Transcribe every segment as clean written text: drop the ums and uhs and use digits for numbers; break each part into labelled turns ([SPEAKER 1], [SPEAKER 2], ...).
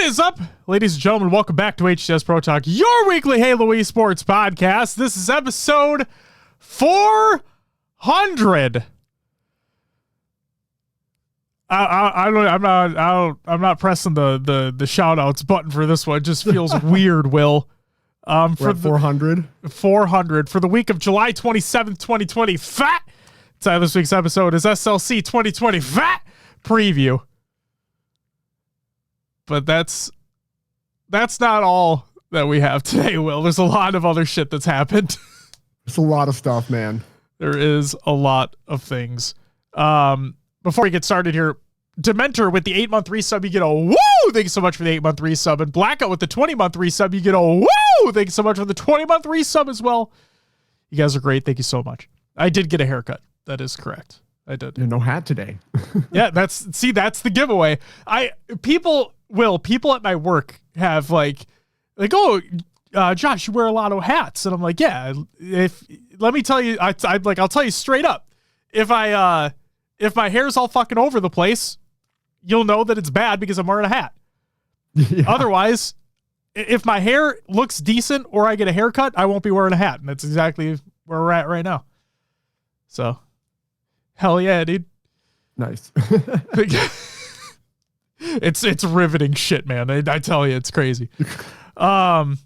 [SPEAKER 1] is up, ladies and gentlemen? Welcome back to HCS Pro Talk, your weekly Halo esports podcast. This is episode 400. I'm not pressing the shout outs button for this one. It just feels weird, Will.
[SPEAKER 2] For 400
[SPEAKER 1] for the week of July 27th, 2020. Fat. Title this week's episode is SLC 2020 Fat Preview. But that's not all that we have today, Will. There's a lot of other shit that's happened.
[SPEAKER 2] It's a lot of stuff, man.
[SPEAKER 1] There is a lot of things. Before we get started here, Dementor with the 8-month resub, you get a woo! Thank you so much for the 8-month resub. And Blackout with the 20-month resub, you get a woo! Thank you so much for the 20-month resub as well. You guys are great. Thank you so much. I did get a haircut. That is correct. I did.
[SPEAKER 2] You're no hat today.
[SPEAKER 1] Yeah, that's the giveaway. People at my work have like, oh, Josh, you wear a lot of hats. And I'm like, yeah, let me tell you, I'll tell you straight up. If my hair's all fucking over the place, you'll know that it's bad because I'm wearing a hat. Yeah. Otherwise, if my hair looks decent or I get a haircut, I won't be wearing a hat. And that's exactly where we're at right now. So, hell yeah, dude.
[SPEAKER 2] Nice.
[SPEAKER 1] It's riveting shit, man. I tell you, it's crazy. Will.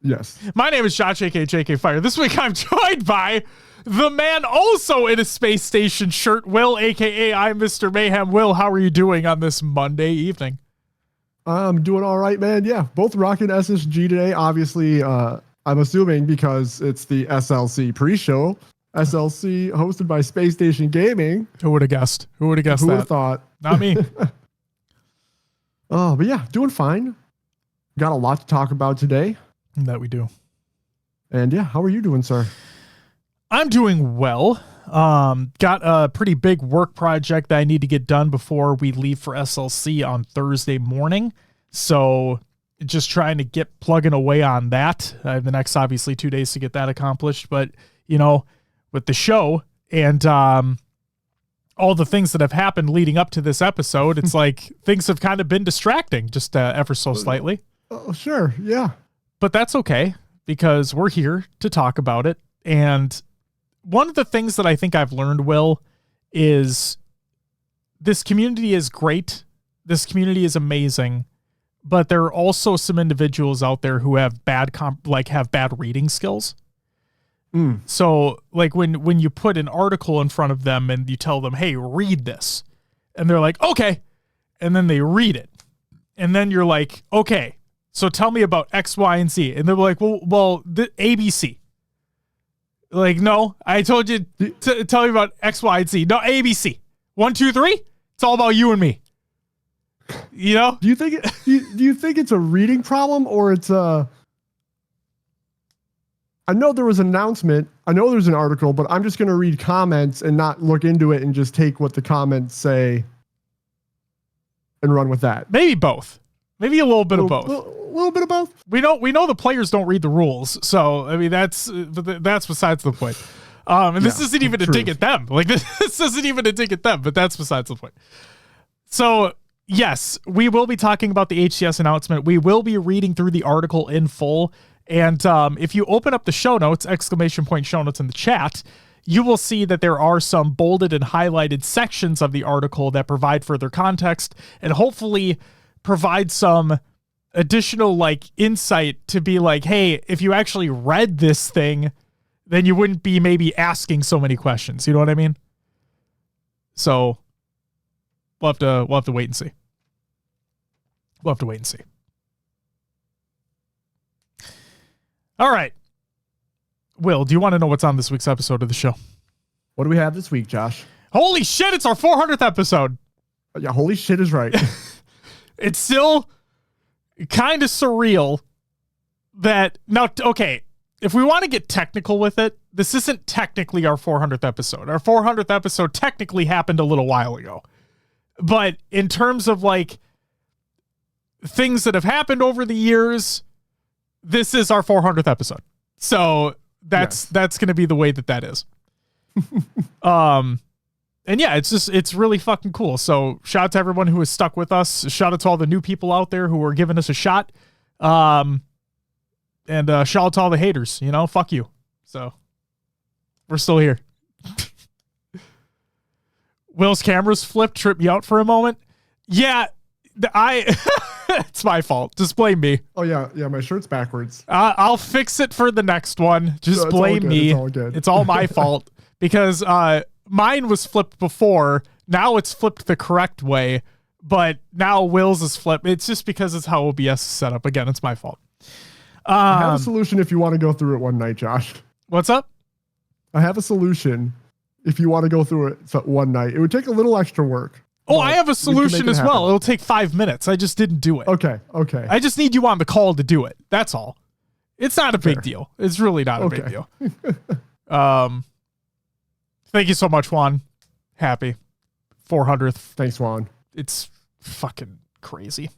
[SPEAKER 2] Yes.
[SPEAKER 1] My name is Josh, aka JK Fire. This week I'm joined by the man also in a space station shirt, Will, aka I'm Mr. Mayhem. Will, how are you doing on this Monday evening?
[SPEAKER 2] I'm doing all right, man. Yeah, both rocking SSG today. Obviously, I'm assuming because it's the SLC pre-show. SLC hosted by Space Station Gaming.
[SPEAKER 1] Who would have guessed? Who would have guessed that?
[SPEAKER 2] Who would have thought?
[SPEAKER 1] Not me.
[SPEAKER 2] Oh, but yeah, doing fine. Got a lot to talk about today.
[SPEAKER 1] That we do.
[SPEAKER 2] And yeah, how are you doing, sir?
[SPEAKER 1] I'm doing well. Got a pretty big work project that I need to get done before we leave for SLC on Thursday morning. So just trying to get plugging away on that. I have the next, obviously, 2 days to get that accomplished. But, you know, with the show and all the things that have happened leading up to this episode, it's like things have kind of been distracting just ever so slightly.
[SPEAKER 2] Oh, sure. Yeah.
[SPEAKER 1] But that's okay because we're here to talk about it. And one of the things that I think I've learned, Will, is this community is great. This community is amazing. But there are also some individuals out there who have bad reading skills. So like when you put an article in front of them and you tell them, hey, read this. And they're like, okay. And then they read it. And then you're like, okay, so tell me about X, Y, and Z. And they're like, well, the ABC. Like, no, I told you to tell me about X, Y, and Z. No, ABC. 1, 2, 3. It's all about you and me. You know?
[SPEAKER 2] Do you think it's a reading problem or it's a... I know there was an announcement. I know there's an article, but I'm just going to read comments and not look into it and just take what the comments say and run with that.
[SPEAKER 1] Maybe both. Maybe a little bit of both.
[SPEAKER 2] A little bit of both.
[SPEAKER 1] We know the players don't read the rules, so I mean that's besides the point. And this isn't even a dig at them. Like this isn't even a dig at them, but that's besides the point. So yes, we will be talking about the HCS announcement. We will be reading through the article in full. And if you open up the show notes, ! Show notes in the chat, you will see that there are some bolded and highlighted sections of the article that provide further context and hopefully provide some additional like insight to be like, hey, if you actually read this thing, then you wouldn't be maybe asking so many questions. You know what I mean? So we'll have to wait and see. We'll have to wait and see. All right. Will, do you want to know what's on this week's episode of the show?
[SPEAKER 2] What do we have this week, Josh?
[SPEAKER 1] Holy shit, it's our 400th episode.
[SPEAKER 2] Yeah, holy shit is right.
[SPEAKER 1] It's still kind of surreal that... Now, okay, if we want to get technical with it, this isn't technically our 400th episode. Our 400th episode technically happened a little while ago. But in terms of, like, things that have happened over the years... This is our 400th episode. So that's going to be the way that is. yeah, it's really fucking cool. So shout out to everyone who has stuck with us. Shout out to all the new people out there who are giving us a shot. And shout out to all the haters, fuck you. So we're still here. Will's cameras flipped, tripped me out for a moment. Yeah, it's my fault. Just blame me.
[SPEAKER 2] Oh yeah, my shirt's backwards.
[SPEAKER 1] I'll fix it for the next one. Just blame me.
[SPEAKER 2] It's all good.
[SPEAKER 1] It's all my fault because mine was flipped before. Now it's flipped the correct way, but now Will's is flipped. It's just because it's how OBS is set up. Again, it's my fault.
[SPEAKER 2] I have a solution if you want to go through it one night, Josh.
[SPEAKER 1] What's up?
[SPEAKER 2] I have a solution if you want to go through it one night. It would take a little extra work.
[SPEAKER 1] Oh, I have a solution as well. It'll take 5 minutes. I just didn't do it.
[SPEAKER 2] Okay.
[SPEAKER 1] I just need you on the call to do it. That's all. It's not a big deal. It's really not a big deal. Thank you so much, Juan. Happy 400th.
[SPEAKER 2] Thanks, Juan.
[SPEAKER 1] It's fucking crazy.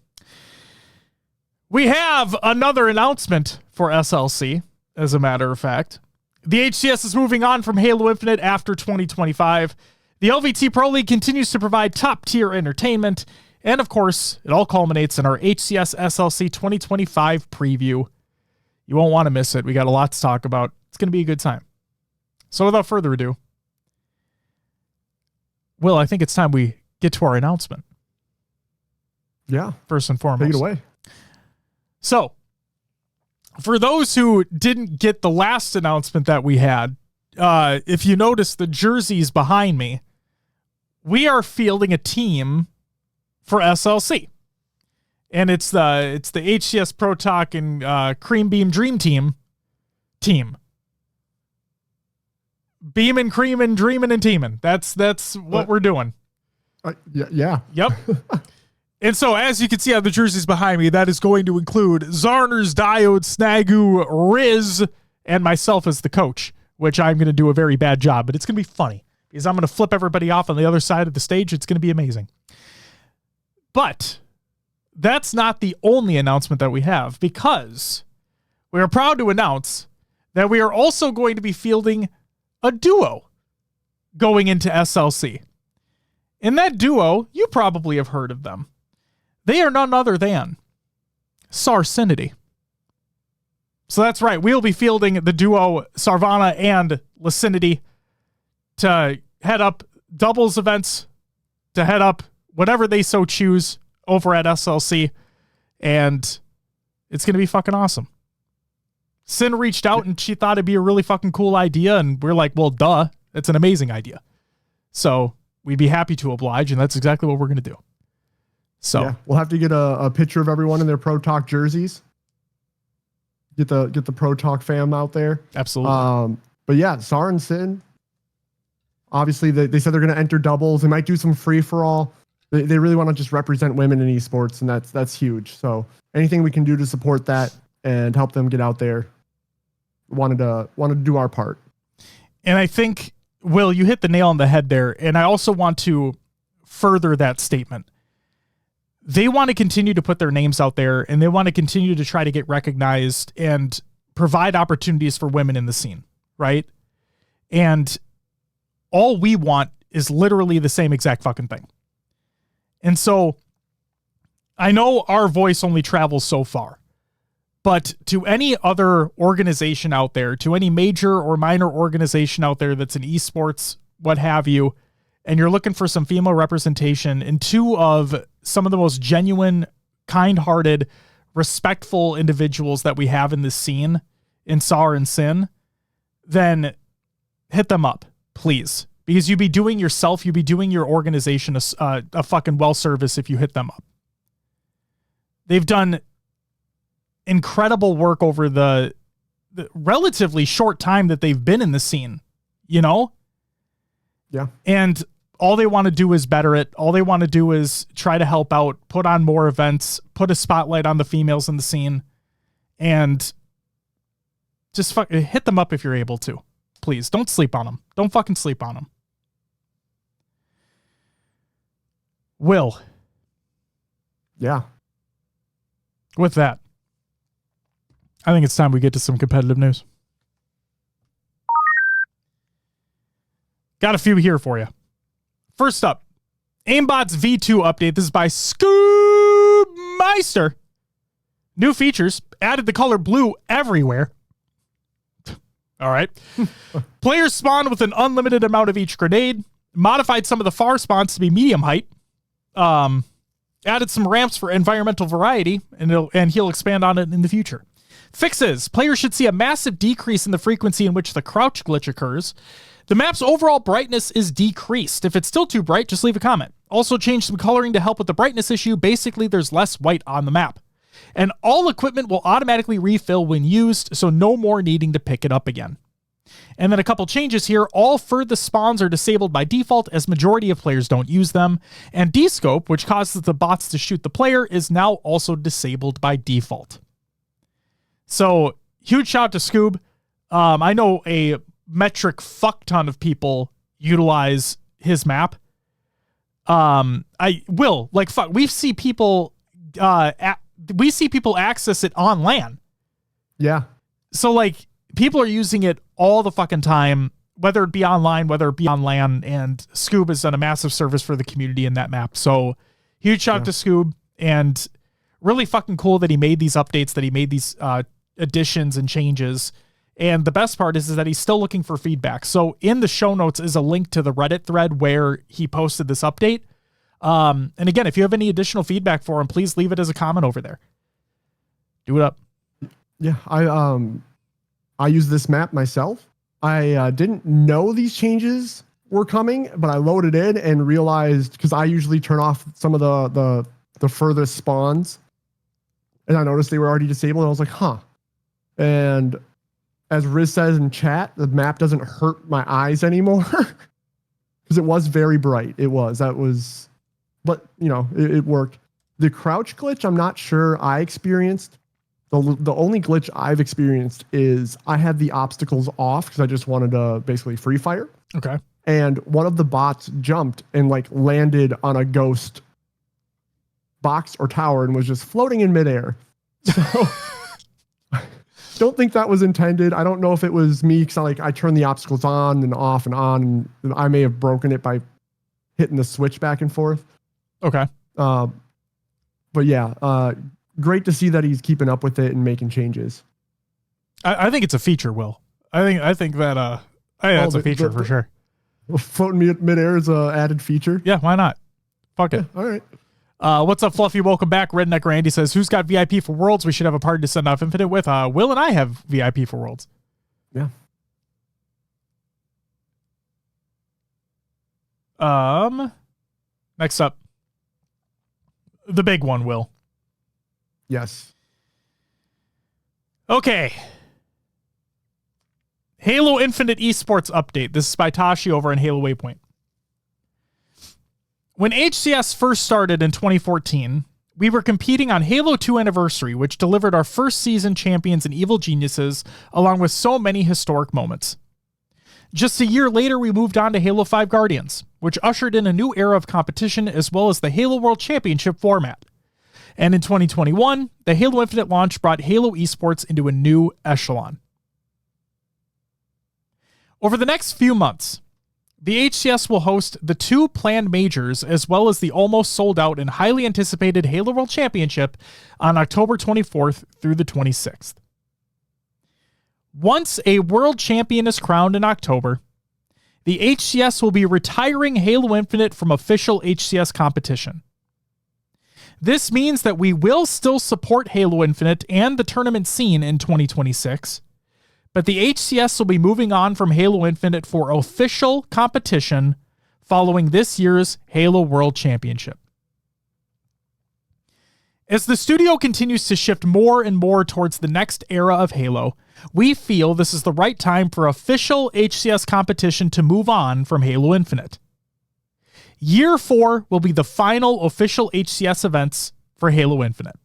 [SPEAKER 1] We have another announcement for SLC, as a matter of fact. The HCS is moving on from Halo Infinite after 2025. The LVT Pro League continues to provide top-tier entertainment, and of course, it all culminates in our HCS SLC 2025 preview. You won't want to miss it. We got a lot to talk about. It's going to be a good time. So without further ado, Will, I think it's time we get to our announcement.
[SPEAKER 2] Yeah.
[SPEAKER 1] First and foremost.
[SPEAKER 2] Take it away.
[SPEAKER 1] So, for those who didn't get the last announcement that we had, if you notice the jerseys behind me, we are fielding a team for SLC. And it's the HCS Pro Talk and Cream Beam Dream Team. Beam and cream and dreaming and teaming. That's what we're doing.
[SPEAKER 2] Yeah.
[SPEAKER 1] Yep. And so, as you can see on the jerseys behind me, that is going to include Zarners, Diode, Snagu, Riz, and myself as the coach, which I'm going to do a very bad job, but it's going to be funny because I'm going to flip everybody off on the other side of the stage. It's going to be amazing. But that's not the only announcement that we have, because we are proud to announce that we are also going to be fielding a duo going into SLC. And that duo, you probably have heard of them. They are none other than Sarcinity. So that's right. We'll be fielding the duo Sarvana and Lacinity to head up doubles events, to head up whatever they so choose over at SLC. And it's going to be fucking awesome. Sin reached out and she thought it'd be a really fucking cool idea. And we're like, well, duh, it's an amazing idea. So we'd be happy to oblige. And that's exactly what we're going to do. So
[SPEAKER 2] yeah, we'll have to get a picture of everyone in their Pro Talk jerseys. Get the Pro Talk fam out there.
[SPEAKER 1] Absolutely.
[SPEAKER 2] But yeah, Sar and Sin, obviously they said they're going to enter doubles. They might do some free for all. They really want to just represent women in esports, and that's huge. So anything we can do to support that and help them get out there, wanted to do our part.
[SPEAKER 1] And I think, Will, you hit the nail on the head there. And I also want to further that statement. They want to continue to put their names out there, and they want to continue to try to get recognized and provide opportunities for women in the scene, right? And all we want is literally the same exact fucking thing. And so I know our voice only travels so far, but to any other organization out there, to any major or minor organization out there that's in esports, what have you, and you're looking for some female representation in two of some of the most genuine, kind-hearted, respectful individuals that we have in this scene, in Sar and Sin, then hit them up, please. Because you'd be doing yourself, you'd be doing your organization a fucking well service if you hit them up. They've done incredible work over the relatively short time that they've been in the scene, you know?
[SPEAKER 2] Yeah.
[SPEAKER 1] And all they want to do is better it. All they want to do is try to help out, put on more events, put a spotlight on the females in the scene, and just hit them up if you're able to. Please, don't sleep on them. Don't fucking sleep on them. Will.
[SPEAKER 2] Yeah.
[SPEAKER 1] With that, I think it's time we get to some competitive news. Got a few here for you. First up, Aimbot's V2 update. This is by Scoobmeister. New features. Added the color blue everywhere. All right. Players spawn with an unlimited amount of each grenade. Modified some of the far spawns to be medium height. Added some ramps for environmental variety, and he'll expand on it in the future. Fixes. Players should see a massive decrease in the frequency in which the crouch glitch occurs. The map's overall brightness is decreased. If it's still too bright, just leave a comment. Also change some coloring to help with the brightness issue. Basically, there's less white on the map. And all equipment will automatically refill when used, so no more needing to pick it up again. And then a couple changes here. All furthest spawns are disabled by default, as majority of players don't use them. And descope, which causes the bots to shoot the player, is now also disabled by default. So, huge shout to Scoob. I know a metric fuck ton of people utilize his map. We see people access it on LAN.
[SPEAKER 2] Yeah.
[SPEAKER 1] So like people are using it all the fucking time, whether it be online, whether it be on LAN, and Scoob has done a massive service for the community in that map. So huge shout out to Scoob, and really fucking cool that he made these updates, that he made these additions and changes. And the best part is that he's still looking for feedback. So in the show notes is a link to the Reddit thread where he posted this update. And again, if you have any additional feedback for him, please leave it as a comment over there. Do it up.
[SPEAKER 2] Yeah, I use this map myself. I didn't know these changes were coming, but I loaded in and realized, because I usually turn off some of the furthest spawns, and I noticed they were already disabled. And I was like, huh. And as Riz says in chat, the map doesn't hurt my eyes anymore, because it was very bright. It was. But it worked. The crouch glitch, I'm not sure I experienced. The only glitch I've experienced is I had the obstacles off because I just wanted to basically free fire.
[SPEAKER 1] Okay. And
[SPEAKER 2] one of the bots jumped and landed on a ghost box or tower and was just floating in midair. So don't think that was intended. I don't know if it was me, because I turned the obstacles on and off and on, and I may have broken it by hitting the switch back and forth.
[SPEAKER 1] Okay.
[SPEAKER 2] But yeah, great to see that he's keeping up with it and making changes.
[SPEAKER 1] I think it's a feature, Will. I think that that's a feature for sure.
[SPEAKER 2] Floating midair is an added feature.
[SPEAKER 1] Yeah, why not? Fuck it.
[SPEAKER 2] Yeah, all right.
[SPEAKER 1] What's up, Fluffy? Welcome back. Redneck Randy says, who's got VIP for Worlds? We should have a party to send off Infinite with. Will and I have VIP for Worlds.
[SPEAKER 2] Yeah.
[SPEAKER 1] Next up, the big one, Will.
[SPEAKER 2] Yes.
[SPEAKER 1] Okay. Halo Infinite Esports update. This is by Tashi over on Halo Waypoint. When HCS first started in 2014, we were competing on Halo 2 Anniversary, which delivered our first season champions and evil geniuses, along with so many historic moments. Just a year later, we moved on to Halo 5 Guardians, which ushered in a new era of competition, as well as the Halo World Championship format. And in 2021, the Halo Infinite launch brought Halo Esports into a new echelon. Over the next few months, the HCS will host the 2 planned majors, as well as the almost sold out and highly anticipated Halo World Championship on October 24th through the 26th. Once a world champion is crowned in October, the HCS will be retiring Halo Infinite from official HCS competition. This means that we will still support Halo Infinite and the tournament scene in 2026, but the HCS will be moving on from Halo Infinite for official competition following this year's Halo World Championship. As the studio continues to shift more and more towards the next era of Halo, we feel this is the right time for official HCS competition to move on from Halo Infinite. Year 4 will be the final official HCS events for Halo Infinite.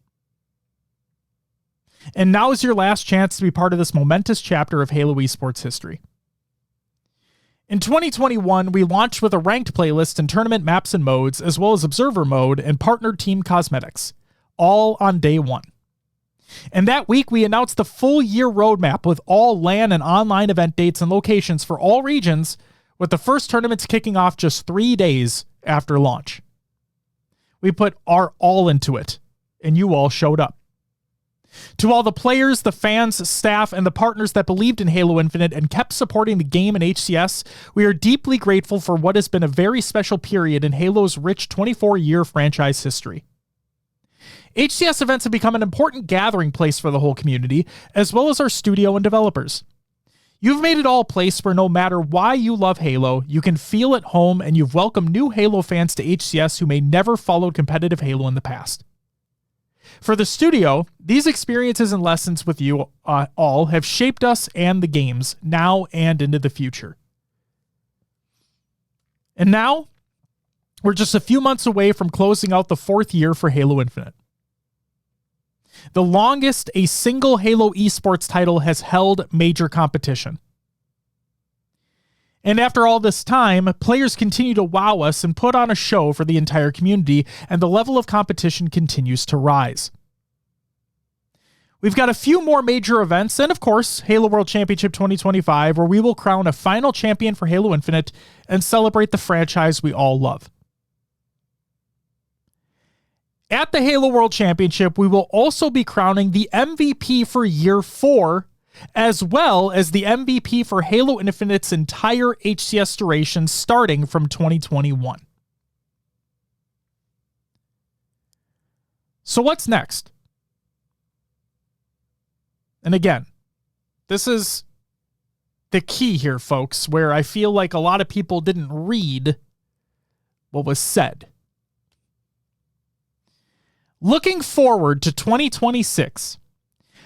[SPEAKER 1] And now is your last chance to be part of this momentous chapter of Halo Esports history. In 2021, we launched with a ranked playlist and tournament maps and modes, as well as observer mode and partnered team cosmetics, all on day 1. And that week, we announced the full year roadmap with all LAN and online event dates and locations for all regions, with the first tournaments kicking off just 3 days after launch. We put our all into it, and you all showed up. To all the players, the fans, staff, and the partners that believed in Halo Infinite and kept supporting the game and HCS, we are deeply grateful for what has been a very special period in Halo's rich 24-year franchise history. HCS events have become an important gathering place for the whole community, as well as our studio and developers. You've made it all a place where no matter why you love Halo, you can feel at home, and you've welcomed new Halo fans to HCS who may never followed competitive Halo in the past. For the studio, these experiences and lessons with you all have shaped us and the games, now and into the future. And now, we're just a few months away from closing out the 4th year for Halo Infinite. The longest a single Halo esports title has held major competition. And after all this time, players continue to wow us and put on a show for the entire community, and the level of competition continues to rise. We've got a few more major events, and of course, Halo World Championship 2025, where we will crown a final champion for Halo Infinite and celebrate the franchise we all love. At the Halo World Championship, we will also be crowning the MVP for Year 4, as well as the MVP for Halo Infinite's entire HCS duration starting from 2021. So what's next? And again, this is the key here, folks, where I feel like a lot of people didn't read what was said. Looking forward to 2026,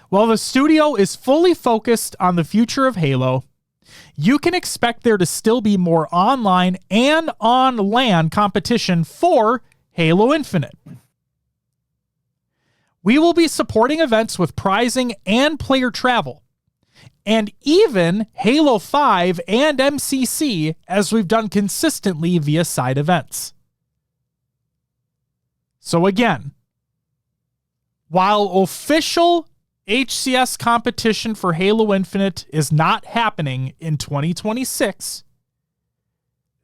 [SPEAKER 1] while the studio is fully focused on the future of Halo, you can expect there to still be more online and on LAN competition for Halo Infinite. We will be supporting events with prizing and player travel, and even Halo 5 and MCC, as we've done consistently via side events. So again, while official HCS competition for Halo Infinite is not happening in 2026,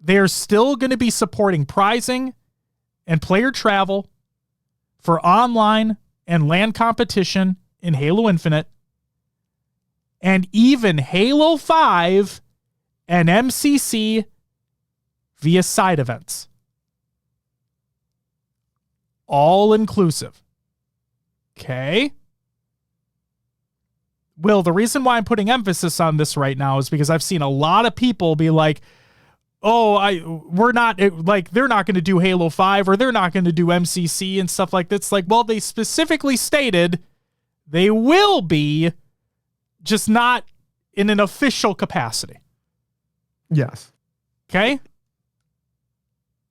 [SPEAKER 1] they're still going to be supporting prizing and player travel for online and LAN competition in Halo Infinite, and even Halo 5 and MCC via side events. All inclusive. Okay? Will, the reason why I'm putting emphasis on this right now is because I've seen a lot of people be like, they're not going to do Halo 5 or they're not going to do MCC and stuff like that. It's like, well, they specifically stated they will be, just not in an official capacity.
[SPEAKER 2] Yes.
[SPEAKER 1] Okay?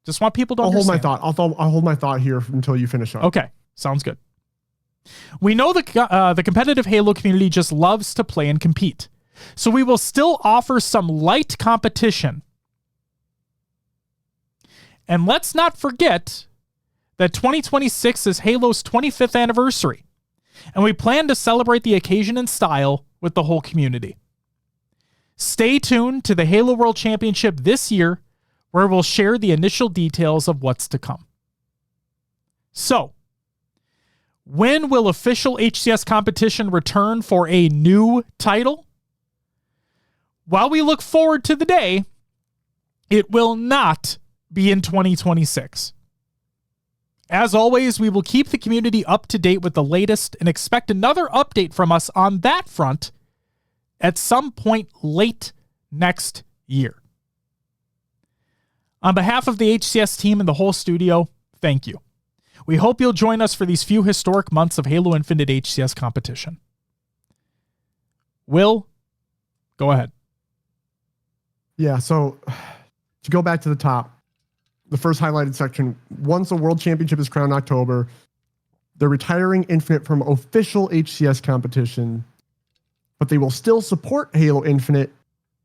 [SPEAKER 1] Just want people to
[SPEAKER 2] I'll
[SPEAKER 1] understand.
[SPEAKER 2] hold my thought. I'll hold my thought here until you finish up.
[SPEAKER 1] Okay. Sounds good. We know the competitive Halo community just loves to play and compete. So we will still offer some light competition. And let's not forget that 2026 is Halo's 25th anniversary, and we plan to celebrate the occasion in style with the whole community. Stay tuned to the Halo World Championship this year, where we'll share the initial details of what's to come. So, when will official HCS competition return for a new title? While we look forward to the day, it will not be in 2026. As always, we will keep the community up to date with the latest and expect another update from us on that front at some point late next year. On behalf of the HCS team and the whole studio, thank you. We hope you'll join us for these few historic months of Halo Infinite HCS competition. Will, go ahead.
[SPEAKER 2] Yeah, so to go back to the top, the first highlighted section, once a world championship is crowned in October, they're retiring Infinite from official HCS competition, but they will still support Halo Infinite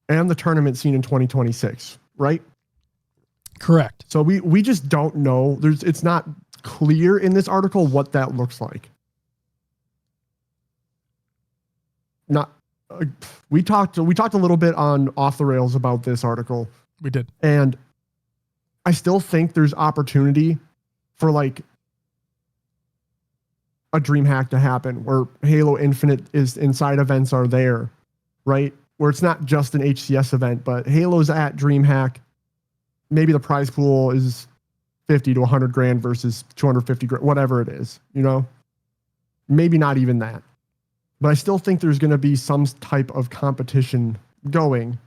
[SPEAKER 2] and the tournament scene in 2026, right?
[SPEAKER 1] Correct.
[SPEAKER 2] So we just don't know. It's not clear in this article what that looks like. We talked a little bit on Off the Rails about this article.
[SPEAKER 1] We did.
[SPEAKER 2] And I still think there's opportunity for like a DreamHack to happen where Halo Infinite is inside events are there, right? Where it's not just an HCS event, but Halo's at DreamHack. Maybe the prize pool is 50 to 100 grand versus 250 grand, whatever it is, you know? Maybe not even that. But I still think there's going to be some type of competition going.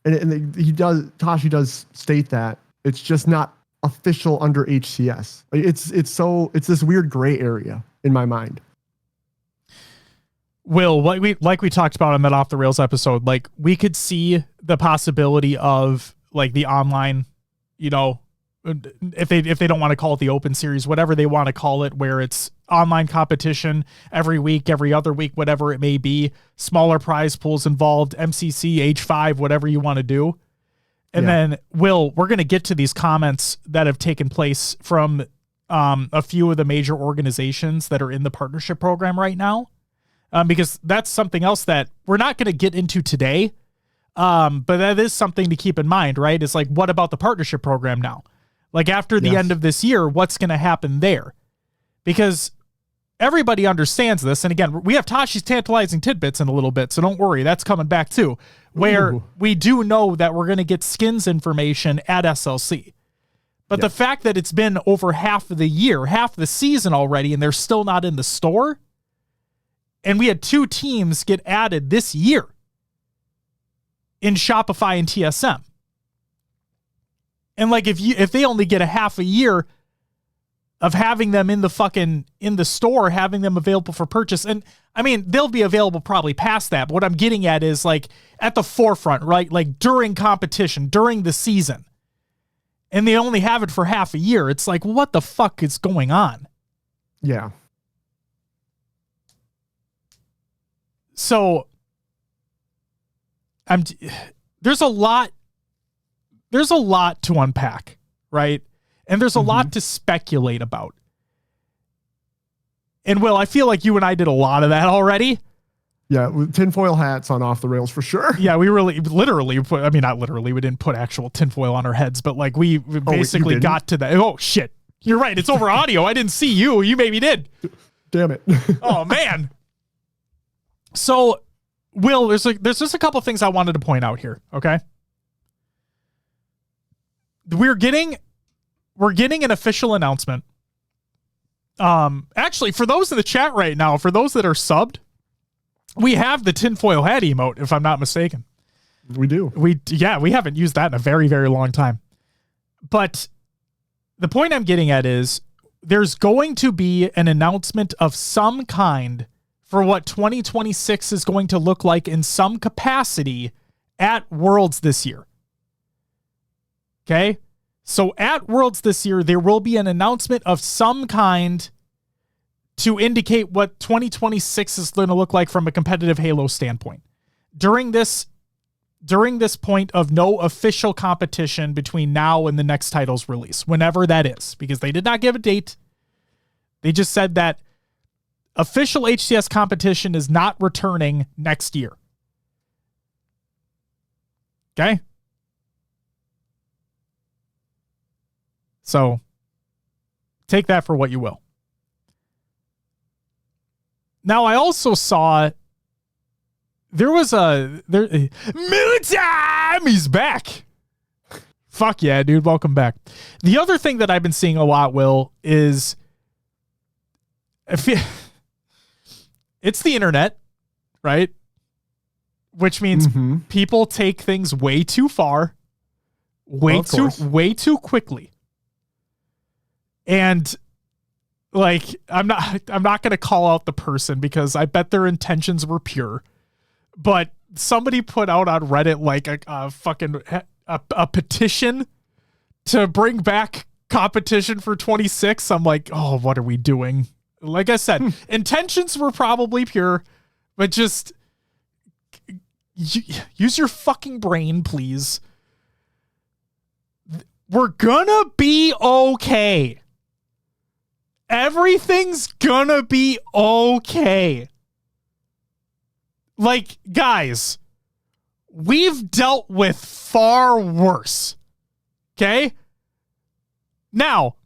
[SPEAKER 2] And Tashi does state that. It's just not official under HCS. It's this weird gray area in my mind.
[SPEAKER 1] Will, like we talked about on that Off the Rails episode, like we could see the possibility of like the online, you know, if they don't want to call it the open series, whatever they want to call it, where it's online competition every week, every other week, whatever it may be, smaller prize pools involved, MCC, H5, whatever you want to do. And then, Will, we're going to get to these comments that have taken place from a few of the major organizations that are in the partnership program right now, because that's something else that we're not going to get into today, but that is something to keep in mind, right? It's like, what about the partnership program now? Like after the end of this year, what's going to happen there? Because everybody understands this. And again, we have Tashi's tantalizing tidbits in a little bit, so don't worry. That's coming back too, where we do know that we're going to get skins information at SLC. But the fact that it's been over half of the year, half the season already, and they're still not in the store, and we had 2 teams get added this year in Shopify and TSM. And like if they only get a half a year of having them in the store, having them available for purchase. And I mean, they'll be available probably past that. But what I'm getting at is like at the forefront, right? Like during competition, during the season. And they only have it for half a year. It's like, what the fuck is going on?
[SPEAKER 2] Yeah.
[SPEAKER 1] So there's a lot to unpack, right? And there's a lot to speculate about. And Will, I feel like you and I did a lot of that already.
[SPEAKER 2] Yeah, with tinfoil hats on Off the Rails for sure.
[SPEAKER 1] Yeah, we literally put, I mean, not literally, we didn't put actual tinfoil on our heads, but like we basically got to that. Oh, shit. You're right. It's over audio. I didn't see you. You maybe did.
[SPEAKER 2] Damn it.
[SPEAKER 1] Oh, man. So, Will, there's just a couple things I wanted to point out here, okay? We're getting an official announcement. Actually, for those in the chat right now, for those that are subbed, we have the tinfoil hat emote, if I'm not mistaken.
[SPEAKER 2] We do.
[SPEAKER 1] We haven't used that in a very, very long time. But the point I'm getting at is there's going to be an announcement of some kind for what 2026 is going to look like in some capacity at Worlds this year. Okay? So at Worlds this year, there will be an announcement of some kind to indicate what 2026 is going to look like from a competitive Halo standpoint. During this point of no official competition between now and the next title's release, whenever that is, because they did not give a date. They just said that official HCS competition is not returning next year. Okay? So take that for what you will. Now, I also saw Militime! He's back. Fuck yeah, dude. Welcome back. The other thing that I've been seeing a lot, Will, is it's the internet, right? Which means people take things way too far, way too quickly. And like, I'm not going to call out the person because I bet their intentions were pure, but somebody put out on Reddit like a petition to bring back competition for 26. I'm like, oh, what are we doing? Like I said, intentions were probably pure, but just use your fucking brain, please. We're gonna be okay. Everything's gonna be okay. Like, guys, we've dealt with far worse. Okay? Now,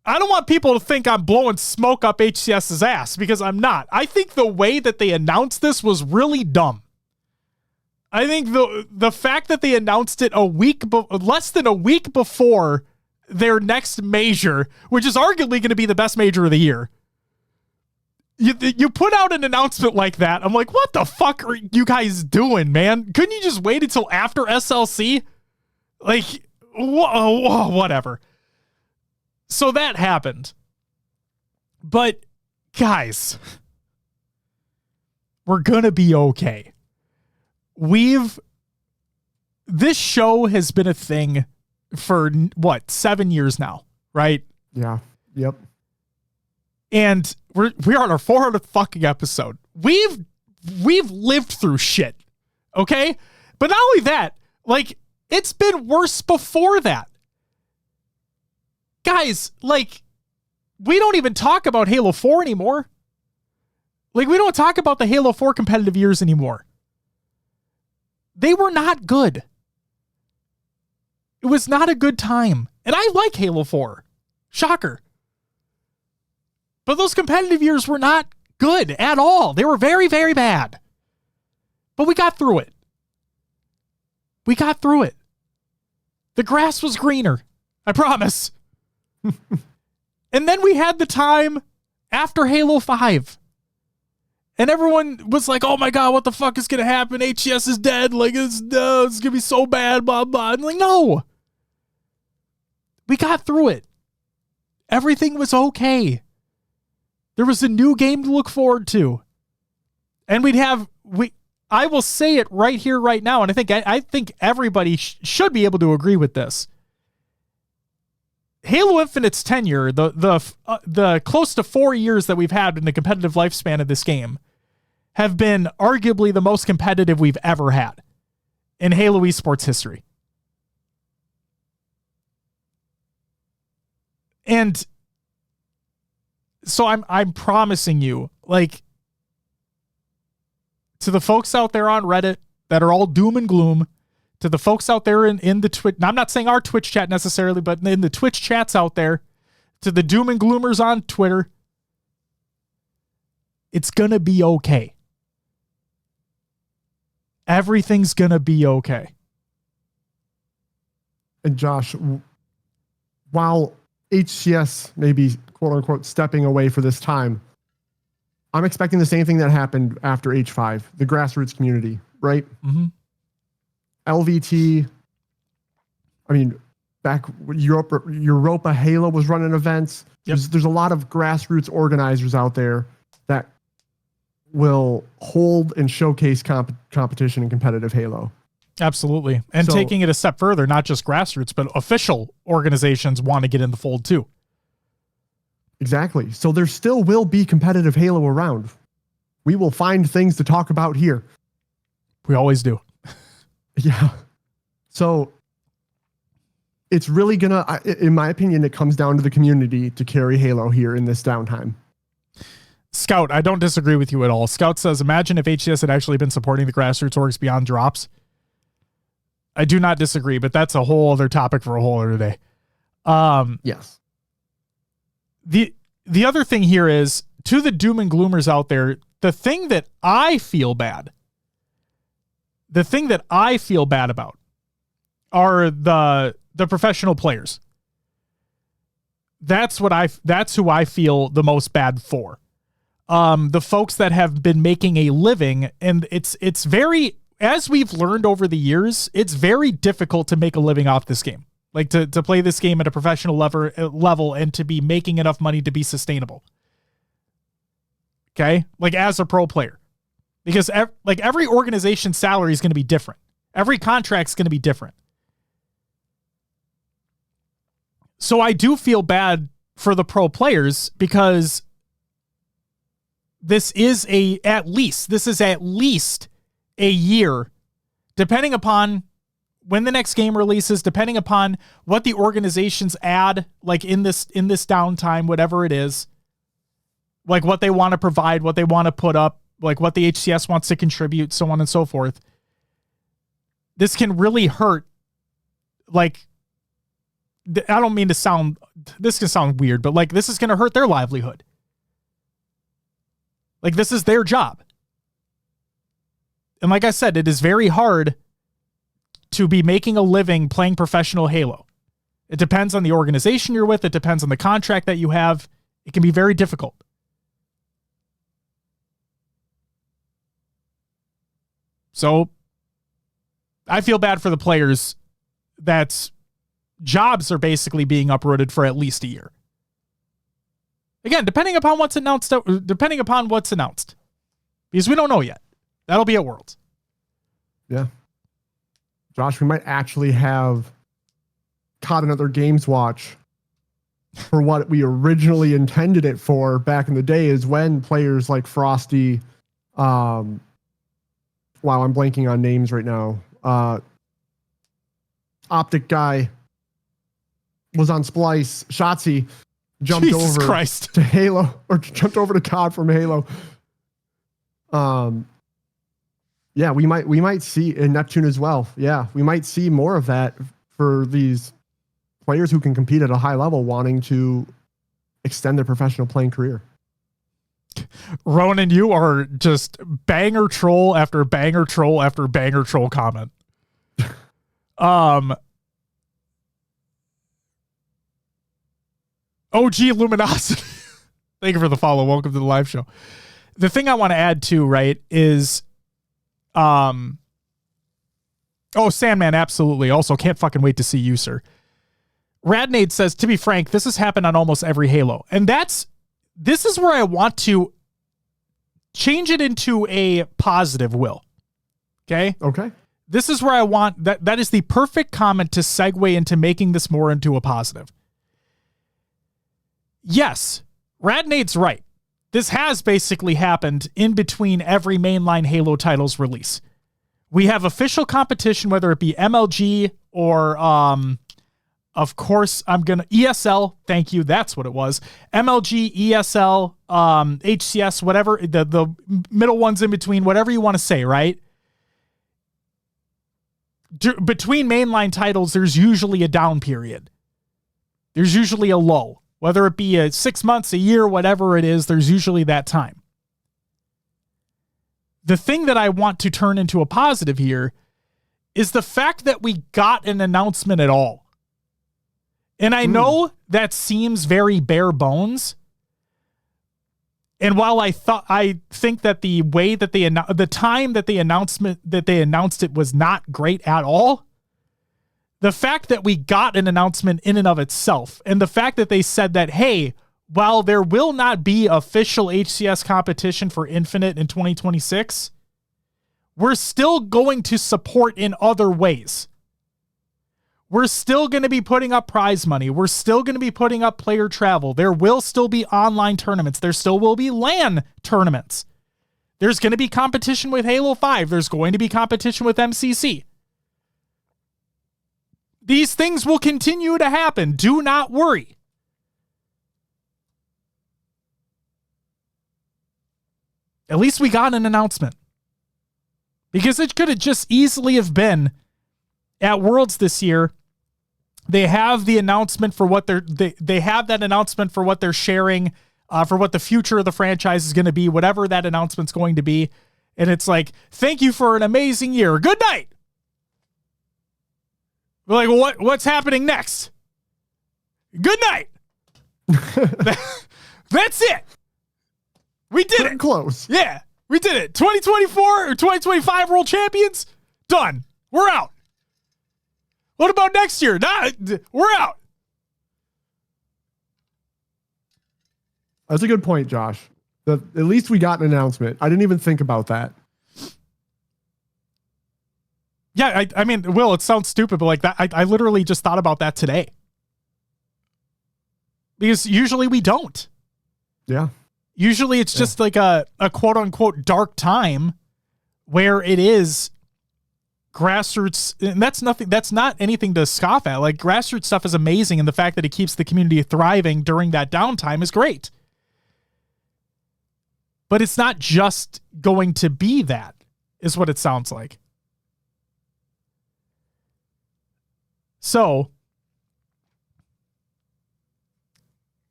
[SPEAKER 1] I don't want people to think I'm blowing smoke up HCS's ass, because I'm not. I think the way that they announced this was really dumb. I think the fact that they announced it less than a week before their next major, which is arguably going to be the best major of the year, you put out an announcement like that. I'm like, what the fuck are you guys doing, man? Couldn't you just wait until after SLC? Like, whatever. So that happened. But guys, we're going to be okay. This show has been a thing for 7 years now, right?
[SPEAKER 2] Yeah. Yep.
[SPEAKER 1] And we are on our 400th fucking episode. We've lived through shit. Okay? But not only that, like, it's been worse before that. Guys, like, we don't even talk about Halo 4 anymore. Like, we don't talk about the Halo 4 competitive years anymore. They were not good. It was not a good time. And I like Halo 4. Shocker. But those competitive years were not good at all. They were very, very bad. But we got through it. We got through it. The grass was greener. I promise. And then we had the time after Halo 5. And everyone was like, oh my God, what the fuck is going to happen? HCS is dead. Like, it's going to be so bad, blah, blah. I'm like, no. We got through it. Everything was okay. There was a new game to look forward to. And I will say it right here, right now. And I think everybody should be able to agree with this. Halo Infinite's tenure, the close to 4 years that we've had in the competitive lifespan of this game, have been arguably the most competitive we've ever had in Halo esports history. And so I'm promising you, like, to the folks out there on Reddit that are all doom and gloom, to the folks out there in the Twitch, I'm not saying our Twitch chat necessarily, but in the Twitch chats out there, to the doom and gloomers on Twitter, it's going to be okay. Everything's going to be okay.
[SPEAKER 2] And Josh, while HCS may be quote unquote stepping away for this time, I'm expecting the same thing that happened after H5, the grassroots community, right?
[SPEAKER 1] Mm-hmm.
[SPEAKER 2] LVT, I mean, back when Europa Halo was running events.
[SPEAKER 1] Yep.
[SPEAKER 2] There's a lot of grassroots organizers out there that will hold and showcase competition in competitive Halo.
[SPEAKER 1] Absolutely. And taking it a step further, not just grassroots, but official organizations want to get in the fold too.
[SPEAKER 2] Exactly. So there still will be competitive Halo around. We will find things to talk about here.
[SPEAKER 1] We always do.
[SPEAKER 2] Yeah. So it's really gonna, in my opinion, it comes down to the community to carry Halo here in this downtime.
[SPEAKER 1] Scout, I don't disagree with you at all. Scout says, imagine if HCS had actually been supporting the grassroots orgs beyond drops. I do not disagree, but that's a whole other topic for a whole other day.
[SPEAKER 2] Yes.
[SPEAKER 1] The other thing here is, to the doom and gloomers out there, the thing that I feel bad about are the professional players. That's who I feel the most bad for. The folks that have been making a living, and it's very, as we've learned over the years, it's very difficult to make a living off this game. Like to play this game at a professional level and to be making enough money to be sustainable. Okay? Like as a pro player. Because every organization's salary is going to be different. Every contract's going to be different. So I do feel bad for the pro players, because this is at least a year, depending upon when the next game releases, depending upon what the organizations add, like in this downtime, whatever it is, like what they want to provide, what they want to put up, like what the HCS wants to contribute, so on and so forth. This can really hurt like, I don't mean to sound, this can sound weird, but like, this is going to hurt their livelihood. Like, this is their job. And like I said, it is very hard to be making a living playing professional Halo. It depends on the organization you're with. It depends on the contract that you have. It can be very difficult. So I feel bad for the players that jobs are basically being uprooted for at least a year. Again, depending upon what's announced, because we don't know yet. That'll be at Worlds.
[SPEAKER 2] Yeah. Josh, we might actually have caught another Games Watch for what we originally intended it for back in the day, is when players like Frosty, wow, I'm blanking on names right now. Optic Guy was on Splice. Shotzi jumped
[SPEAKER 1] Jesus
[SPEAKER 2] over
[SPEAKER 1] Christ.
[SPEAKER 2] to Halo, or jumped over to COD from Halo. Yeah, we might see in Neptune as well. Yeah, we might see more of that for these players who can compete at a high level, wanting to extend their professional playing career.
[SPEAKER 1] Ronan, you are just banger troll after banger troll after banger troll comment. OG Luminosity. Thank you for the follow. Welcome to the live show. The thing I want to add too, right, is Sandman, absolutely. Also, can't fucking wait to see you, sir. Radnade says, to be frank, this has happened on almost every Halo. And this is where I want to change it into a positive, Will. Okay?
[SPEAKER 2] Okay.
[SPEAKER 1] This is where I want, that is the perfect comment to segue into making this more into a positive. Yes, Radnade's right. This has basically happened in between every mainline Halo title's release. We have official competition, whether it be MLG or, of course, ESL. Thank you. That's what it was. MLG, ESL, HCS, whatever, the middle ones in between, whatever you want to say, right? Between mainline titles, there's usually a down period. There's usually a lull. Whether it be 6 months, a year, whatever it is, there's usually that time. The thing that I want to turn into a positive here is the fact that we got an announcement at all. And I know that seems very bare bones. And while I think that the way that the time that they announced it was not great at all, the fact that we got an announcement in and of itself, and the fact that they said that, hey, while there will not be official HCS competition for Infinite in 2026, we're still going to support in other ways. We're still going to be putting up prize money. We're still going to be putting up player travel. There will still be online tournaments. There still will be LAN tournaments. There's going to be competition with Halo 5. There's going to be competition with MCC. These things will continue to happen. Do not worry. At least we got an announcement. Because it could have just easily have been at Worlds this year. They have the announcement for what they have that announcement for what they're sharing, for what the future of the franchise is going to be, whatever that announcement's going to be. And it's like, thank you for an amazing year. Good night. We're like, well, what's happening next? Good night. That's it. We did it.
[SPEAKER 2] Close.
[SPEAKER 1] Yeah, we did it. 2024 or 2025 world champions, done. We're out. What about next year? Nah, we're out.
[SPEAKER 2] That's a good point, Josh. At least we got an announcement. I didn't even think about that.
[SPEAKER 1] Yeah, I mean, Will, it sounds stupid, but like that, I literally just thought about that today. Because usually we don't. Yeah. Usually it's just like a quote unquote dark time where it is grassroots, and that's not anything to scoff at. Like, grassroots stuff is amazing, and the fact that it keeps the community thriving during that downtime is great. But it's not just going to be that, is what it sounds like. So,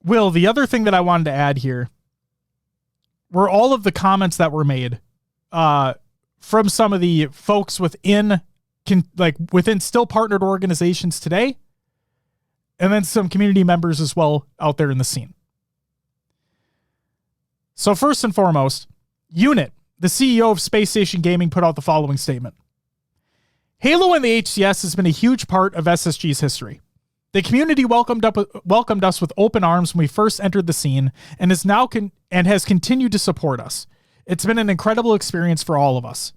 [SPEAKER 1] Will, the other thing that I wanted to add here were all of the comments that were made from some of the folks within still partnered organizations today, and then some community members as well out there in the scene. So first and foremost, Unit, the CEO of Space Station Gaming, put out the following statement. Halo and the HCS has been a huge part of SSG's history. The community welcomed us with open arms when we first entered the scene and has continued to support us. It's been an incredible experience for all of us.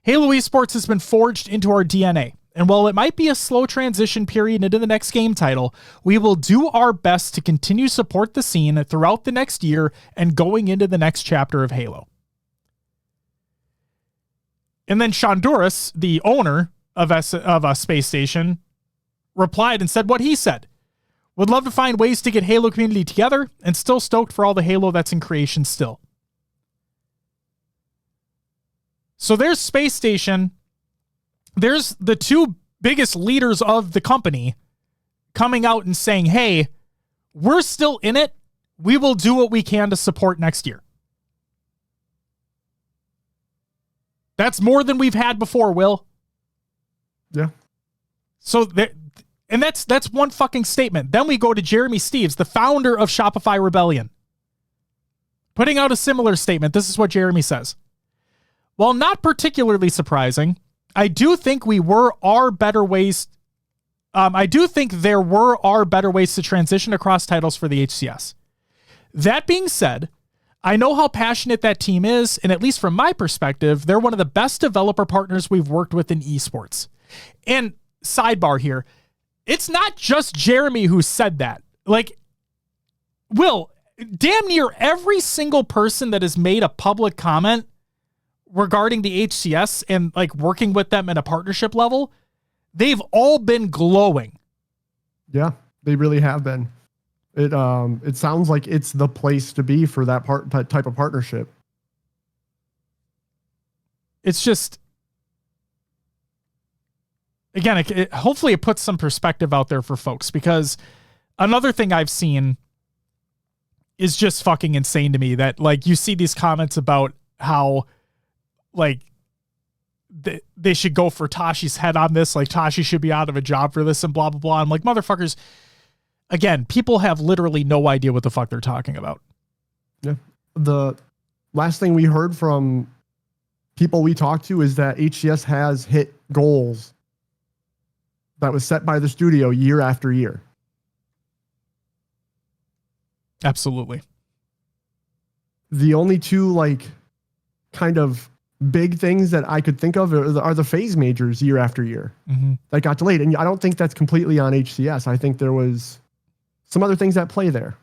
[SPEAKER 1] Halo esports has been forged into our DNA, and while it might be a slow transition period into the next game title, we will do our best to continue to support the scene throughout the next year and going into the next chapter of Halo. And then Shonduras, the owner of a Space Station, replied and said what he said. Would love to find ways to get Halo community together and still stoked for all the Halo that's in creation still. So there's Space Station. There's the two biggest leaders of the company coming out and saying, hey, we're still in it. We will do what we can to support next year. That's more than we've had before, Will.
[SPEAKER 2] Yeah.
[SPEAKER 1] So and that's one fucking statement. Then we go to Jeremy Steves, the founder of Shopify Rebellion, putting out a similar statement. This is what Jeremy says. While not particularly surprising, I do think there were our better ways to transition across titles for the HCS. That being said, I know how passionate that team is, and at least from my perspective, they're one of the best developer partners we've worked with in esports. And sidebar here, it's not just Jeremy who said that. Like, Will, damn near every single person that has made a public comment regarding the HCS and like working with them at a partnership level, they've all been glowing.
[SPEAKER 2] Yeah, they really have been. It sounds like it's the place to be for that type of partnership.
[SPEAKER 1] It's just, again, hopefully it puts some perspective out there for folks, because another thing I've seen is just fucking insane to me, that like you see these comments about how like they should go for Tashi's head on this, like Tashi should be out of a job for this and blah, blah, blah. I'm like, motherfuckers, again, people have literally no idea what the fuck they're talking about.
[SPEAKER 2] Yeah. The last thing we heard from people we talked to is that HCS has hit goals that was set by the studio year after year.
[SPEAKER 1] Absolutely.
[SPEAKER 2] The only two like kind of big things that I could think of are the phase majors year after year that got delayed. And I don't think that's completely on HCS. I think there was some other things at play there.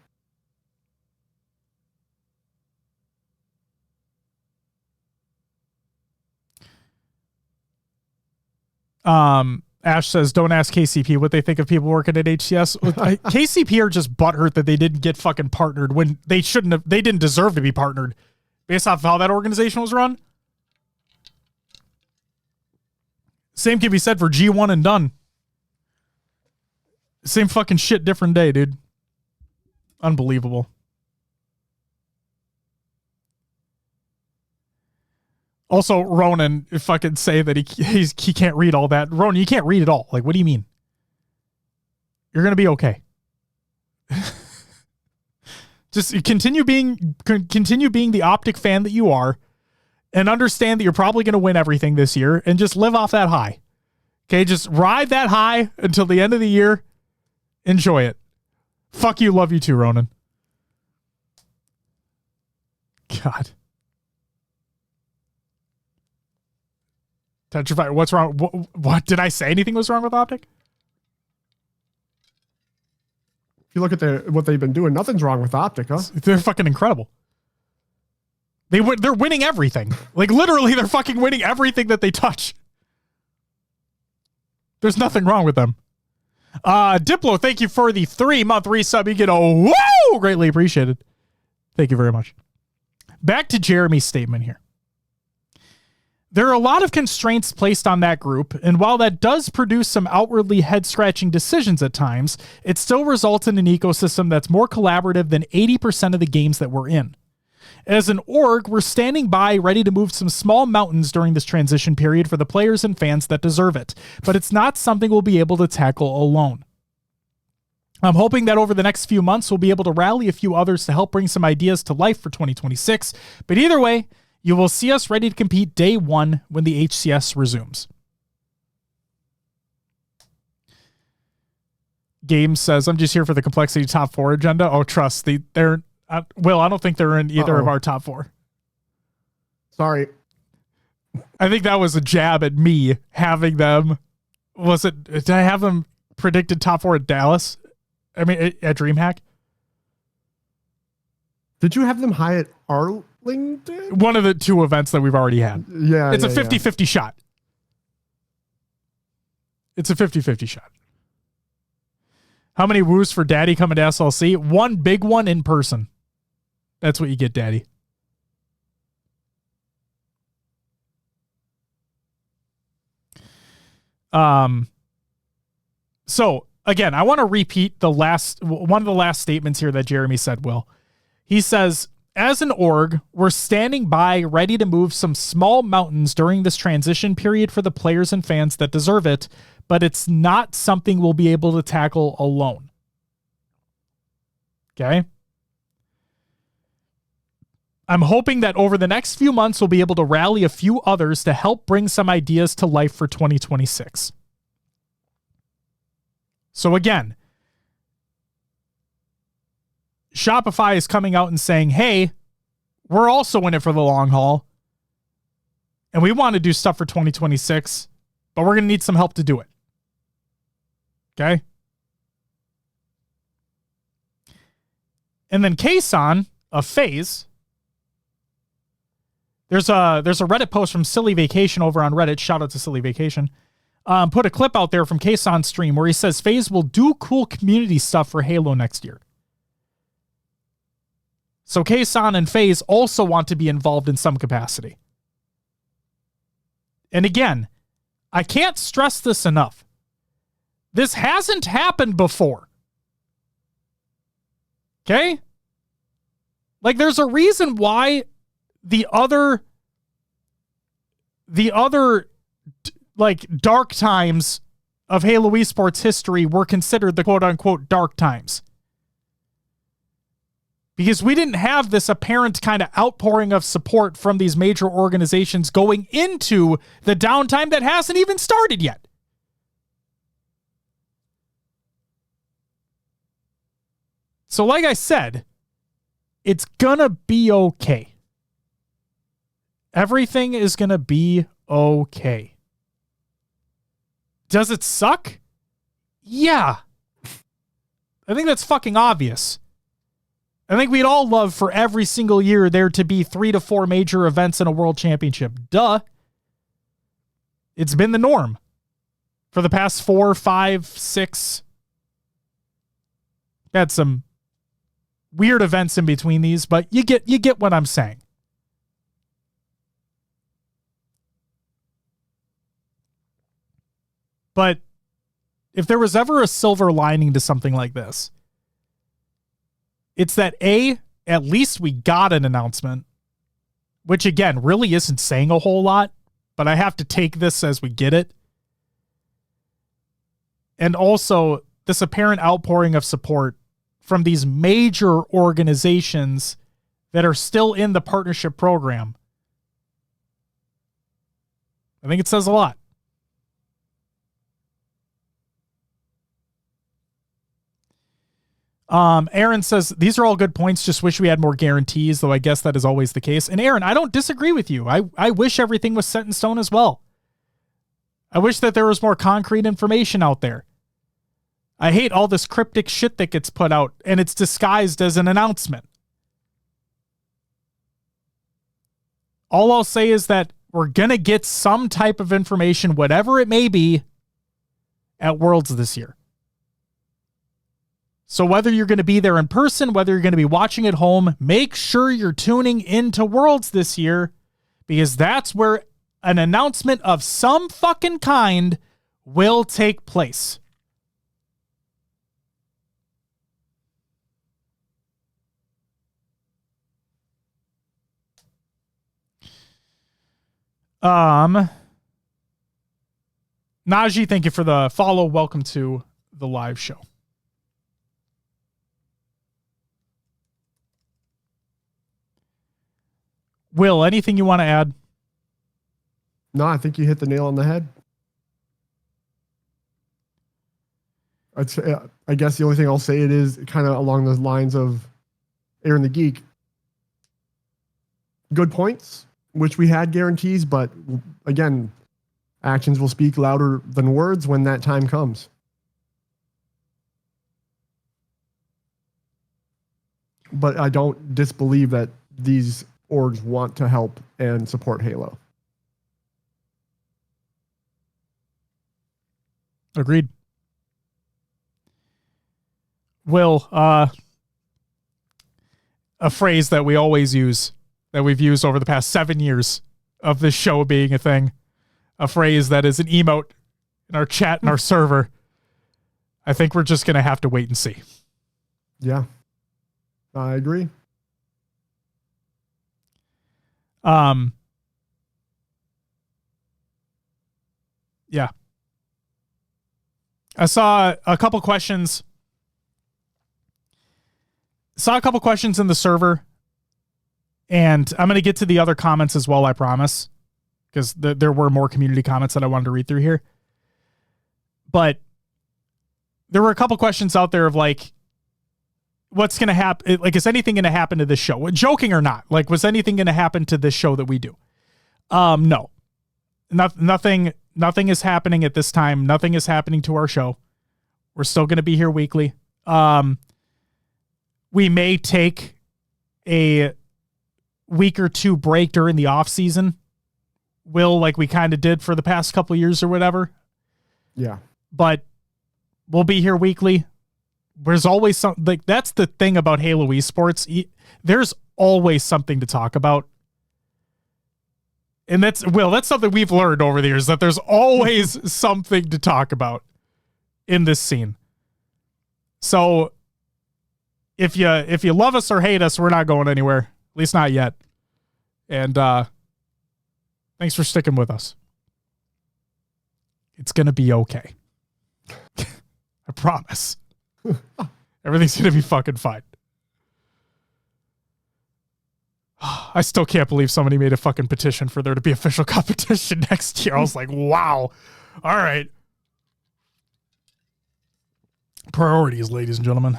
[SPEAKER 1] Ash says, don't ask KCP what they think of people working at HCS. KCP are just butthurt that they didn't get fucking partnered when they shouldn't have. They didn't deserve to be partnered based off of how that organization was run. Same can be said for G1 and Done. Same fucking shit, different day, dude. Unbelievable. Also, Ronan fucking say that he can't read all that. Ronan, you can't read it all. Like, what do you mean? You're gonna be okay. Just continue being the Optic fan that you are, and understand that you're probably gonna win everything this year, and just live off that high. Okay, just ride that high until the end of the year. Enjoy it. Fuck you, love you too, Ronan. God. Tetrify, what's wrong? What did I say? Anything was wrong with Optic?
[SPEAKER 2] If you look at what they've been doing, nothing's wrong with Optic, huh?
[SPEAKER 1] They're fucking incredible. They're winning everything. Like literally, they're fucking winning everything that they touch. There's nothing wrong with them. Diplo, thank you for the 3-month resub. You get a woo! Greatly appreciated. Thank you very much. Back to Jeremy's statement here. There are a lot of constraints placed on that group, and while that does produce some outwardly head-scratching decisions at times, it still results in an ecosystem that's more collaborative than 80% of the games that we're in. As an org, we're standing by ready to move some small mountains during this transition period for the players and fans that deserve it, but it's not something we'll be able to tackle alone. I'm hoping that over the next few months, we'll be able to rally a few others to help bring some ideas to life for 2026, but either way, you will see us ready to compete day one when the HCS resumes. Game says, I'm just here for the complexity top 4 agenda. Oh, trust. They're Will, I don't think they're in either of our top 4.
[SPEAKER 2] Sorry.
[SPEAKER 1] I think that was a jab at me having them. Did I have them predicted top 4 at Dallas? I mean, at DreamHack?
[SPEAKER 2] Did you have them high at Arlington?
[SPEAKER 1] One of the 2 events that we've already had.
[SPEAKER 2] Yeah.
[SPEAKER 1] It's a 50-50 shot. It's a 50-50 shot. How many woos for Daddy coming to SLC? 1 big one in person. That's what you get, Daddy. So again, I want to repeat one of the last statements here that Jeremy said, Will. He says, as an org, we're standing by ready to move some small mountains during this transition period for the players and fans that deserve it, but it's not something we'll be able to tackle alone. Okay? I'm hoping that over the next few months, we'll be able to rally a few others to help bring some ideas to life for 2026. So again, Shopify is coming out and saying, hey, we're also in it for the long haul, and we want to do stuff for 2026, but we're going to need some help to do it. Okay? And then Kason of FaZe, there's a Reddit post from Silly Vacation over on Reddit. Shout out to Silly Vacation. Put a clip out there from Kason's stream where he says FaZe will do cool community stuff for Halo next year. So Kason and FaZe also want to be involved in some capacity. And again, I can't stress this enough. This hasn't happened before. Okay? Like, there's a reason why the other like dark times of Halo esports history were considered the quote unquote dark times. Because we didn't have this apparent kind of outpouring of support from these major organizations going into the downtime that hasn't even started yet. So like I said, it's gonna be okay. Everything is gonna be okay. Does it suck? Yeah. I think that's fucking obvious. I think we'd all love for every single year there to be 3 to 4 major events in a world championship. Duh. It's been the norm for the past 4, 5, 6. Had some weird events in between these, but you get what I'm saying. But if there was ever a silver lining to something like this, it's that at least we got an announcement, which again, really isn't saying a whole lot, but I have to take this as we get it. And also this apparent outpouring of support from these major organizations that are still in the partnership program. I think it says a lot. Aaron says, these are all good points. Just wish we had more guarantees, though I guess that is always the case. And Aaron, I don't disagree with you. I wish everything was set in stone as well. I wish that there was more concrete information out there. I hate all this cryptic shit that gets put out and it's disguised as an announcement. All I'll say is that we're going to get some type of information, whatever it may be, at Worlds this year. So whether you're going to be there in person, whether you're going to be watching at home, make sure you're tuning into Worlds this year, because that's where an announcement of some fucking kind will take place. Najee, thank you for the follow. Welcome to the live show. Will, anything you want to add?
[SPEAKER 2] No, I think you hit the nail on the head. I guess the only thing I'll say it is kind of along the lines of Aaron the Geek. Good points, which we had guarantees, but again, actions will speak louder than words when that time comes. But I don't disbelieve that these orgs want to help and support Halo.
[SPEAKER 1] Agreed. Will, a phrase that we always use, that we've used over the past 7 years of this show being a thing, a phrase that is an emote in our chat and our server. I think we're just going to have to wait and see.
[SPEAKER 2] Yeah, I agree.
[SPEAKER 1] Yeah. I saw a couple questions. In the server, and I'm going to get to the other comments as well, I promise, because there were more community comments that I wanted to read through here. But there were a couple questions out there of like, what's going to happen? Like, is anything going to happen to this show? Joking or not, like, was anything going to happen to this show that we do? No. Nothing is happening at this time. Nothing is happening to our show. We're still going to be here weekly. We may take a week or two break during the off season. Like we kind of did for the past couple of years or whatever.
[SPEAKER 2] Yeah.
[SPEAKER 1] But we'll be here weekly. There's always something, like, that's the thing about Halo esports. There's always something to talk about. And that's something we've learned over the years, that there's always something to talk about in this scene. So if you love us or hate us, we're not going anywhere, at least not yet. And thanks for sticking with us. It's going to be okay. I promise. Everything's going to be fucking fine. I still can't believe somebody made a fucking petition for there to be official competition next year. I was like, wow. All right. Priorities, ladies and gentlemen.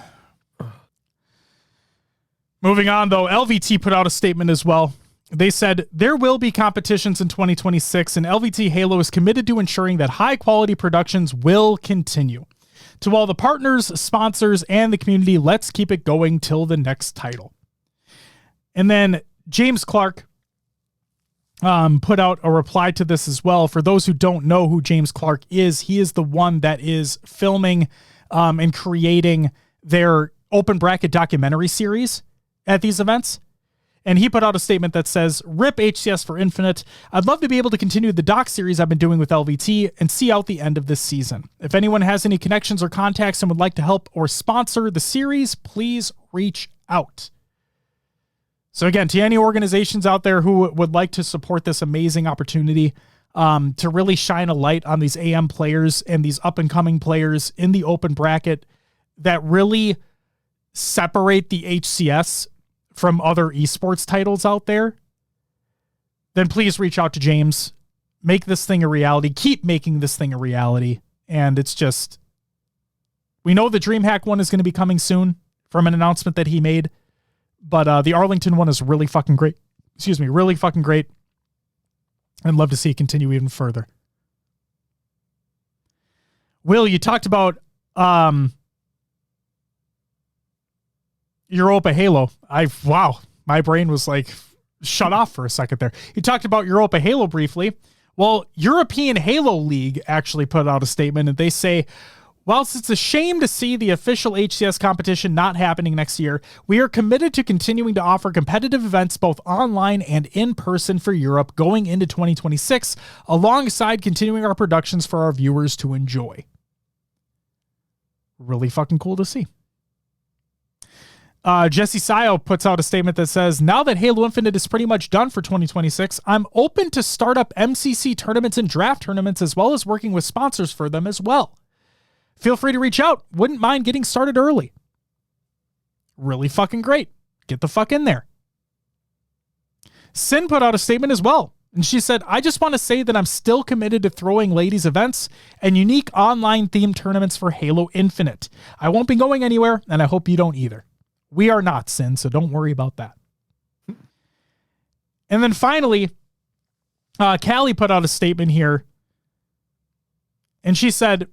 [SPEAKER 1] Moving on, though, LVT put out a statement as well. They said, there will be competitions in 2026, and LVT Halo is committed to ensuring that high-quality productions will continue. To all the partners, sponsors, and the community, let's keep it going till the next title. And then James Clark put out a reply to this as well. For those who don't know who James Clark is, he is the one that is filming and creating their open bracket documentary series at these events. And he put out a statement that says, RIP HCS for Infinite. I'd love to be able to continue the doc series I've been doing with LVT and see out the end of this season. If anyone has any connections or contacts and would like to help or sponsor the series, please reach out. So again, to any organizations out there who would like to support this amazing opportunity to really shine a light on these AM players and these up-and-coming players in the open bracket that really separate the HCS from other esports titles out there, then please reach out to James. Make this thing a reality. Keep making this thing a reality. And it's just, we know the DreamHack one is going to be coming soon from an announcement that he made, but the Arlington one is really fucking great. Really fucking great. I'd love to see it continue even further. Will, you talked about Europa Halo. Wow, my brain was like shut off for a second there. You talked about Europa Halo briefly. Well, European Halo League actually put out a statement, and they say, Whilst it's a shame to see the official HCS competition not happening next year, we are committed to continuing to offer competitive events both online and in person for Europe going into 2026, alongside continuing our productions for our viewers to enjoy. Really fucking cool to see. Jesse Sayo puts out a statement that says, now that Halo Infinite is pretty much done for 2026, I'm open to start up MCC tournaments and draft tournaments, as well as working with sponsors for them as well. Feel free to reach out. Wouldn't mind getting started early. Really fucking great. Get the fuck in there. Sin put out a statement as well. And she said, I just want to say that I'm still committed to throwing ladies events and unique online themed tournaments for Halo Infinite. I won't be going anywhere, and I hope you don't either. We are not, Sin, so don't worry about that. And then finally, Callie put out a statement here. And she said,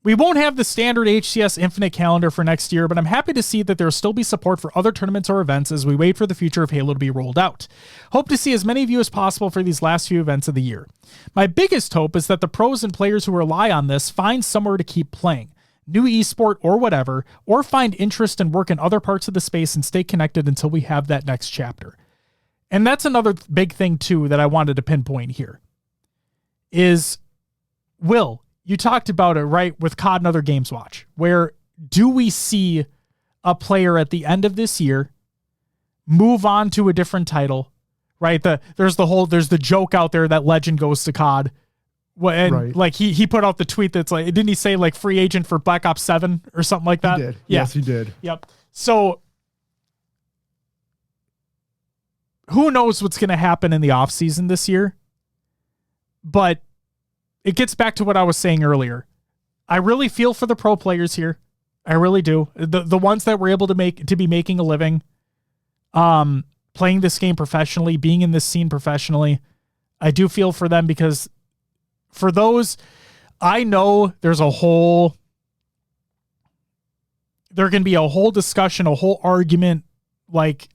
[SPEAKER 1] we won't have the standard HCS Infinite calendar for next year, but I'm happy to see that there will still be support for other tournaments or events as we wait for the future of Halo to be rolled out. Hope to see as many of you as possible for these last few events of the year. My biggest hope is that the pros and players who rely on this find somewhere to keep playing, new esport or whatever, or find interest and work in other parts of the space and stay connected until we have that next chapter. And that's another big thing too that I wanted to pinpoint here is, Will, you talked about it, right, with COD and Other Games Watch, where do we see a player at the end of this year move on to a different title, right? There's the joke out there that Legend goes to COD. And
[SPEAKER 2] right.
[SPEAKER 1] Like he put out the tweet that's like, didn't he say like free agent for Black Ops 7 or something like that?
[SPEAKER 2] He did.
[SPEAKER 1] Yeah.
[SPEAKER 2] Yes, he did.
[SPEAKER 1] Yep. So who knows what's going to happen in the off season this year? But it gets back to what I was saying earlier. I really feel for the pro players here. I really do. The ones that were able to be making a living, playing this game professionally, being in this scene professionally. I do feel for them because for those, I know there can be a whole discussion, a whole argument, like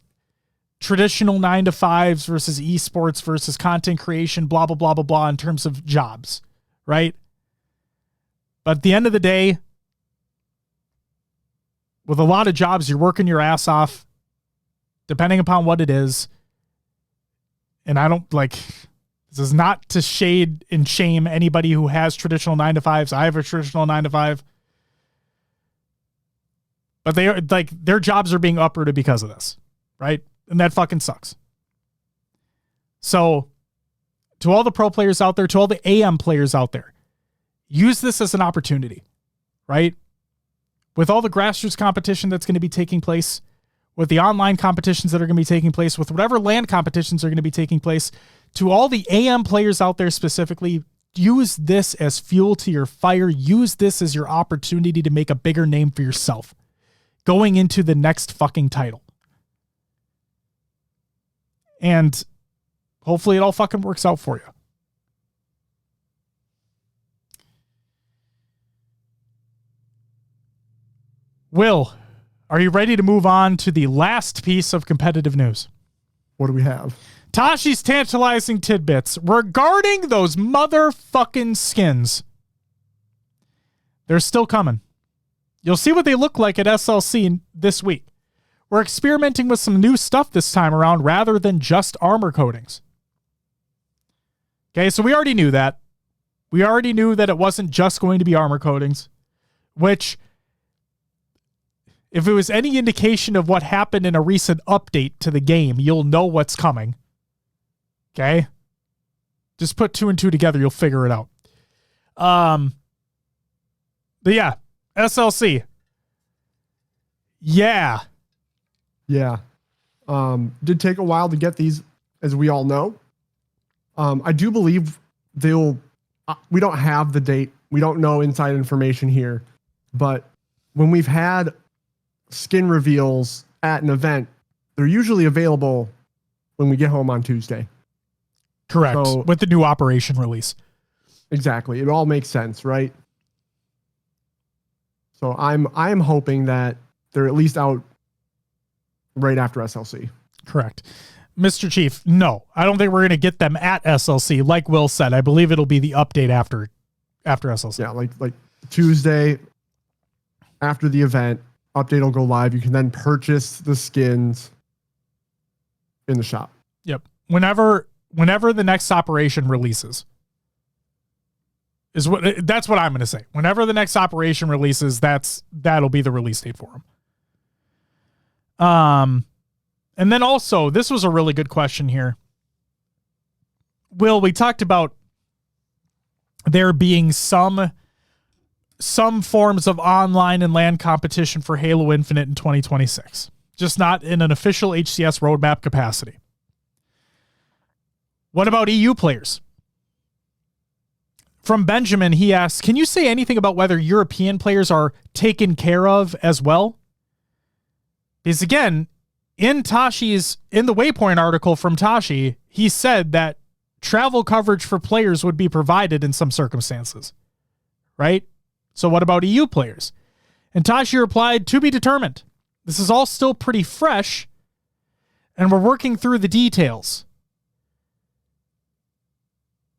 [SPEAKER 1] traditional 9-to-5s versus esports versus content creation, blah, blah, blah, blah, blah, in terms of jobs. Right? But at the end of the day, with a lot of jobs, you're working your ass off, depending upon what it is. And I don't this is not to shade and shame anybody who has traditional 9-to-5s. I have a traditional 9-to-5. But they are their jobs are being uprooted because of this. Right? And that fucking sucks. So to all the pro players out there, to all the AM players out there, use this as an opportunity, right? With all the grassroots competition that's going to be taking place, with the online competitions that are going to be taking place, with whatever LAN competitions are going to be taking place, to all the AM players out there specifically, use this as fuel to your fire. Use this as your opportunity to make a bigger name for yourself going into the next fucking title. And hopefully it all fucking works out for you. Will, are you ready to move on to the last piece of competitive news?
[SPEAKER 2] What do we have?
[SPEAKER 1] Tashi's tantalizing tidbits regarding those motherfucking skins. They're still coming. You'll see what they look like at SLC this week. We're experimenting with some new stuff this time around rather than just armor coatings. Okay, so we already knew that. We already knew that it wasn't just going to be armor coatings, which, if it was any indication of what happened in a recent update to the game, you'll know what's coming. Okay? Just put 2 and 2 together, you'll figure it out. But yeah, SLC. Yeah.
[SPEAKER 2] Yeah. Did take a while to get these, as we all know. I do believe we don't have the date. We don't know inside information here. But when we've had skin reveals at an event, they're usually available when we get home on Tuesday.
[SPEAKER 1] Correct.
[SPEAKER 2] So,
[SPEAKER 1] with the new operation release.
[SPEAKER 2] Exactly. It all makes sense, right? So I'm hoping that they're at least out right after SLC.
[SPEAKER 1] Correct. Mr. Chief, no. I don't think we're going to get them at SLC. Like Will said, I believe it'll be the update after SLC.
[SPEAKER 2] Yeah, like Tuesday after the event, update will go live. You can then purchase the skins in the shop.
[SPEAKER 1] Yep. Whenever the next operation releases that's what I'm going to say. Whenever the next operation releases, that'll be the release date for them. And then also, this was a really good question here. Will, we talked about there being some forms of online and LAN competition for Halo Infinite in 2026, just not in an official HCS roadmap capacity. What about EU players? From Benjamin, he asks, can you say anything about whether European players are taken care of as well? Because again, in the Waypoint article from Tashi, he said that travel coverage for players would be provided in some circumstances, right? So what about EU players? And Tashi replied, to be determined. This is all still pretty fresh, and we're working through the details.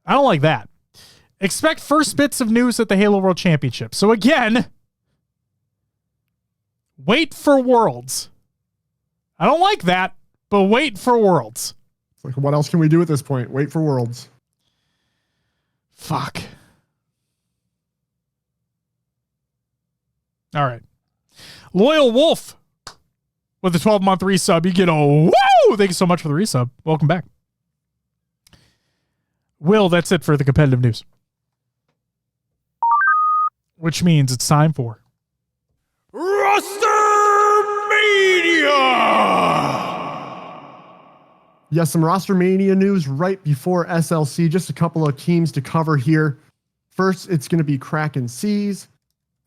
[SPEAKER 1] I don't like that. Expect first bits of news at the Halo World Championship. So again, wait for Worlds. I don't like that, but wait for Worlds.
[SPEAKER 2] It's like, what else can we do at this point? Wait for Worlds.
[SPEAKER 1] Fuck. All right. Loyal Wolf with a 12-month resub. You get a woo! Thank you so much for the resub. Welcome back. Will, that's it for the competitive news. Which means it's time for Roster Mania!
[SPEAKER 2] Yes, some Roster Mania news right before SLC. Just a couple of teams to cover here. First, it's going to be Kraken Seas.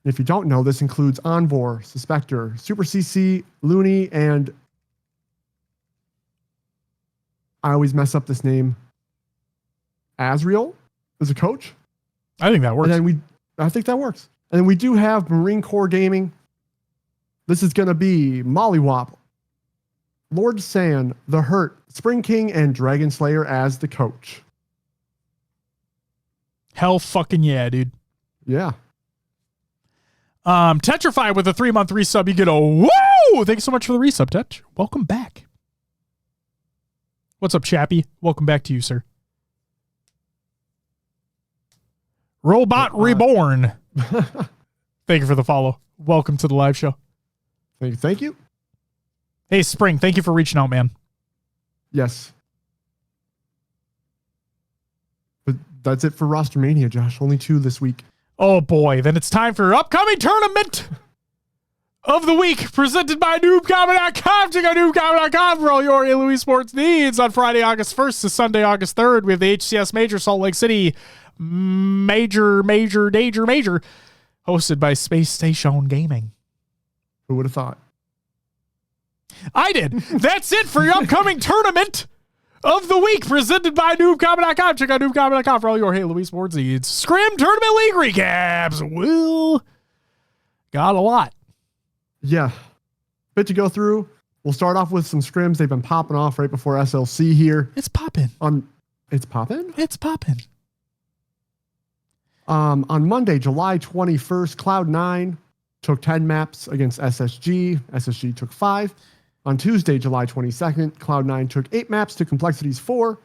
[SPEAKER 2] And if you don't know, this includes Envor, Suspector, Super CC, Looney, and I always mess up this name. Azriel is a coach.
[SPEAKER 1] I think that works.
[SPEAKER 2] And then I think that works. And then we do have Marine Corps Gaming. This is going to be Mollywop, Lord Sand, The Hurt, Spring King, and Dragon Slayer as the coach.
[SPEAKER 1] Hell fucking yeah, dude.
[SPEAKER 2] Yeah.
[SPEAKER 1] Tetrify with a 3-month resub. You get a woo! Thank you so much for the resub, Tetch. Welcome back. What's up, Chappie? Welcome back to you, sir. Robot Reborn. Thank you for the follow. Welcome to the live show.
[SPEAKER 2] Thank you.
[SPEAKER 1] Hey, Spring, thank you for reaching out, man.
[SPEAKER 2] Yes. But that's it for Roster Mania, Josh. Only 2 this week.
[SPEAKER 1] Oh, boy. Then it's time for upcoming tournament of the week presented by NoobCombat.com. Check out NoobCombat.com for all your Halo Esports needs. On Friday, August 1st to Sunday, August 3rd, we have the HCS Major Salt Lake City Major, hosted by Space Station Gaming.
[SPEAKER 2] Who would have thought?
[SPEAKER 1] I did. That's it for your upcoming tournament of the week presented by NoobCombat.com. Check out NoobCombat.com for all your Halo Esports needs. Scrim Tournament League recaps. Will got a lot.
[SPEAKER 2] Yeah. Bit to go through. We'll start off with some scrims. They've been popping off right before SLC here.
[SPEAKER 1] It's popping.
[SPEAKER 2] It's popping?
[SPEAKER 1] It's popping.
[SPEAKER 2] On Monday, July 21st, Cloud9 took 10 maps against SSG. SSG took 5. On Tuesday, July 22nd, Cloud9 took 8 maps to Complexities 4.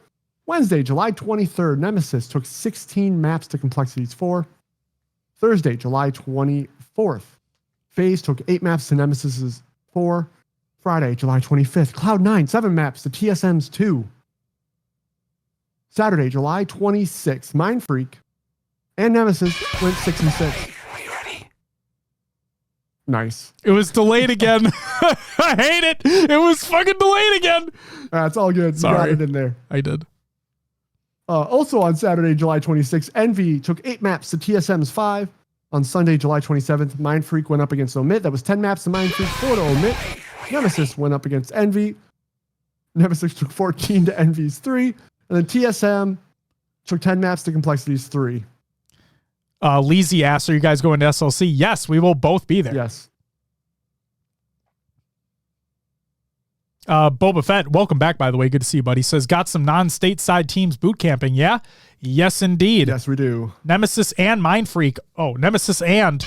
[SPEAKER 2] Wednesday, July 23rd, Nemesis took 16 maps to Complexities 4. Thursday, July 24th, FaZe took 8 maps to Nemesis 4. Friday, July 25th, Cloud9, 7 maps to TSM's 2. Saturday, July 26th, Mindfreak and Nemesis went 6 and 6.
[SPEAKER 3] Are you ready?
[SPEAKER 2] Nice.
[SPEAKER 1] It was delayed again. I hate it. It was fucking delayed again.
[SPEAKER 2] It's all good.
[SPEAKER 1] Sorry.
[SPEAKER 2] You got it in there.
[SPEAKER 1] I did.
[SPEAKER 2] Also on Saturday, July 26th, Envy took 8 maps to TSM's 5. On Sunday, July 27th, Mindfreak went up against Omit. That was 10 maps to Mindfreak, 4 to Omit. Nemesis went up against Envy. Nemesis took 14 to Envy's 3. And then TSM took 10 maps to Complexities 3.
[SPEAKER 1] Leezy asks, are you guys going to SLC? Yes, we will both be there.
[SPEAKER 2] Yes.
[SPEAKER 1] Boba Fett, welcome back, by the way. Good to see you, buddy. Says, got some non-stateside teams boot camping. Yeah? Yes, indeed.
[SPEAKER 2] Yes, we do.
[SPEAKER 1] Nemesis and Mindfreak. Oh, Nemesis and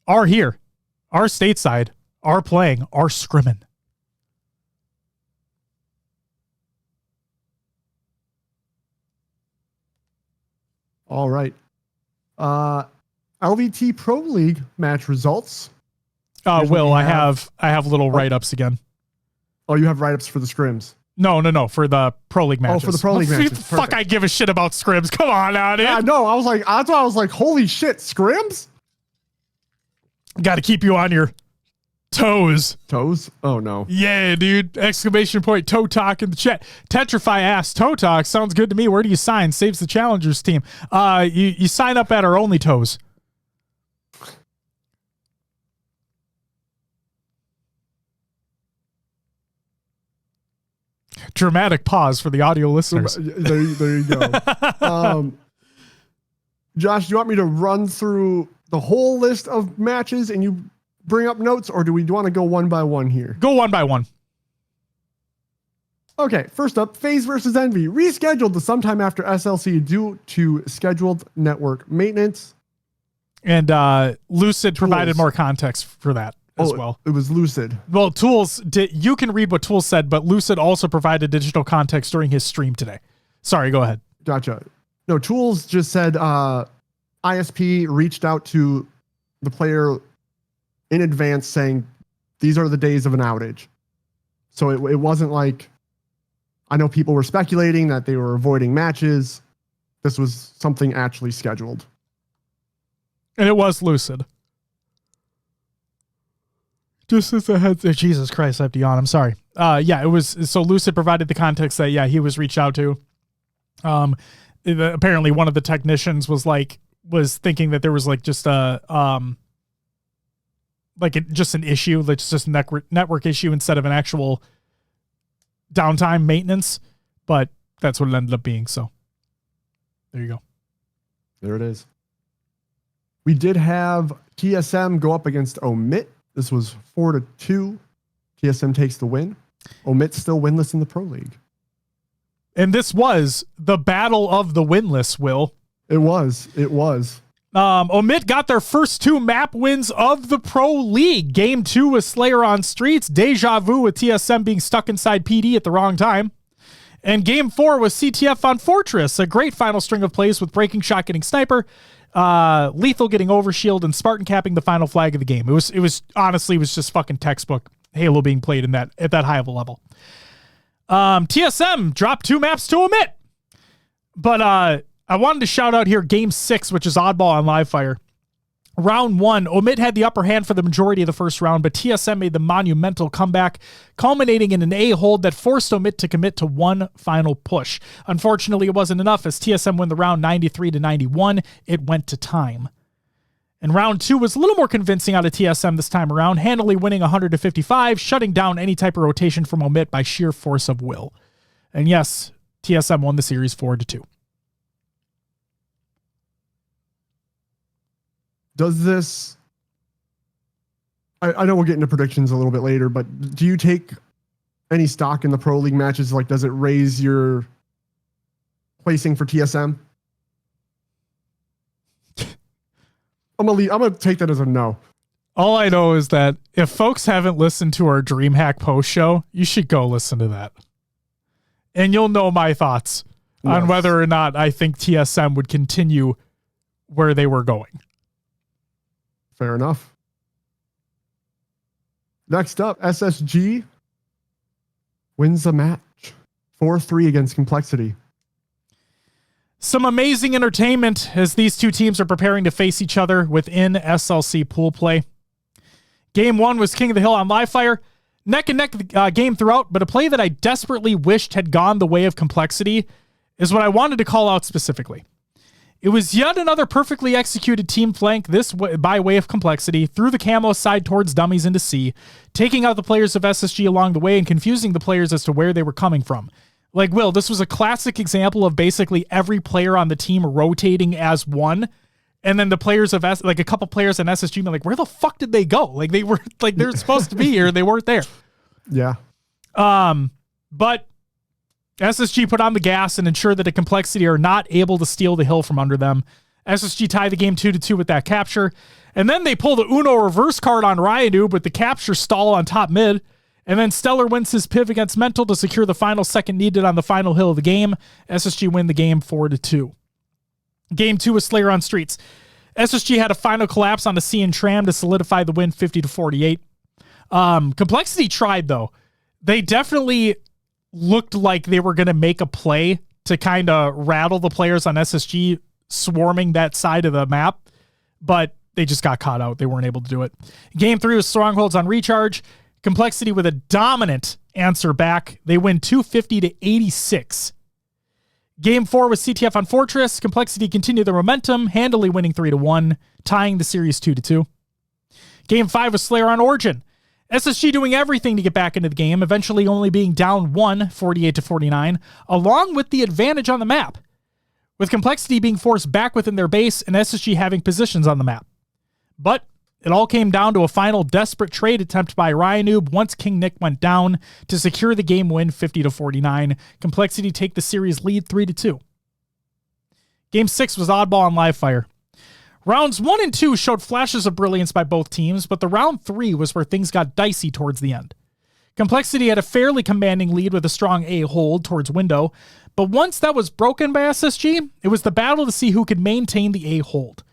[SPEAKER 1] are here, are stateside, are playing, are scrimming.
[SPEAKER 2] All right. LVT Pro League match results.
[SPEAKER 1] Will, I have little write-ups again.
[SPEAKER 2] Oh, you have write-ups for the scrims.
[SPEAKER 1] No, for the Pro League matches.
[SPEAKER 2] Oh, for the Pro League matches.
[SPEAKER 1] Fuck, I give a shit about scrims. Come on now, dude.
[SPEAKER 2] Yeah, no, that's why I was like, holy shit, scrims?
[SPEAKER 1] Got to keep you on your toes.
[SPEAKER 2] Toes? Oh, no.
[SPEAKER 1] Yeah, dude. Exclamation point, toe talk in the chat. Tetrify asks, toe talk sounds good to me. Where do you sign? Saves the Challengers team. You sign up at our Only Toes. Dramatic pause for the audio listeners.
[SPEAKER 2] There you go. Josh, do you want me to run through the whole list of matches and you bring up notes, or do we want to go one by one here?
[SPEAKER 1] Go one by one.
[SPEAKER 2] Okay, first up, FaZe versus Envy, rescheduled to sometime after SLC due to scheduled network maintenance.
[SPEAKER 1] And Lucid provided more context for that as well.
[SPEAKER 2] It was Lucid.
[SPEAKER 1] Well, Tools, you can read what Tools said, but Lucid also provided additional context during his stream today. Sorry, go ahead.
[SPEAKER 2] Gotcha. No, Tools just said ISP reached out to the player in advance saying these are the days of an outage. So it wasn't like, I know people were speculating that they were avoiding matches. This was something actually scheduled.
[SPEAKER 1] And it was Lucid. Just as a heads up. Jesus Christ, I have to yawn. I'm sorry. It was, so Lucid provided the context that, he was reached out to. Apparently one of the technicians was thinking that there was just an issue, just a network issue instead of an actual downtime maintenance, but that's what it ended up being. So there you go.
[SPEAKER 2] There it is. We did have TSM go up against Omit. This was 4-2. TSM takes the win. Omit still winless in the Pro League.
[SPEAKER 1] And this was the battle of the winless, Will.
[SPEAKER 2] It was.
[SPEAKER 1] Omit got their first 2 map wins of the Pro League. Game 2 was Slayer on Streets. Deja Vu with TSM being stuck inside PD at the wrong time. And Game 4 was CTF on Fortress. A great final string of plays with Breaking Shot getting Sniper, Lethal getting Overshield, and Spartan capping the final flag of the game. It was honestly just fucking textbook Halo being played at that high of a level. TSM dropped 2 maps to Omit. But I wanted to shout out here Game 6, which is Oddball on Livefire. Round 1, Omit had the upper hand for the majority of the first round, but TSM made the monumental comeback, culminating in an A-hold that forced Omit to commit to one final push. Unfortunately, it wasn't enough as TSM won the round 93-91. It went to time. And round 2 was a little more convincing out of TSM this time around, handily winning 100-55, shutting down any type of rotation from Omit by sheer force of will. And yes, TSM won the series 4-2.
[SPEAKER 2] Does this, I know we'll get into predictions a little bit later, but do you take any stock in the Pro League matches? Does it raise your placing for TSM? I'm gonna take that as a no.
[SPEAKER 1] All I know is that if folks haven't listened to our DreamHack post show, you should go listen to that. And you'll know my thoughts on whether or not I think TSM would continue where they were going.
[SPEAKER 2] Fair enough. Next up, SSG wins the match 4-3 against Complexity.
[SPEAKER 1] Some amazing entertainment as these two teams are preparing to face each other within SLC pool play. Game 1 was King of the Hill on Livefire. Neck and neck game throughout, but a play that I desperately wished had gone the way of Complexity is what I wanted to call out specifically. It was yet another perfectly executed team flank by way of Complexity through the camo side towards dummies into C, taking out the players of SSG along the way and confusing the players as to where they were coming from. Will, this was a classic example of basically every player on the team rotating as one, and then the players of a couple players in SSG were where the fuck did they go? They were they're supposed to be here, they weren't there.
[SPEAKER 2] Yeah.
[SPEAKER 1] But SSG put on the gas and ensured that the Complexity are not able to steal the hill from under them. SSG tie the game 2-2 with that capture. And then they pull the Uno reverse card on Ryanoob with the capture stall on top mid. And then Stellar wins his piv against Mental to secure the final second needed on the final hill of the game. SSG win the game 4-2. Game 2 was Slayer on Streets. SSG had a final collapse on the C and Tram to solidify the win 50-48. Complexity tried, though. They definitely looked like they were going to make a play to kind of rattle the players on SSG swarming that side of the map, but they just got caught out. They weren't able to do it. Game 3 was Strongholds on Recharge. Complexity with a dominant answer back. They win 250-86. Game 4 was CTF on Fortress. Complexity continued their momentum, handily winning 3-1, tying the series 2-2. Game 5 was Slayer on Origin. SSG doing everything to get back into the game, eventually only being down 1, 48-49, along with the advantage on the map, with Complexity being forced back within their base and SSG having positions on the map. But it all came down to a final desperate trade attempt by Ryanoob once King Nick went down to secure the game win 50-49. Complexity take the series lead 3-2. Game 6 was Oddball on Livefire. Rounds 1 and 2 showed flashes of brilliance by both teams, but the round 3 was where things got dicey towards the end. Complexity had a fairly commanding lead with a strong A hold towards window, but once that was broken by SSG, it was the battle to see who could maintain the A hold.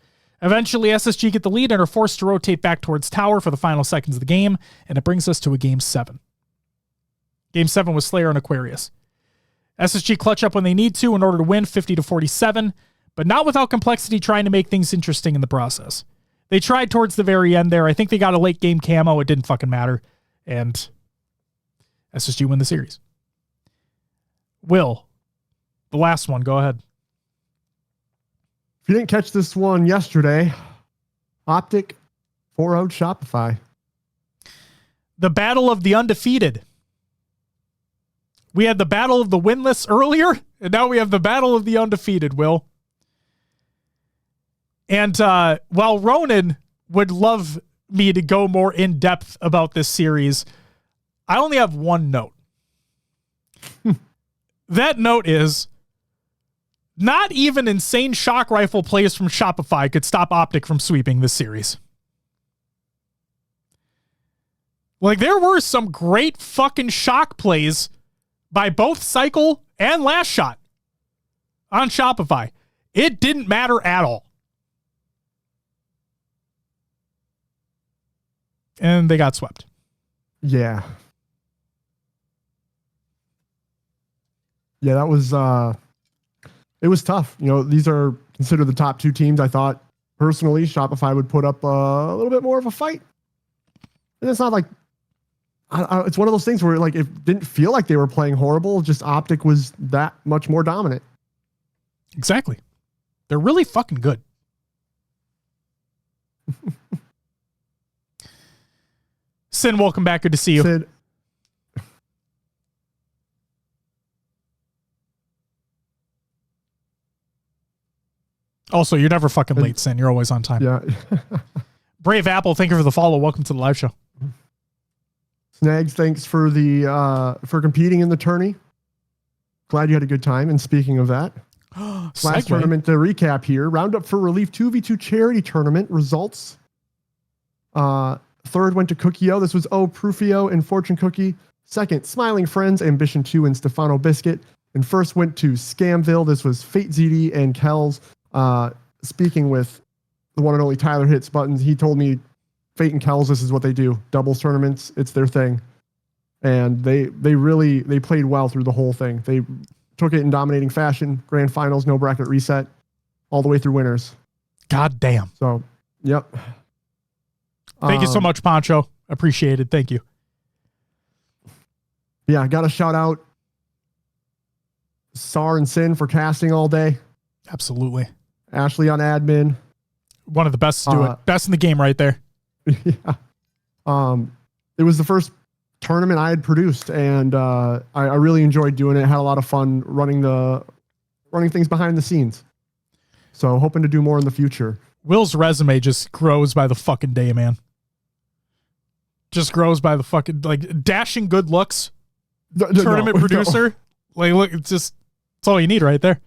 [SPEAKER 1] Eventually, SSG get the lead and are forced to rotate back towards tower for the final seconds of the game, and it brings us to a Game 7. Game 7 was Slayer and Aquarius. SSG clutch up when they need to in order to win 50-47, but not without Complexity trying to make things interesting in the process. They tried towards the very end there. I think they got a late game camo. It didn't fucking matter. And SSG win the series. Will, the last one, go ahead.
[SPEAKER 2] If you didn't catch this one yesterday, Optic 4-0'd Shopify.
[SPEAKER 1] The battle of the undefeated. We had the battle of the winless earlier, and now we have the battle of the undefeated, Will. And while Ronan would love me to go more in depth about this series, I only have one note. That note is not even insane shock rifle plays from Shopify could stop Optic from sweeping this series. Like, there were some great fucking shock plays by both Cycle and Last Shot on Shopify. It didn't matter at all. And they got swept.
[SPEAKER 2] Yeah. Yeah, that was it was tough. You know, these are considered the top two teams. I thought personally Shopify would put up a little bit more of a fight. And it's not like it's one of those things where like it didn't feel like they were playing horrible. Just Optic was that much more dominant.
[SPEAKER 1] Exactly. They're really fucking good. Sin, welcome back. Good to see you.
[SPEAKER 2] Sid.
[SPEAKER 1] Also, you're never fucking late, Sin. You're always on time.
[SPEAKER 2] Yeah.
[SPEAKER 1] Brave Apple, thank you for the follow. Welcome to the live show.
[SPEAKER 2] Snags, thanks for the for competing in the tourney. Glad you had a good time. And speaking of that, last tournament to recap here. Roundup for Relief 2v2 charity tournament results. Third went to Cookio. This was O Prufio and Fortune Cookie. Second, Smiling Friends, Ambition 2 and Stefano Biscuit. And first went to Scamville. This was Fate ZD and Kells. Speaking with the one and only Tyler Hits Buttons, he told me Fate and Kells, this is what they do. Doubles tournaments, it's their thing. And they played well through the whole thing. They took it in dominating fashion. Grand finals, no bracket reset, all the way through winners.
[SPEAKER 1] God damn.
[SPEAKER 2] So, yep.
[SPEAKER 1] Thank you so much, Poncho. Appreciated. Thank you.
[SPEAKER 2] Yeah, got to shout out Sar and Sin for casting all day.
[SPEAKER 1] Absolutely.
[SPEAKER 2] Ashley on admin.
[SPEAKER 1] One of the best to do it. Best in the game right there.
[SPEAKER 2] Yeah. It was the first tournament I had produced, and I really enjoyed doing it. Had a lot of fun running things behind the scenes. So hoping to do more in the future.
[SPEAKER 1] Will's resume just grows by the fucking day, man. Just grows by the fucking, like, dashing good looks. Tournament producer. No. Like, look, it's all you need right there.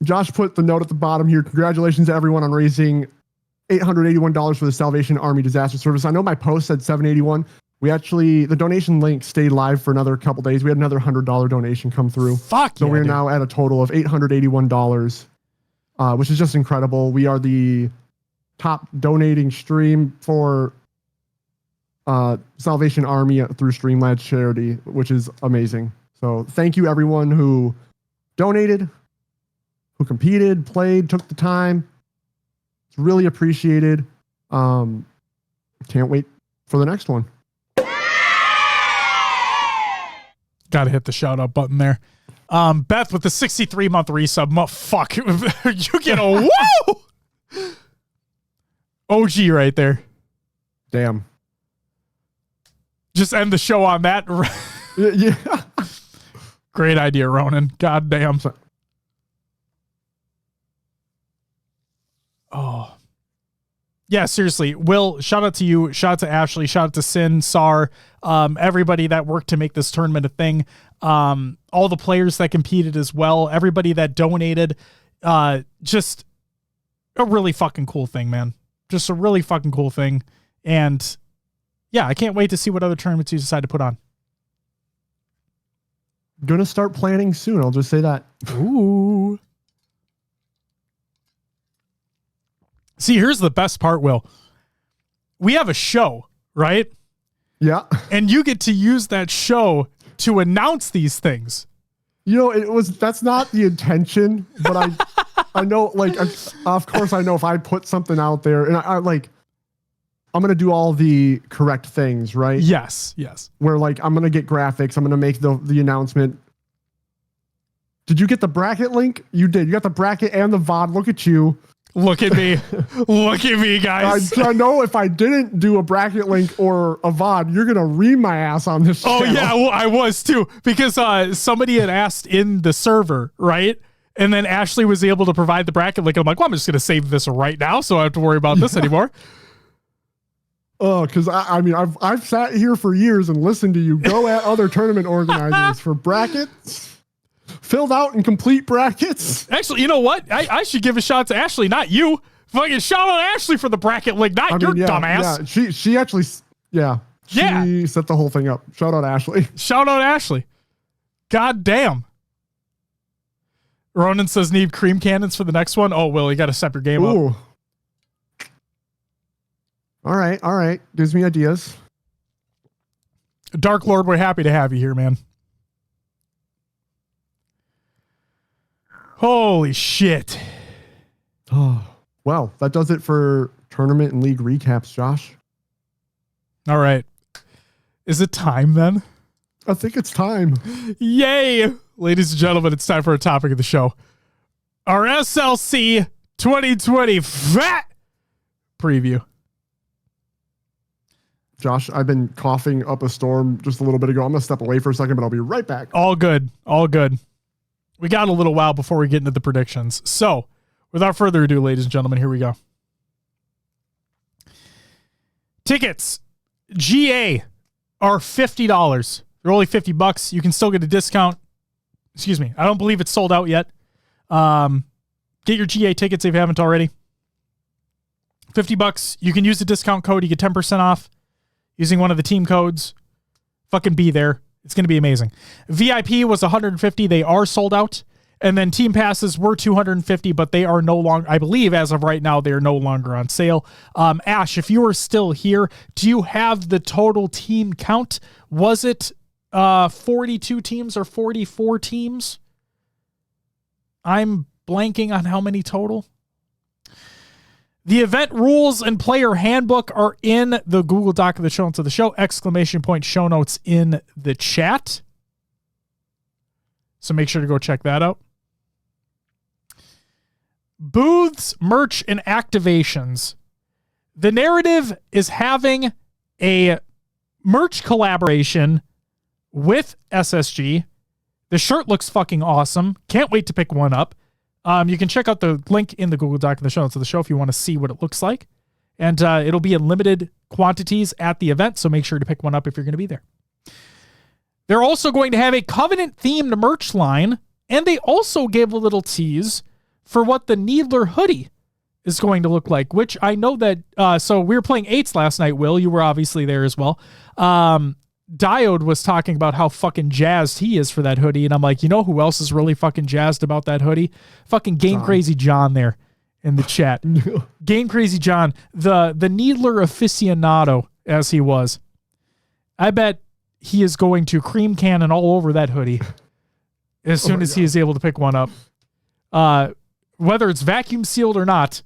[SPEAKER 2] Josh put the note at the bottom here. Congratulations to everyone on raising $881 for the Salvation Army Disaster Service. I know my post said $781. The donation link stayed live for another couple days. We had another $100 donation come through. So we're now at a total of $881, which is just incredible. We are the top donating stream for Salvation Army through Streamlabs charity, which is amazing. So thank you everyone who donated, who competed, played, took the time. It's really appreciated. Can't wait for the next one.
[SPEAKER 1] Got to hit the shout out button there. Beth with the 63-month resub. Fuck. You get a woo! OG right there.
[SPEAKER 2] Damn.
[SPEAKER 1] Just end the show on that.
[SPEAKER 2] Yeah.
[SPEAKER 1] Great idea, Ronan. God damn. Oh. Yeah, seriously. Will, shout out to you. Shout out to Ashley. Shout out to Sin, Sar, everybody that worked to make this tournament a thing. All the players that competed as well. Everybody that donated. Just a really fucking cool thing, man. Just a really fucking cool thing. And yeah, I can't wait to see what other tournaments you decide to put on.
[SPEAKER 2] Gonna start planning soon. I'll just say that.
[SPEAKER 1] Ooh. See, here's the best part, Will. We have a show, right?
[SPEAKER 2] Yeah.
[SPEAKER 1] And you get to use that show to announce these things.
[SPEAKER 2] You know, that's not the intention, but I know, like, of course I know if I put something out there and I'm going to do all the correct things, right?
[SPEAKER 1] Yes.
[SPEAKER 2] Where like, I'm going to get graphics. I'm going to make the announcement. Did you get the bracket link? You did. You got the bracket and the VOD. Look at you.
[SPEAKER 1] Look at me. Look at me, guys.
[SPEAKER 2] I know if I didn't do a bracket link or a VOD, you're going to ream my ass on this channel.
[SPEAKER 1] Yeah, well, I was too. Because somebody had asked in the server, right? And then Ashley was able to provide the bracket link. I'm like, well, I'm just going to save this right now so I don't have to worry about this anymore.
[SPEAKER 2] Oh, because I mean, I've sat here for years and listened to you go at other tournament organizers for brackets. Filled out and complete brackets.
[SPEAKER 1] Actually, you know what? I should give a shout to Ashley, not you. Fucking shout out Ashley for the bracket link, not your dumbass.
[SPEAKER 2] Yeah, she actually, she set the whole thing up. Shout out Ashley.
[SPEAKER 1] Shout out Ashley. God damn. Ronan says need cream cannons for the next one. Oh, Will, you got to step your game up.
[SPEAKER 2] All right. Gives me ideas.
[SPEAKER 1] Dark Lord, we're happy to have you here, man. Holy shit.
[SPEAKER 2] Oh, well, that does it for tournament and league recaps, Josh.
[SPEAKER 1] All right. Is it time then?
[SPEAKER 2] I think it's time.
[SPEAKER 1] Yay. Ladies and gentlemen, it's time for our topic of the show. Our SLC 2020 fat preview.
[SPEAKER 2] Josh, I've been coughing up a storm just a little bit ago. I'm going to step away for a second, but I'll be right back.
[SPEAKER 1] All good. We got a little while before we get into the predictions. So, without further ado, ladies and gentlemen, here we go. Tickets, GA, are $50. They're only $50. You can still get a discount. Excuse me. I don't believe it's sold out yet. Get your GA tickets if you haven't already. $50. You can use the discount code. You get 10% off using one of the team codes. Fucking be there. It's going to be amazing. VIP was $150. They are sold out. And then team passes were $250, but they are no longer, I believe as of right now, they are no longer on sale. Ash, if you are still here, do you have the total team count? Was it 42 teams or 44 teams? I'm blanking on how many total. The event rules and player handbook are in the Google Doc of the show notes of the show. ! Show notes in the chat. So make sure to go check that out. Booths, merch, and activations. The narrative is having a merch collaboration with SSG. The shirt looks fucking awesome. Can't wait to pick one up. You can check out the link in the Google Doc in the show notes of the show if you want to see what it looks like. And it'll be in limited quantities at the event, so make sure to pick one up if you're going to be there. They're also going to have a Covenant-themed merch line, and they also gave a little tease for what the Needler hoodie is going to look like, which I know that, so we were playing 8s last night, Will. You were obviously there as well. Diode was talking about how fucking jazzed he is for that hoodie, and I'm like, you know who else is really fucking jazzed about that hoodie? Fucking Game Crazy John there in the chat. Game Crazy John, the Needler aficionado as he was. I bet he is going to cream cannon all over that hoodie as soon as he is able to pick one up. Whether it's vacuum sealed or not,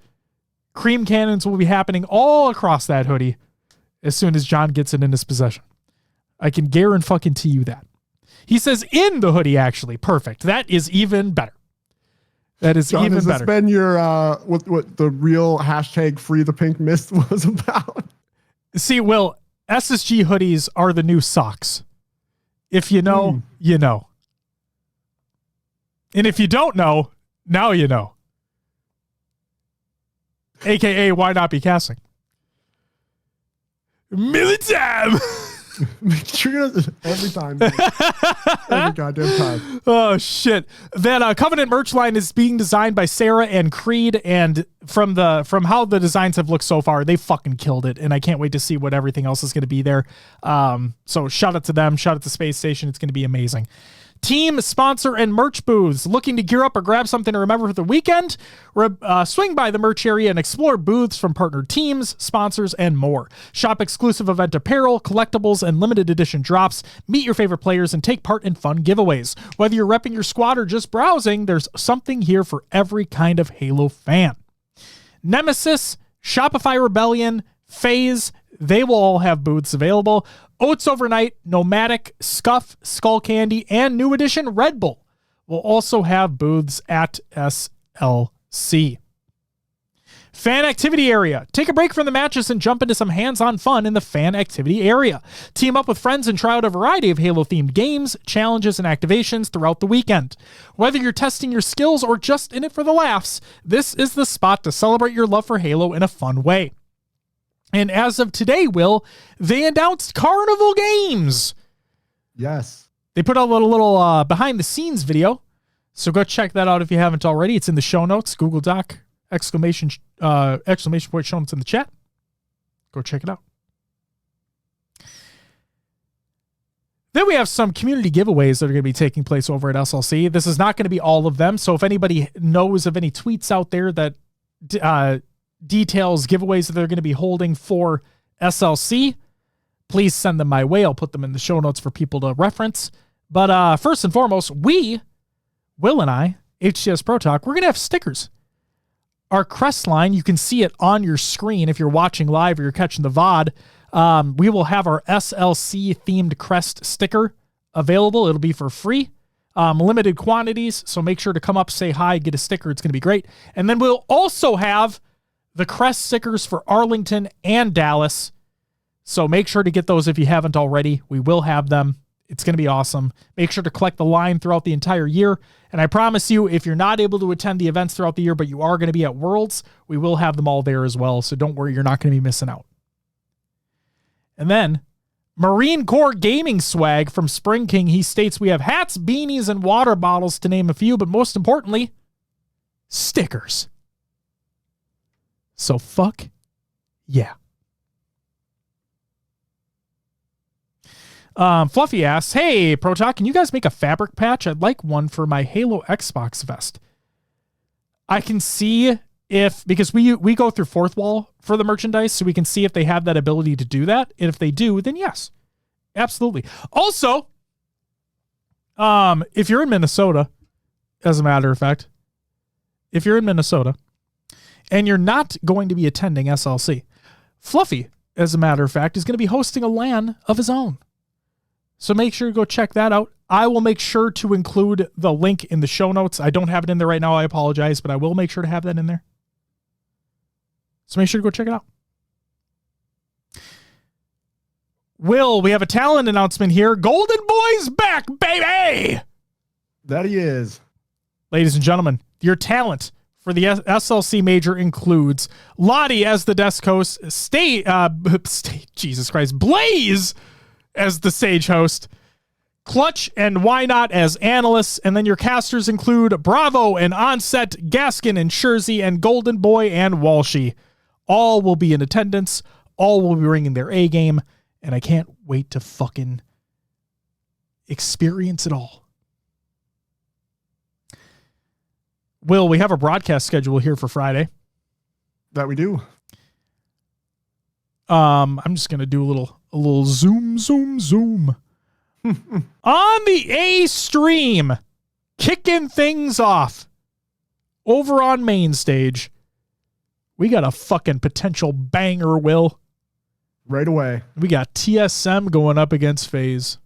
[SPEAKER 1] cream cannons will be happening all across that hoodie as soon as John gets it in his possession. I can guarantee you that. He says in the hoodie, actually. Perfect. That is even better. That is
[SPEAKER 2] John,
[SPEAKER 1] even
[SPEAKER 2] has
[SPEAKER 1] better.
[SPEAKER 2] This been your what the real hashtag free the pink mist was about?
[SPEAKER 1] See, Will, SSG hoodies are the new socks. If you know, you know. And if you don't know, now you know. AKA, why not be casting? Militam!
[SPEAKER 2] Every time. Every goddamn time.
[SPEAKER 1] Oh, shit. That Covenant merch line is being designed by Sarah and Creed, and from how the designs have looked so far, they fucking killed it, and I can't wait to see what everything else is going to be there. So shout out to them. Shout out to Space Station. It's going to be amazing. Team, sponsor, and merch booths. Looking to gear up or grab something to remember for the weekend? Swing by the merch area and explore booths from partnered teams, sponsors, and more. Shop exclusive event apparel, collectibles, and limited edition drops. Meet your favorite players and take part in fun giveaways. Whether you're repping your squad or just browsing, there's something here for every kind of Halo fan. Nemesis, Shopify Rebellion, FaZe, they will all have booths available. Oats Overnight, Nomadic, Scuff, Skull Candy, and new edition Red Bull will also have booths at SLC. Fan activity area. Take a break from the matches and jump into some hands-on fun in the fan activity area. Team up with friends and try out a variety of Halo-themed games, challenges, and activations throughout the weekend. Whether you're testing your skills or just in it for the laughs, this is the spot to celebrate your love for Halo in a fun way. And as of today, Will, they announced Carnival Games.
[SPEAKER 2] Yes.
[SPEAKER 1] They put out a little behind-the-scenes video, so go check that out if you haven't already. It's in the show notes, Google Doc, exclamation point show notes in the chat. Go check it out. Then we have some community giveaways that are going to be taking place over at SLC. This is not going to be all of them, so if anybody knows of any tweets out there that details giveaways that they're going to be holding for SLC, please send them my way. I'll put them in the show notes for people to reference. But first and foremost, Will and I, HCS Pro Talk, we're going to have stickers. Our crest line, you can see it on your screen if you're watching live or you're catching the VOD. We will have our SLC themed crest sticker available. It'll be for free. Limited quantities, so make sure to come up, say hi, get a sticker. It's going to be great. And then we'll also have the crest stickers for Arlington and Dallas. So make sure to get those if you haven't already. We will have them. It's going to be awesome. Make sure to collect the line throughout the entire year. And I promise you, if you're not able to attend the events throughout the year, but you are going to be at Worlds, we will have them all there as well. So don't worry, you're not going to be missing out. And then Marine Corps gaming swag from Spring King. He states we have hats, beanies, and water bottles to name a few, but most importantly, stickers. So fuck yeah. Fluffy asks, hey, Pro Talk, can you guys make a fabric patch? I'd like one for my Halo Xbox vest. I can see if, because we go through Fourth Wall for the merchandise, so we can see if they have that ability to do that. And if they do, then yes, absolutely. Also, if you're in Minnesota, as a matter of fact, if you're in Minnesota and you're not going to be attending SLC, Fluffy, as a matter of fact, is going to be hosting a LAN of his own. So make sure to go check that out. I will make sure to include the link in the show notes. I don't have it in there right now. I apologize, but I will make sure to have that in there. So make sure to go check it out. Will, we have a talent announcement here. Golden Boy's back, baby!
[SPEAKER 2] That he is.
[SPEAKER 1] Ladies and gentlemen, your talent for the SLC major includes Lottie as the desk host, Jesus Christ, Blaze as the stage host, Clutch and Why Not as analysts, and then your casters include Bravo and Onset, Gaskin and Schurzy, and Golden Boy and Walshy. All will be in attendance. All will be bringing their A game, and I can't wait to fucking experience it all. Will, we have a broadcast schedule here for Friday.
[SPEAKER 2] That we do.
[SPEAKER 1] I'm just gonna do a little zoom. On the A stream, kicking things off over on main stage. We got a fucking potential banger, Will.
[SPEAKER 2] Right away.
[SPEAKER 1] We got TSM going up against FaZe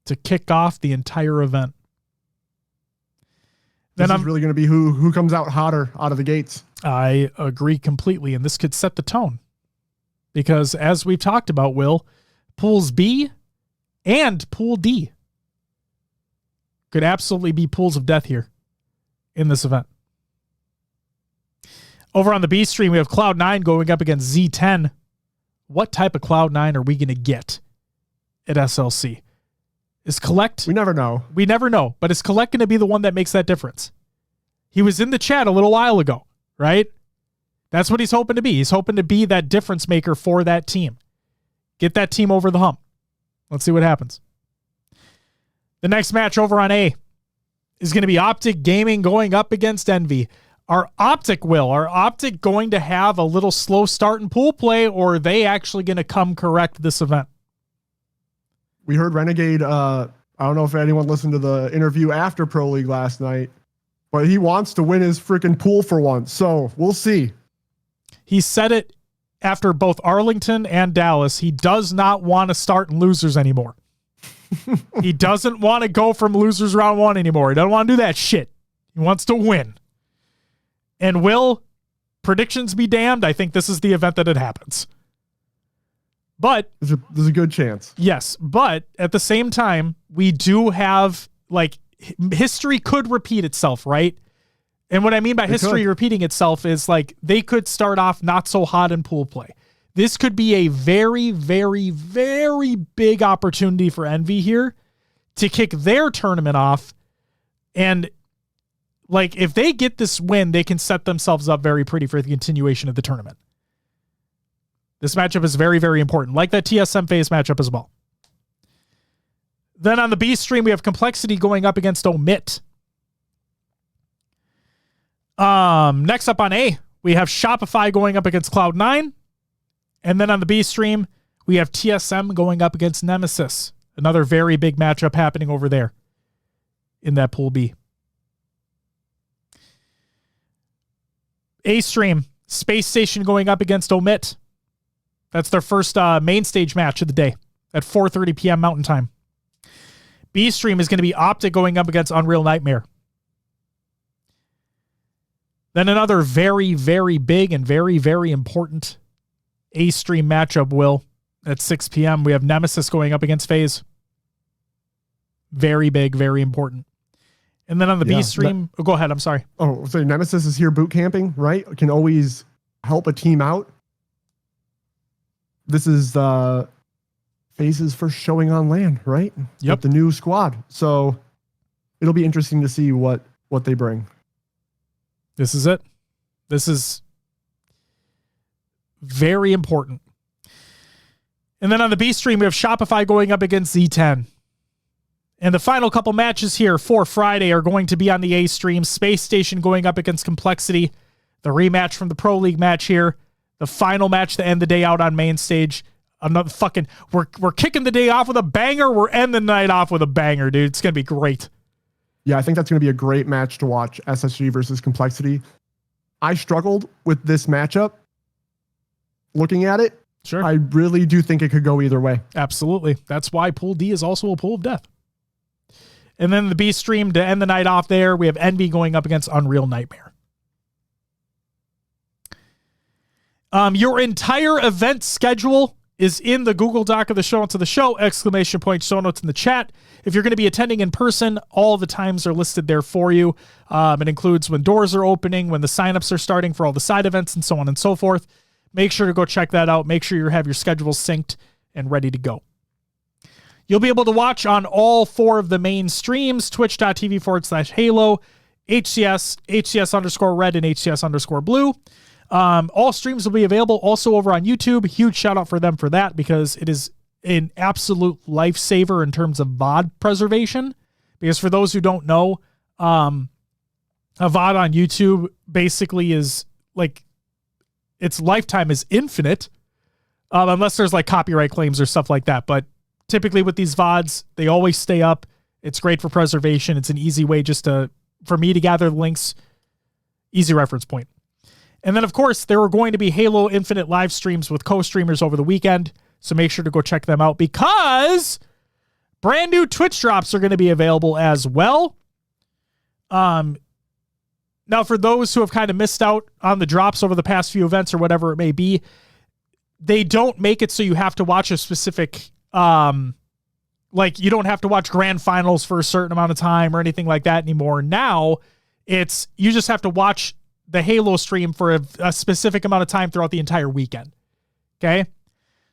[SPEAKER 1] to kick off the entire event.
[SPEAKER 2] This is really going to be who comes out hotter out of the gates.
[SPEAKER 1] I agree completely, and this could set the tone. Because as we've talked about, Will, pools B and pool D could absolutely be pools of death here in this event. Over on the B stream, we have Cloud9 going up against Z10. What type of Cloud9 are we going to get at SLC? Is Collect?
[SPEAKER 2] We never know.
[SPEAKER 1] We never know, but is Collect going to be the one that makes that difference? He was in the chat a little while ago, right? That's what he's hoping to be. He's hoping to be that difference maker for that team. Get that team over the hump. Let's see what happens. The next match over on A is going to be Optic Gaming going up against Envy. Are Optic going to have a little slow start in pool play, or are they actually going to come correct this event?
[SPEAKER 2] We heard Renegade, I don't know if anyone listened to the interview after Pro League last night, but he wants to win his freaking pool for once. So we'll see.
[SPEAKER 1] He said it after both Arlington and Dallas. He does not want to start in losers anymore. He doesn't want to go from losers round one anymore. He doesn't want to do that shit. He wants to win. And will predictions be damned? I think this is the event that it happens. But
[SPEAKER 2] there's a good chance.
[SPEAKER 1] Yes, but at the same time, we do have, like, history could repeat itself, right? And what I mean by history repeating itself is, like, they could start off not so hot in pool play. This could be a very, very, very big opportunity for Envy here to kick their tournament off. And, like, if they get this win, they can set themselves up very pretty for the continuation of the tournament. This matchup is very, very important, like that TSM FaZe matchup as well. Then on the B stream, we have Complexity going up against Omit. Next up on A, we have Shopify going up against Cloud9. And then on the B stream, we have TSM going up against Nemesis. Another very big matchup happening over there in that pool B. A stream, Space Station going up against Omit. That's their first main stage match of the day at 4:30 p.m. Mountain Time. B stream is going to be Optic going up against Unreal Nightmare. Then another very, very big and very, very important A stream matchup, Will, at 6 p.m. We have Nemesis going up against FaZe. Very big, very important. And then on the B stream, go ahead, I'm sorry.
[SPEAKER 2] Oh, so Nemesis is here boot camping, right? Can always help a team out. This is FaZe's first showing on LAN, right?
[SPEAKER 1] Yep.
[SPEAKER 2] With the new squad. So it'll be interesting to see what they bring.
[SPEAKER 1] This is it. This is very important. And then on the B stream, we have Shopify going up against Z10. And the final couple matches here for Friday are going to be on the A stream. Space Station going up against Complexity. The rematch from the Pro League match here. The final match to end the day out on main stage. Another fucking, we're kicking the day off with a banger. We're ending the night off with a banger, dude. It's going to be great.
[SPEAKER 2] Yeah, I think that's going to be a great match to watch, SSG versus Complexity. I struggled with this matchup. Looking at it,
[SPEAKER 1] sure,
[SPEAKER 2] I really do think it could go either way.
[SPEAKER 1] Absolutely. That's why Pool D is also a pool of death. And then the B stream to end the night off there, we have Envy going up against Unreal Nightmare. Your entire event schedule is in the Google Doc of the show notes of the show, ! Show notes in the chat. If you're going to be attending in person, all the times are listed there for you. It includes when doors are opening, when the signups are starting for all the side events, and so on and so forth. Make sure to go check that out. Make sure you have your schedules synced and ready to go. You'll be able to watch on all 4 of the main streams, twitch.tv/Halo, HCS, HCS_red, and HCS_blue. All streams will be available also over on YouTube. Huge shout out for them for that, because it is an absolute lifesaver in terms of VOD preservation. Because for those who don't know, a VOD on YouTube basically is like, its lifetime is infinite, unless there's like copyright claims or stuff like that. But typically with these VODs, they always stay up. It's great for preservation. It's an easy way for me to gather links. Easy reference point. And then, of course, there are going to be Halo Infinite live streams with co-streamers over the weekend. So make sure to go check them out, because brand new Twitch drops are going to be available as well. Now, for those who have kind of missed out on the drops over the past few events or whatever it may be, they don't make it so you have to watch a specific, like you don't have to watch grand finals for a certain amount of time or anything like that anymore. Now, you just have to watch the Halo stream for a specific amount of time throughout the entire weekend. Okay?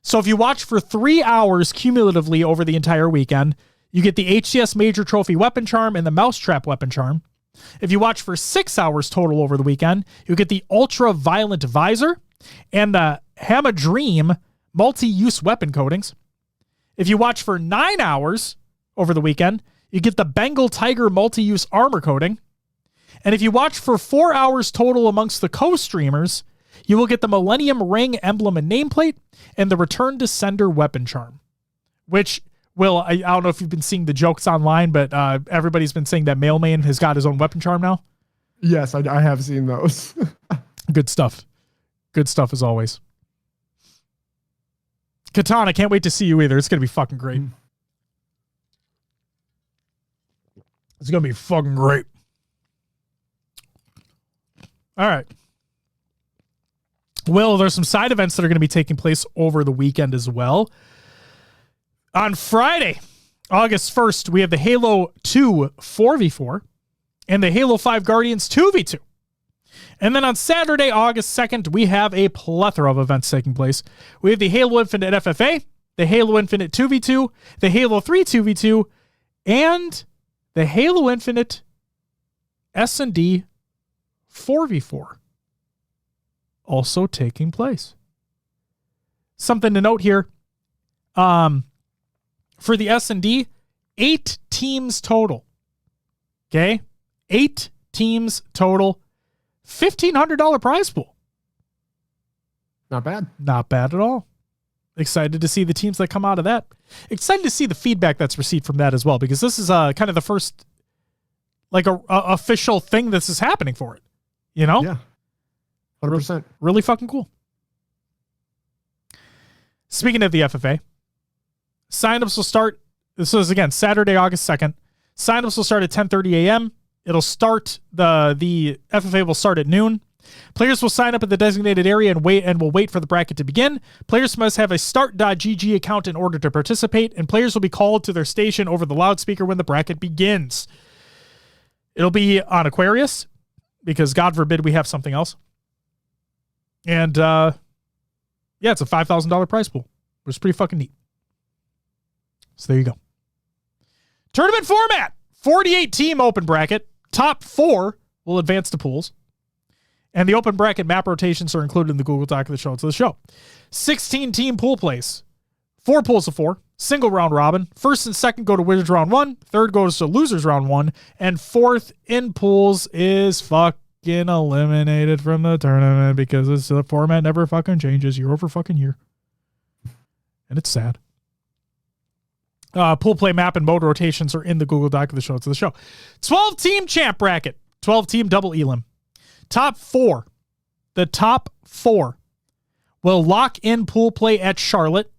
[SPEAKER 1] So if you watch for 3 hours cumulatively over the entire weekend, you get the HCS Major Trophy Weapon Charm and the Mousetrap Weapon Charm. If you watch for 6 hours total over the weekend, you get the Ultra Violent Visor and the Hammer Dream multi-use weapon coatings. If you watch for 9 hours over the weekend, you get the Bengal Tiger multi-use armor coating. And if you watch for 4 hours total amongst the co-streamers, you will get the Millennium Ring emblem and nameplate and the Return to Sender weapon charm, which I don't know if you've been seeing the jokes online, but everybody's been saying that Mailman has got his own weapon charm now.
[SPEAKER 2] Yes, I have seen those.
[SPEAKER 1] Good stuff. Good stuff as always. Katana, can't wait to see you either. It's going to be fucking great. It's going to be fucking great. All right. Well, there's some side events that are going to be taking place over the weekend as well. On Friday, August 1st, we have the Halo 2 4v4 and the Halo 5 Guardians 2v2. And then on Saturday, August 2nd, we have a plethora of events taking place. We have the Halo Infinite FFA, the Halo Infinite 2v2, the Halo 3 2v2, and the Halo Infinite S&D 4v4 also taking place. Something to note here. For the S&D, 8 teams total. Okay? 8 teams total. $1,500 prize pool.
[SPEAKER 2] Not bad. Not
[SPEAKER 1] bad at all. Excited to see the teams that come out of that. Excited to see the feedback that's received from that as well, because this is kind of the first like a official thing this is happening for it. You know?
[SPEAKER 2] Yeah. 100%.
[SPEAKER 1] Really fucking cool. Speaking of the FFA, signups will start. This is again Saturday, August 2nd. Signups will start at 10:30 a.m. It'll start the FFA will start at noon. Players will sign up at the designated area and will wait for the bracket to begin. Players must have a start.gg account in order to participate, and players will be called to their station over the loudspeaker when the bracket begins. It'll be on Aquarius, because God forbid we have something else. And yeah, it's a $5,000 prize pool, which is pretty fucking neat. So there you go. Tournament format, 48 team open bracket. Top 4 will advance to pools. And the open bracket map rotations are included in the Google Doc that shows the show. 16 team pool plays. 4 pools of 4. Single round robin. First and second go to winners round 1. Third goes to losers round 1. And fourth in pools is fucking eliminated from the tournament, because the format never fucking changes year over fucking year. And it's sad. Pool play map and mode rotations are in the Google Doc of the show. It's the show. 12 team champ bracket. 12 team double elim. Top 4. The top 4 will lock in pool play at Charlotte.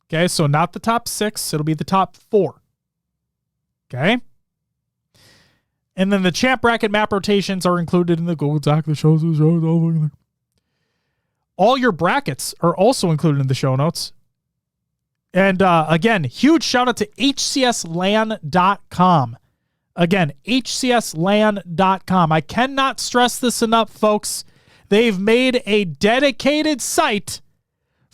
[SPEAKER 1] Okay, so not the top 6. It'll be the top 4. Okay. And then the champ bracket map rotations are included in the Google Doc that shows the show. All your brackets are also included in the show notes. And again, huge shout out to HCSLAN.com. Again, HCSLAN.com. I cannot stress this enough, folks. They've made a dedicated site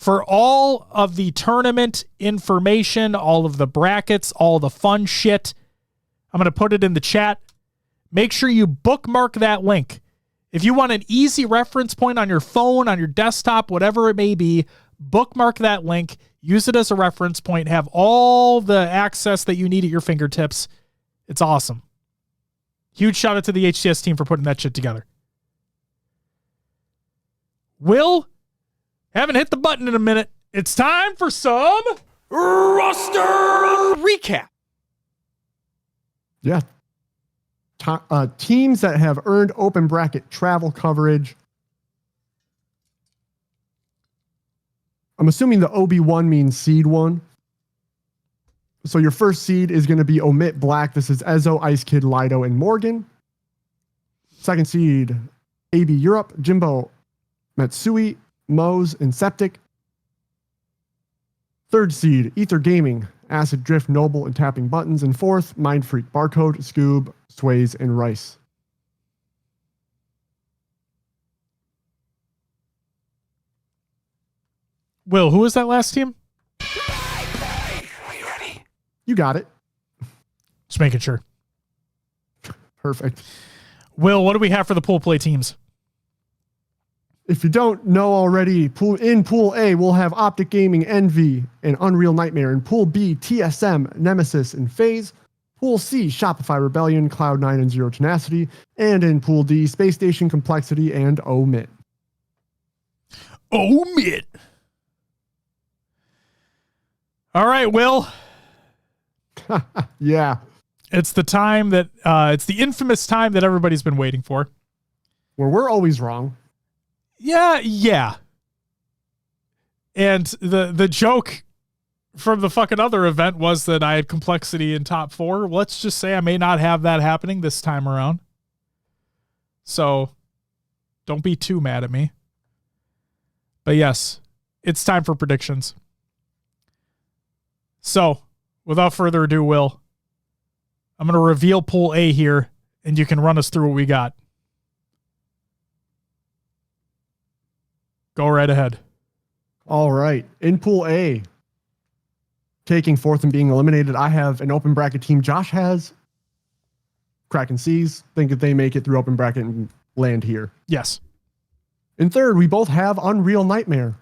[SPEAKER 1] For all of the tournament information, all of the brackets, all the fun shit, I'm going to put it in the chat. Make sure you bookmark that link. If you want an easy reference point on your phone, on your desktop, whatever it may be, bookmark that link. Use it as a reference point. Have all the access that you need at your fingertips. It's awesome. Huge shout out to the HCS team for putting that shit together. Will, haven't hit the button in a minute. It's time for some roster recap.
[SPEAKER 2] Yeah. Teams that have earned open bracket travel coverage. I'm assuming the OB1 means seed 1. So your first seed is going to be Omit Black. This is Ezo, Ice Kid, Lido, and Morgan. Second seed, AB Europe, Jimbo, Matsui, Mose, and Septic. Third seed, Ether Gaming, Acid Drift, Noble, and Tapping Buttons. And fourth, Mind Freak, Barcode, Scoob, Sways, and Rice.
[SPEAKER 1] Will, who was that last team?
[SPEAKER 2] Are you ready? You got it.
[SPEAKER 1] Just making sure.
[SPEAKER 2] Perfect.
[SPEAKER 1] Will, what do we have for the pool play teams?
[SPEAKER 2] If you don't know already, in Pool A, we'll have Optic Gaming, Envy, and Unreal Nightmare. In Pool B, TSM, Nemesis, and FaZe. Pool C, Shopify Rebellion, Cloud9, and Zero Tenacity. And in Pool D, Space Station, Complexity, and Omit.
[SPEAKER 1] Omit. All right, Will.
[SPEAKER 2] Yeah.
[SPEAKER 1] It's the time that, it's the infamous time that everybody's been waiting for.
[SPEAKER 2] Where we're always wrong.
[SPEAKER 1] Yeah. And the joke from the fucking other event was that I had Complexity in top 4. Let's just say I may not have that happening this time around. So don't be too mad at me. But yes, it's time for predictions. So without further ado, Will, I'm going to reveal Pool A here, and you can run us through what we got. Go right ahead.
[SPEAKER 2] All right. In Pool A, taking fourth and being eliminated, I have an open bracket team. Josh has Kraken Seas. Think that they make it through open bracket and land here.
[SPEAKER 1] Yes.
[SPEAKER 2] In third, we both have Unreal Nightmare.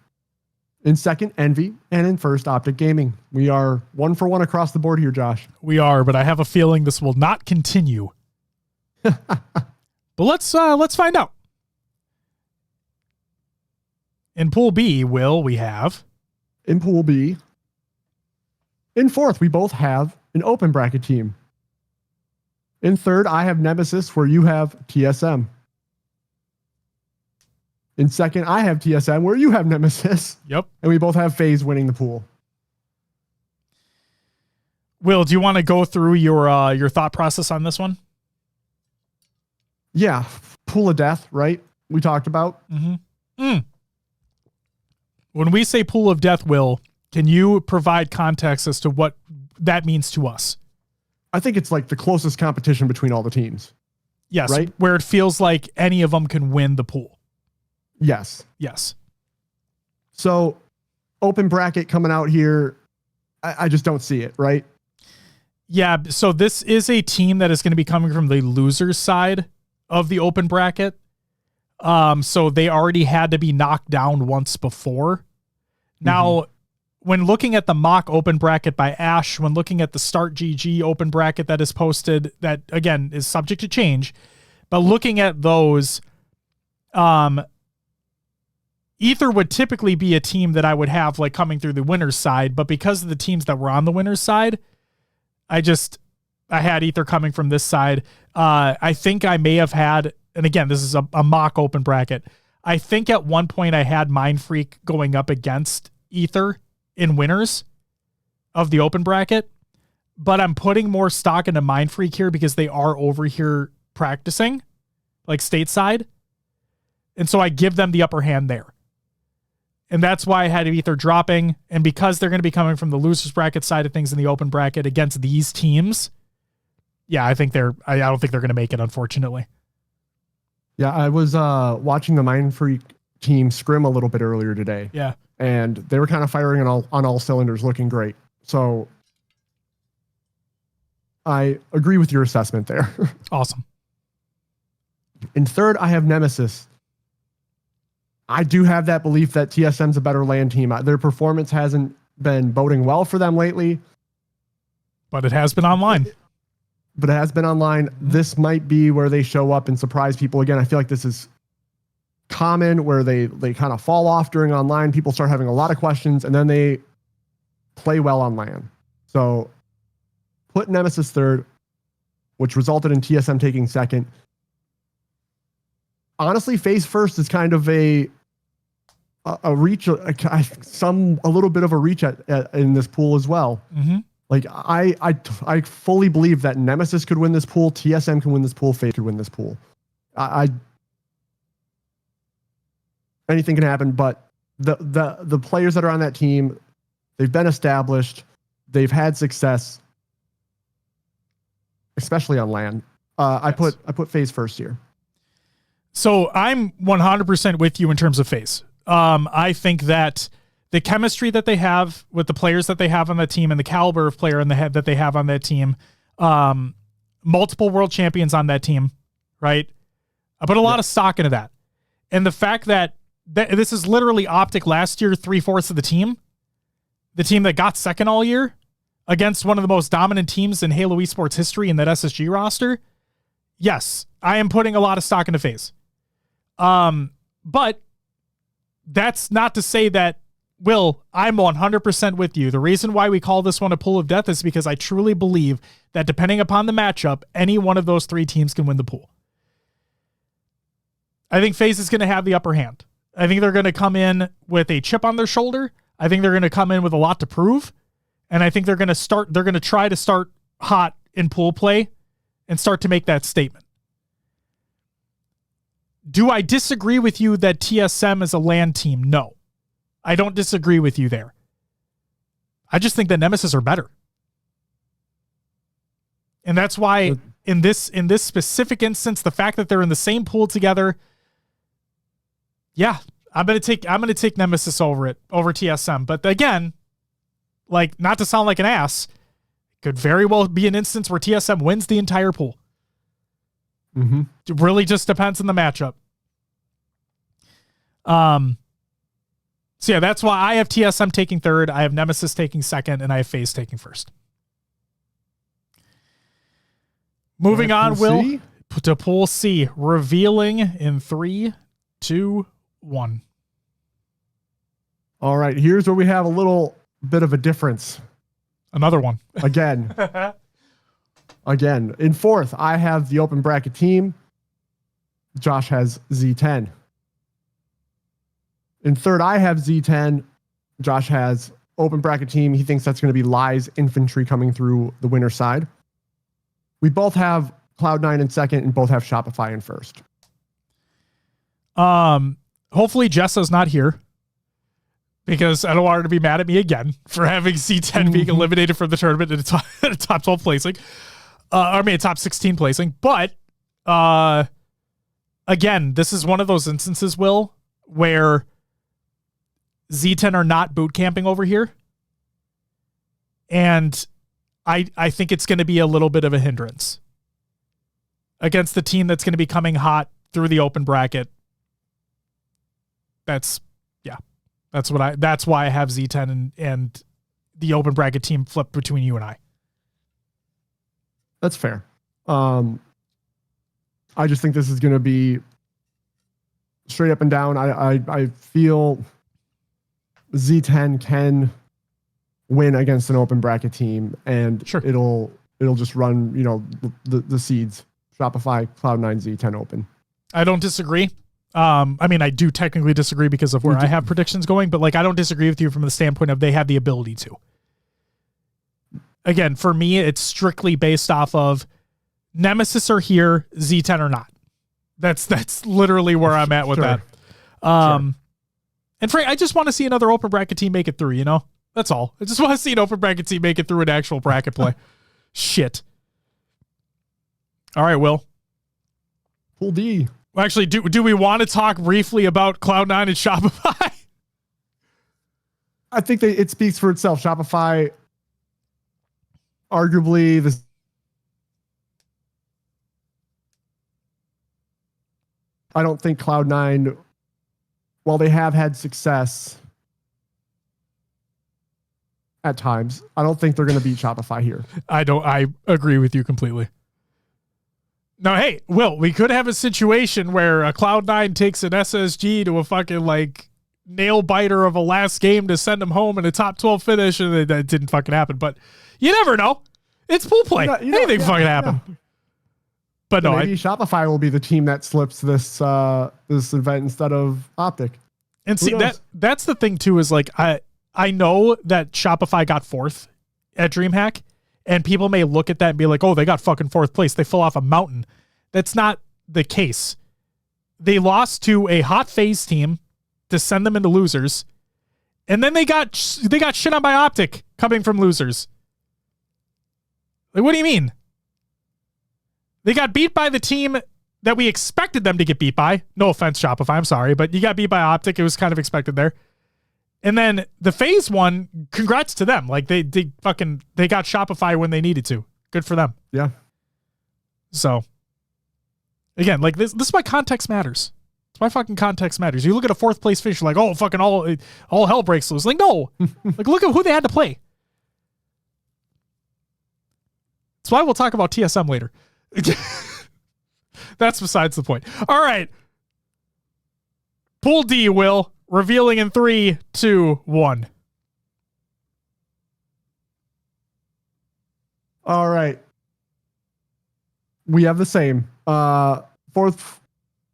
[SPEAKER 2] In second, Envy. And in first, Optic Gaming. We are 1 for 1 across the board here, Josh.
[SPEAKER 1] We are, but I have a feeling this will not continue. But let's find out. In Pool B, Will, we have...
[SPEAKER 2] In Pool B. In fourth, we both have an open bracket team. In third, I have Nemesis, where you have TSM. In second, I have TSM, where you have Nemesis.
[SPEAKER 1] Yep.
[SPEAKER 2] And we both have FaZe winning the pool.
[SPEAKER 1] Will, do you want to go through your thought process on this one?
[SPEAKER 2] Yeah. Pool of death, right? We talked about.
[SPEAKER 1] Mm-hmm. When we say pool of death, Will, can you provide context as to what that means to us?
[SPEAKER 2] I think it's like the closest competition between all the teams.
[SPEAKER 1] Yes.
[SPEAKER 2] Right?
[SPEAKER 1] Where it feels like any of them can win the pool.
[SPEAKER 2] Yes.
[SPEAKER 1] Yes.
[SPEAKER 2] So open bracket coming out here, I just don't see it, right?
[SPEAKER 1] Yeah. So this is a team that is going to be coming from the loser's side of the open bracket. So they already had to be knocked down once before. Now, when looking at the mock open bracket by Ash, when looking at the Start GG open bracket that is posted, that again is subject to change, but looking at those, Ether would typically be a team that I would have like coming through the winner's side, but because of the teams that were on the winner's side, I had Ether coming from this side. I think I may have had, and again, this is a mock open bracket. I think at one point I had Mind Freak going up against Ether in winners of the open bracket, but I'm putting more stock into Mind Freak here because they are over here practicing like stateside. And so I give them the upper hand there. And that's why I had Ether dropping. And because they're going to be coming from the losers bracket side of things in the open bracket against these teams. Yeah, I don't think they're going to make it, unfortunately.
[SPEAKER 2] Yeah, I was watching the Mind Freak team Scrim a little bit earlier today.
[SPEAKER 1] Yeah.
[SPEAKER 2] And they were kind of firing on all cylinders, looking great. So I agree with your assessment there.
[SPEAKER 1] Awesome.
[SPEAKER 2] In third, I have Nemesis. I do have that belief that TSM's a better LAN team. Their performance hasn't been boding well for them lately.
[SPEAKER 1] But it has been online. This might be where they show up and surprise people. Again, I feel like this is common where they kind of fall off during online. People start having a lot of questions and then they play well on LAN. So put Nemesis third, which resulted in TSM taking second. Honestly, FaZe first is kind of a reach, a little bit of a reach in this pool as well. Mm-hmm.
[SPEAKER 2] Like I fully believe that Nemesis could win this pool, TSM can win this pool, FaZe could win this pool. Anything can happen, but the players that are on that team, they've been established, they've had success, especially on LAN. I put FaZe first here.
[SPEAKER 1] So I'm 100% with you in terms of FaZe. I think that the chemistry that they have with the players that they have on that team and the caliber of player in the head that they have on that team, multiple world champions on that team, right? I put a lot of stock into that. And the fact that this is literally Optic last year, 3/4 of the team that got second all year against one of the most dominant teams in Halo Esports history in that SSG roster. Yes, I am putting a lot of stock into FaZe. But that's not to say that, Will, I'm 100% with you. The reason why we call this one a pool of death is because I truly believe that depending upon the matchup, any one of those three teams can win the pool. I think FaZe is going to have the upper hand. I think they're going to come in with a chip on their shoulder. I think they're going to come in with a lot to prove. And I think they're going to try to start hot in pool play and start to make that statement. Do I disagree with you that TSM is a LAN team? No. I don't disagree with you there. I just think that Nemesis are better. And that's why in this specific instance, the fact that they're in the same pool together, yeah, I'm gonna take Nemesis over TSM. But again, like, not to sound like an ass, could very well be an instance where TSM wins the entire pool.
[SPEAKER 2] Mm-hmm.
[SPEAKER 1] It really just depends on the matchup. So yeah, that's why I have TSM taking third, I have Nemesis taking second, and I have FaZe taking first. Moving on, Will, to Pool C, revealing in 3, 2, 1.
[SPEAKER 2] All right, here's where we have a little bit of a difference.
[SPEAKER 1] Another one.
[SPEAKER 2] Again. In fourth, I have the open bracket team. Josh has Z10. In third, I have Z10. Josh has open bracket team. He thinks that's going to be Lies Infantry coming through the winner side. We both have Cloud9 in second and both have Shopify in first.
[SPEAKER 1] Hopefully Jessa's not here because I don't want her to be mad at me again for having Z10 being eliminated from the tournament in a top 12 placing. A top 16 placing. But again, this is one of those instances, Will, where Z10 are not boot camping over here. And I think it's going to be a little bit of a hindrance against the team that's going to be coming hot through the open bracket. That's why I have Z10 and the open bracket team flipped between you and I.
[SPEAKER 2] That's fair. I just think this is going to be straight up and down. I feel Z10 can win against an open bracket team, and
[SPEAKER 1] sure,
[SPEAKER 2] it'll just run, the seeds. Shopify, Cloud9, Z10 open.
[SPEAKER 1] I don't disagree. I do technically disagree because of where I have predictions going, but I don't disagree with you from the standpoint of they have the ability to. Again, for me, it's strictly based off of Nemesis are here, Z10 are not. That's literally where I'm at with that. And Frank, I just want to see another open bracket team make it through, That's all. I just want to see an open bracket team make it through an actual bracket play. Shit. All right, Will.
[SPEAKER 2] Pool D.
[SPEAKER 1] Well, actually, do we want to talk briefly about Cloud9 and Shopify?
[SPEAKER 2] I think it speaks for itself. Shopify, arguably I don't think Cloud9, while they have had success at times, I don't think they're going to beat Shopify here.
[SPEAKER 1] I agree with you completely. Now, hey, Will, we could have a situation where a Cloud9 takes an SSG to a fucking like nail biter of a last game to send them home in a top 12 finish, and that didn't fucking happen. But you never know. It's pool play. Anything fucking happen. Yeah. But no,
[SPEAKER 2] maybe Shopify will be the team that slips this event instead of Optic.
[SPEAKER 1] And see, that's the thing too, is like I know that Shopify got 4th at DreamHack, and people may look at that and be like, oh, they got fucking 4th place. They fell off a mountain. That's not the case. They lost to a hot phase team to send them into losers, and then they got shit on by Optic coming from losers. Like, what do you mean? They got beat by the team that we expected them to get beat by. No offense, Shopify. I'm sorry, but you got beat by Optic. It was kind of expected there. And then the phase one, congrats to them. Like they got Shopify when they needed to. Good for them.
[SPEAKER 2] Yeah.
[SPEAKER 1] So again, like this is why context matters. It's why fucking context matters. You look at a 4th place finish, you're like, oh, fucking all hell breaks loose. Like, no. Like, look at who they had to play. That's why we'll talk about TSM later. That's besides the point. All right. Pool D, Will. Revealing in 3, 2, 1.
[SPEAKER 2] All right. We have the same. 4th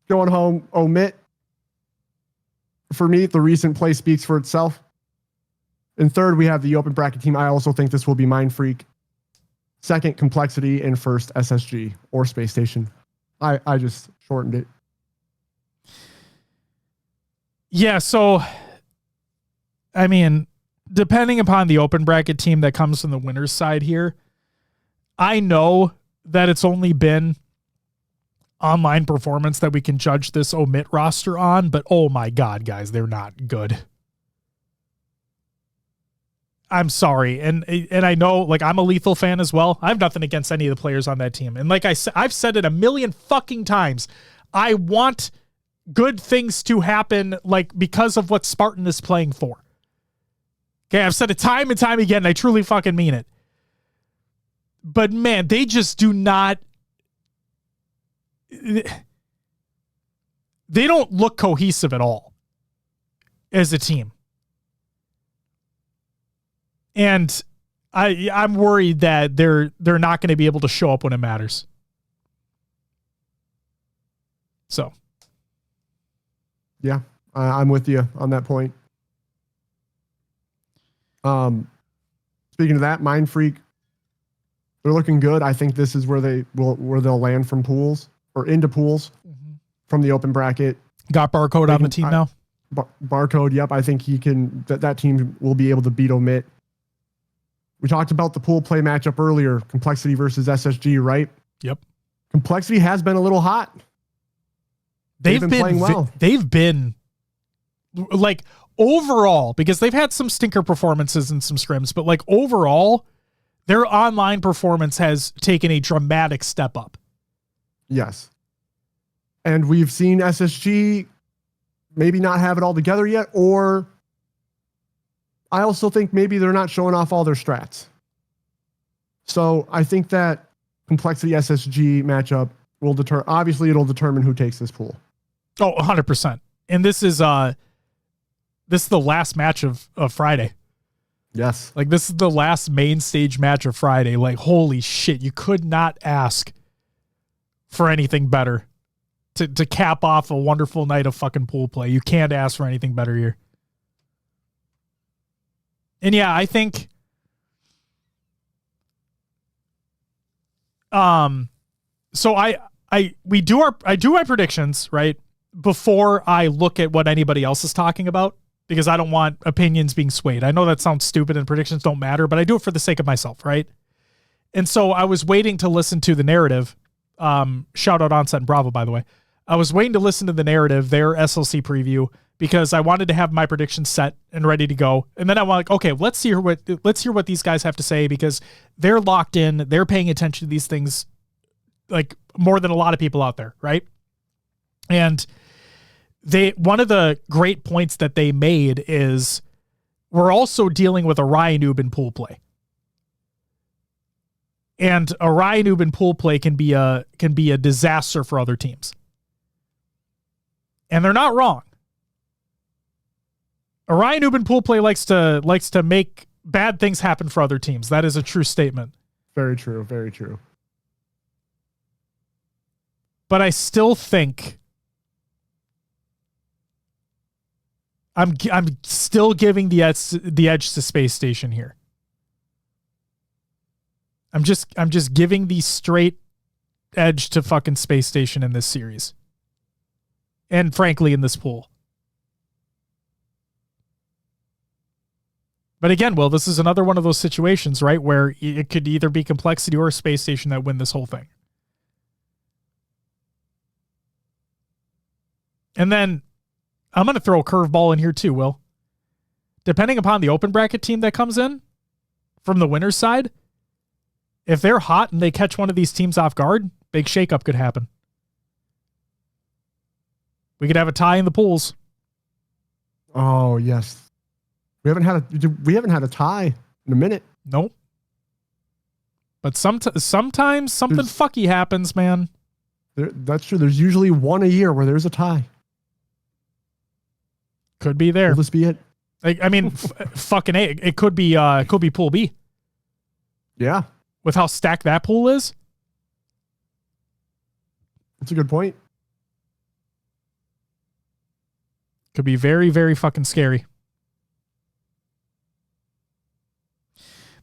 [SPEAKER 2] going home, Omit. For me, the recent play speaks for itself. In 3rd, we have the open bracket team. I also think this will be Mindfreak. 2nd, Complexity. And 1st, SSG or Space Station. I just shortened it.
[SPEAKER 1] Yeah, so, I mean, depending upon the open bracket team that comes from the winner's side here, I know that it's only been online performance that we can judge this Omit roster on, but oh my God, guys, they're not good. I'm sorry. And I know, like, I'm a Lethal fan as well. I have nothing against any of the players on that team. And like I've said it a million fucking times. I want good things to happen, like, because of what Spartan is playing for. Okay, I've said it time and time again, and I truly fucking mean it. But man, they just do not. They don't look cohesive at all as a team. And I'm worried that they're not going to be able to show up when it matters. So.
[SPEAKER 2] Yeah, I'm with you on that point. Speaking of that, Mindfreak, they're looking good. I think this is where they'll land from pools or into pools from the open bracket.
[SPEAKER 1] Got Barcode on the team now.
[SPEAKER 2] Barcode, yep. I think he can. That team will be able to beat Omit. We talked about the pool play matchup earlier. Complexity versus SSG, right?
[SPEAKER 1] Yep.
[SPEAKER 2] Complexity has been a little hot. They've been playing well.
[SPEAKER 1] They've been, like, overall, because they've had some stinker performances and some scrims, but like overall, their online performance has taken a dramatic step up.
[SPEAKER 2] Yes. And we've seen SSG maybe not have it all together yet, or I also think maybe they're not showing off all their strats. So I think that Complexity SSG matchup will obviously it'll determine who takes this pool.
[SPEAKER 1] Oh, 100%. And this is the last match of Friday.
[SPEAKER 2] Yes.
[SPEAKER 1] Like, this is the last main stage match of Friday. Like, holy shit, you could not ask for anything better to cap off a wonderful night of fucking pool play. You can't ask for anything better here. And yeah, I think so I do my predictions, right? Before I look at what anybody else is talking about, because I don't want opinions being swayed. I know that sounds stupid and predictions don't matter, but I do it for the sake of myself, right? And so I was waiting to listen to the narrative. Shout out Onset and Bravo, by the way. I was waiting to listen to the narrative, their SLC preview, because I wanted to have my predictions set and ready to go. And then I want, okay, let's hear what these guys have to say, because they're locked in. They're paying attention to these things like more than a lot of people out there, right? And one of the great points that they made is we're also dealing with a Ryan noob in pool play. And a Ryan noob in pool play can be a disaster for other teams. And they're not wrong. Orion Ubin pool play likes to make bad things happen for other teams. That is a true statement.
[SPEAKER 2] Very true. Very true.
[SPEAKER 1] But I still think I'm still giving the edge to Space Station here. I'm just giving the straight edge to fucking Space Station in this series. And frankly, in this pool. But again, Will, this is another one of those situations, right, where it could either be Complexity or Space Station that win this whole thing. And then I'm going to throw a curveball in here too, Will. Depending upon the open bracket team that comes in from the winner's side, if they're hot and they catch one of these teams off guard, big shakeup could happen. We could have a tie in the pools.
[SPEAKER 2] Oh, yes. We haven't had a tie in a minute.
[SPEAKER 1] Nope. But sometimes something fucky happens, man.
[SPEAKER 2] That's true. There's usually one a year where there's a tie.
[SPEAKER 1] Could be there.
[SPEAKER 2] Will this be it?
[SPEAKER 1] I mean, fucking A. It could be Pool B.
[SPEAKER 2] Yeah.
[SPEAKER 1] With how stacked that pool is.
[SPEAKER 2] That's a good point.
[SPEAKER 1] Could be very, very fucking scary.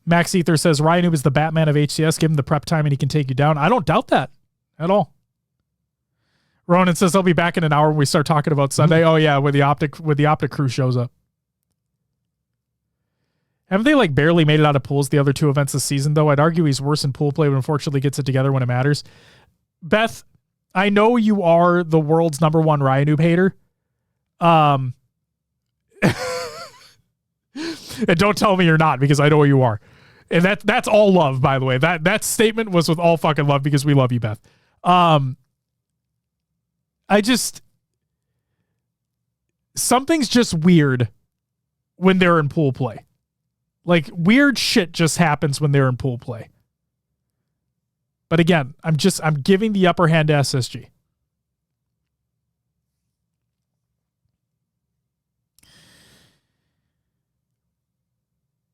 [SPEAKER 1] Max Ether says, Ryan Noob is the Batman of HCS. Give him the prep time and he can take you down. I don't doubt that at all. Ronan says, I'll be back in an hour when we start talking about Sunday. Oh, yeah, when the Optic crew shows up. Haven't they like barely made it out of pools the other two events this season, though? I'd argue he's worse in pool play, but unfortunately gets it together when it matters. Beth, I know you are the world's number one Ryan Noob hater. And don't tell me you're not, because I know you are. And that's all love, by the way. That statement was with all fucking love, because we love you, Beth. Something's just weird when they're in pool play. Like, weird shit just happens when they're in pool play. But again, I'm giving the upper hand to SSG.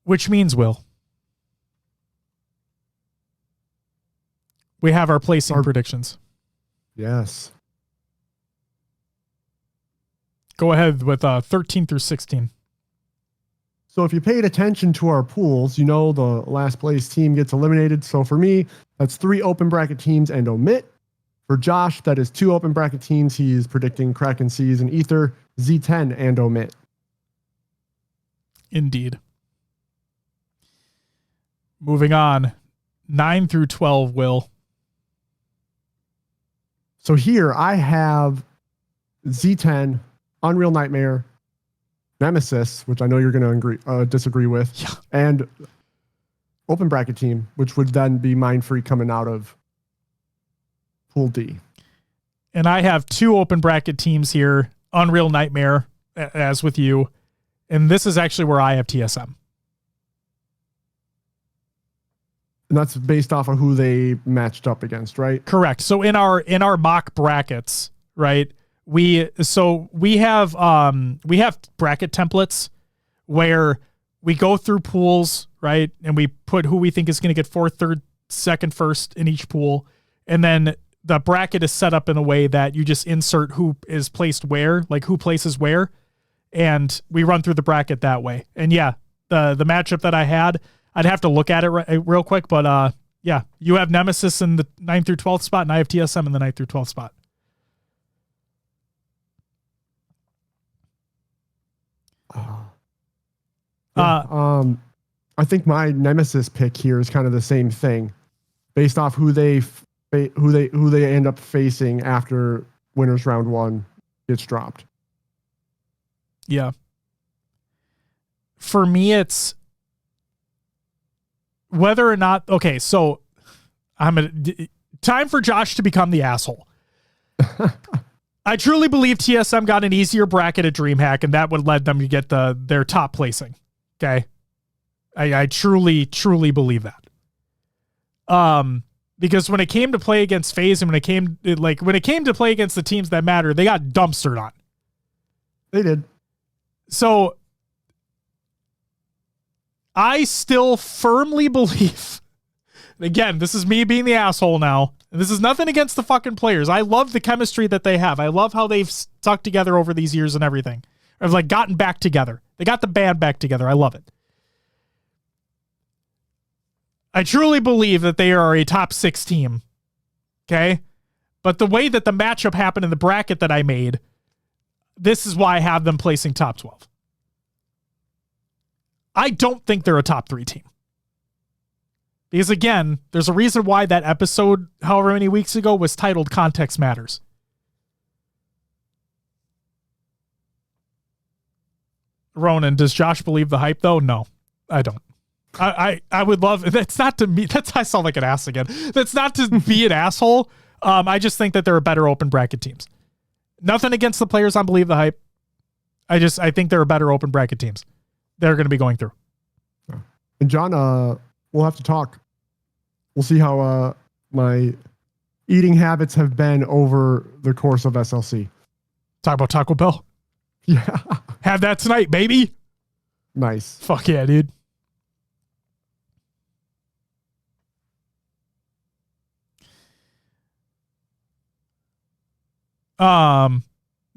[SPEAKER 1] Which means, Will, we have our placing predictions.
[SPEAKER 2] Yes.
[SPEAKER 1] Go ahead with 13 through 16.
[SPEAKER 2] So if you paid attention to our pools, you know the last place team gets eliminated. So for me, that's 3 open bracket teams and omit. For Josh, that is 2 open bracket teams. He's predicting Kraken Seas and Ether, Z10 and omit.
[SPEAKER 1] Indeed. Moving on, 9 through 12, Will.
[SPEAKER 2] So here I have Z10, Unreal Nightmare, Nemesis, which I know you're going to disagree with,
[SPEAKER 1] yeah,
[SPEAKER 2] and open bracket team, which would then be Mind Freak coming out of Pool D.
[SPEAKER 1] And I have 2 open bracket teams here, Unreal Nightmare, as with you, and this is actually where I have TSM.
[SPEAKER 2] And that's based off of who they matched up against, right?
[SPEAKER 1] Correct. So in our mock brackets, right? We have bracket templates where we go through pools, right? And we put who we think is going to get 4th, 3rd, 2nd, 1st in each pool. And then the bracket is set up in a way that you just insert who is placed where, like who places where. And we run through the bracket that way. And yeah, the matchup that I had, I'd have to look at it real quick, but yeah, you have Nemesis in the 9th through 12th spot, and I have TSM in the 9th through 12th spot.
[SPEAKER 2] I think my Nemesis pick here is kind of the same thing, based off who they end up facing after winners round 1 gets dropped.
[SPEAKER 1] Yeah. For me, it's whether or not, okay, so time for Josh to become the asshole. I truly believe TSM got an easier bracket at DreamHack, and that would lead them to get their top placing. Okay. I truly, truly believe that. Because when it came to play against FaZe and when it came to play against the teams that matter, they got dumpstered on.
[SPEAKER 2] They did.
[SPEAKER 1] So I still firmly believe, again, this is me being the asshole now. This is nothing against the fucking players. I love the chemistry that they have. I love how they've stuck together over these years and everything. I've like gotten back together. They got the band back together. I love it. I truly believe that they are a top 6 team. Okay? But the way that the matchup happened in the bracket that I made, this is why I have them placing top 12. I don't think they're a top 3 team. Because again, there's a reason why that episode, however many weeks ago, was titled Context Matters. Ronan, does Josh believe the hype though? No, I don't. I would love, that's not to me, I sound like an ass again. That's not to be an asshole. I just think that there are better open bracket teams. Nothing against the players on Believe the Hype. I think there are better open bracket teams they're going to be going through.
[SPEAKER 2] And John, we'll have to talk. We'll see how my eating habits have been over the course of SLC.
[SPEAKER 1] Talk about Taco Bell.
[SPEAKER 2] Yeah.
[SPEAKER 1] Have that tonight, baby.
[SPEAKER 2] Nice.
[SPEAKER 1] Fuck yeah, dude. Yeah,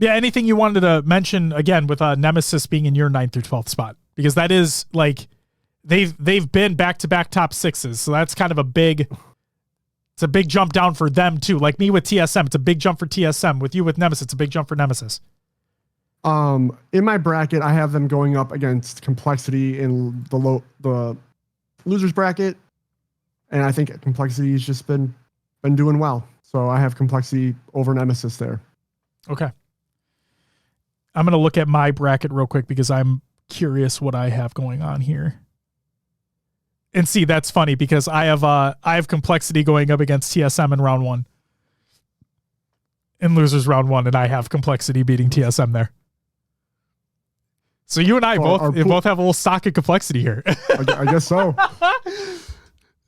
[SPEAKER 1] anything you wanted to mention again with Nemesis being in your 9th through 12th spot, because that is like they've been back-to-back top 6s, so that's kind of a big jump down for them too. Like me with TSM, it's a big jump for TSM. With you with Nemesis, it's a big jump for Nemesis.
[SPEAKER 2] In my bracket, I have them going up against Complexity in the losers bracket, and I think Complexity has just been doing well. So I have Complexity over Nemesis there.
[SPEAKER 1] Okay. I'm going to look at my bracket real quick because I'm curious what I have going on here. And see, that's funny because I have Complexity going up against TSM in round 1. In losers round 1, and I have Complexity beating TSM there. So you and I both have a little stock of Complexity here.
[SPEAKER 2] I guess so.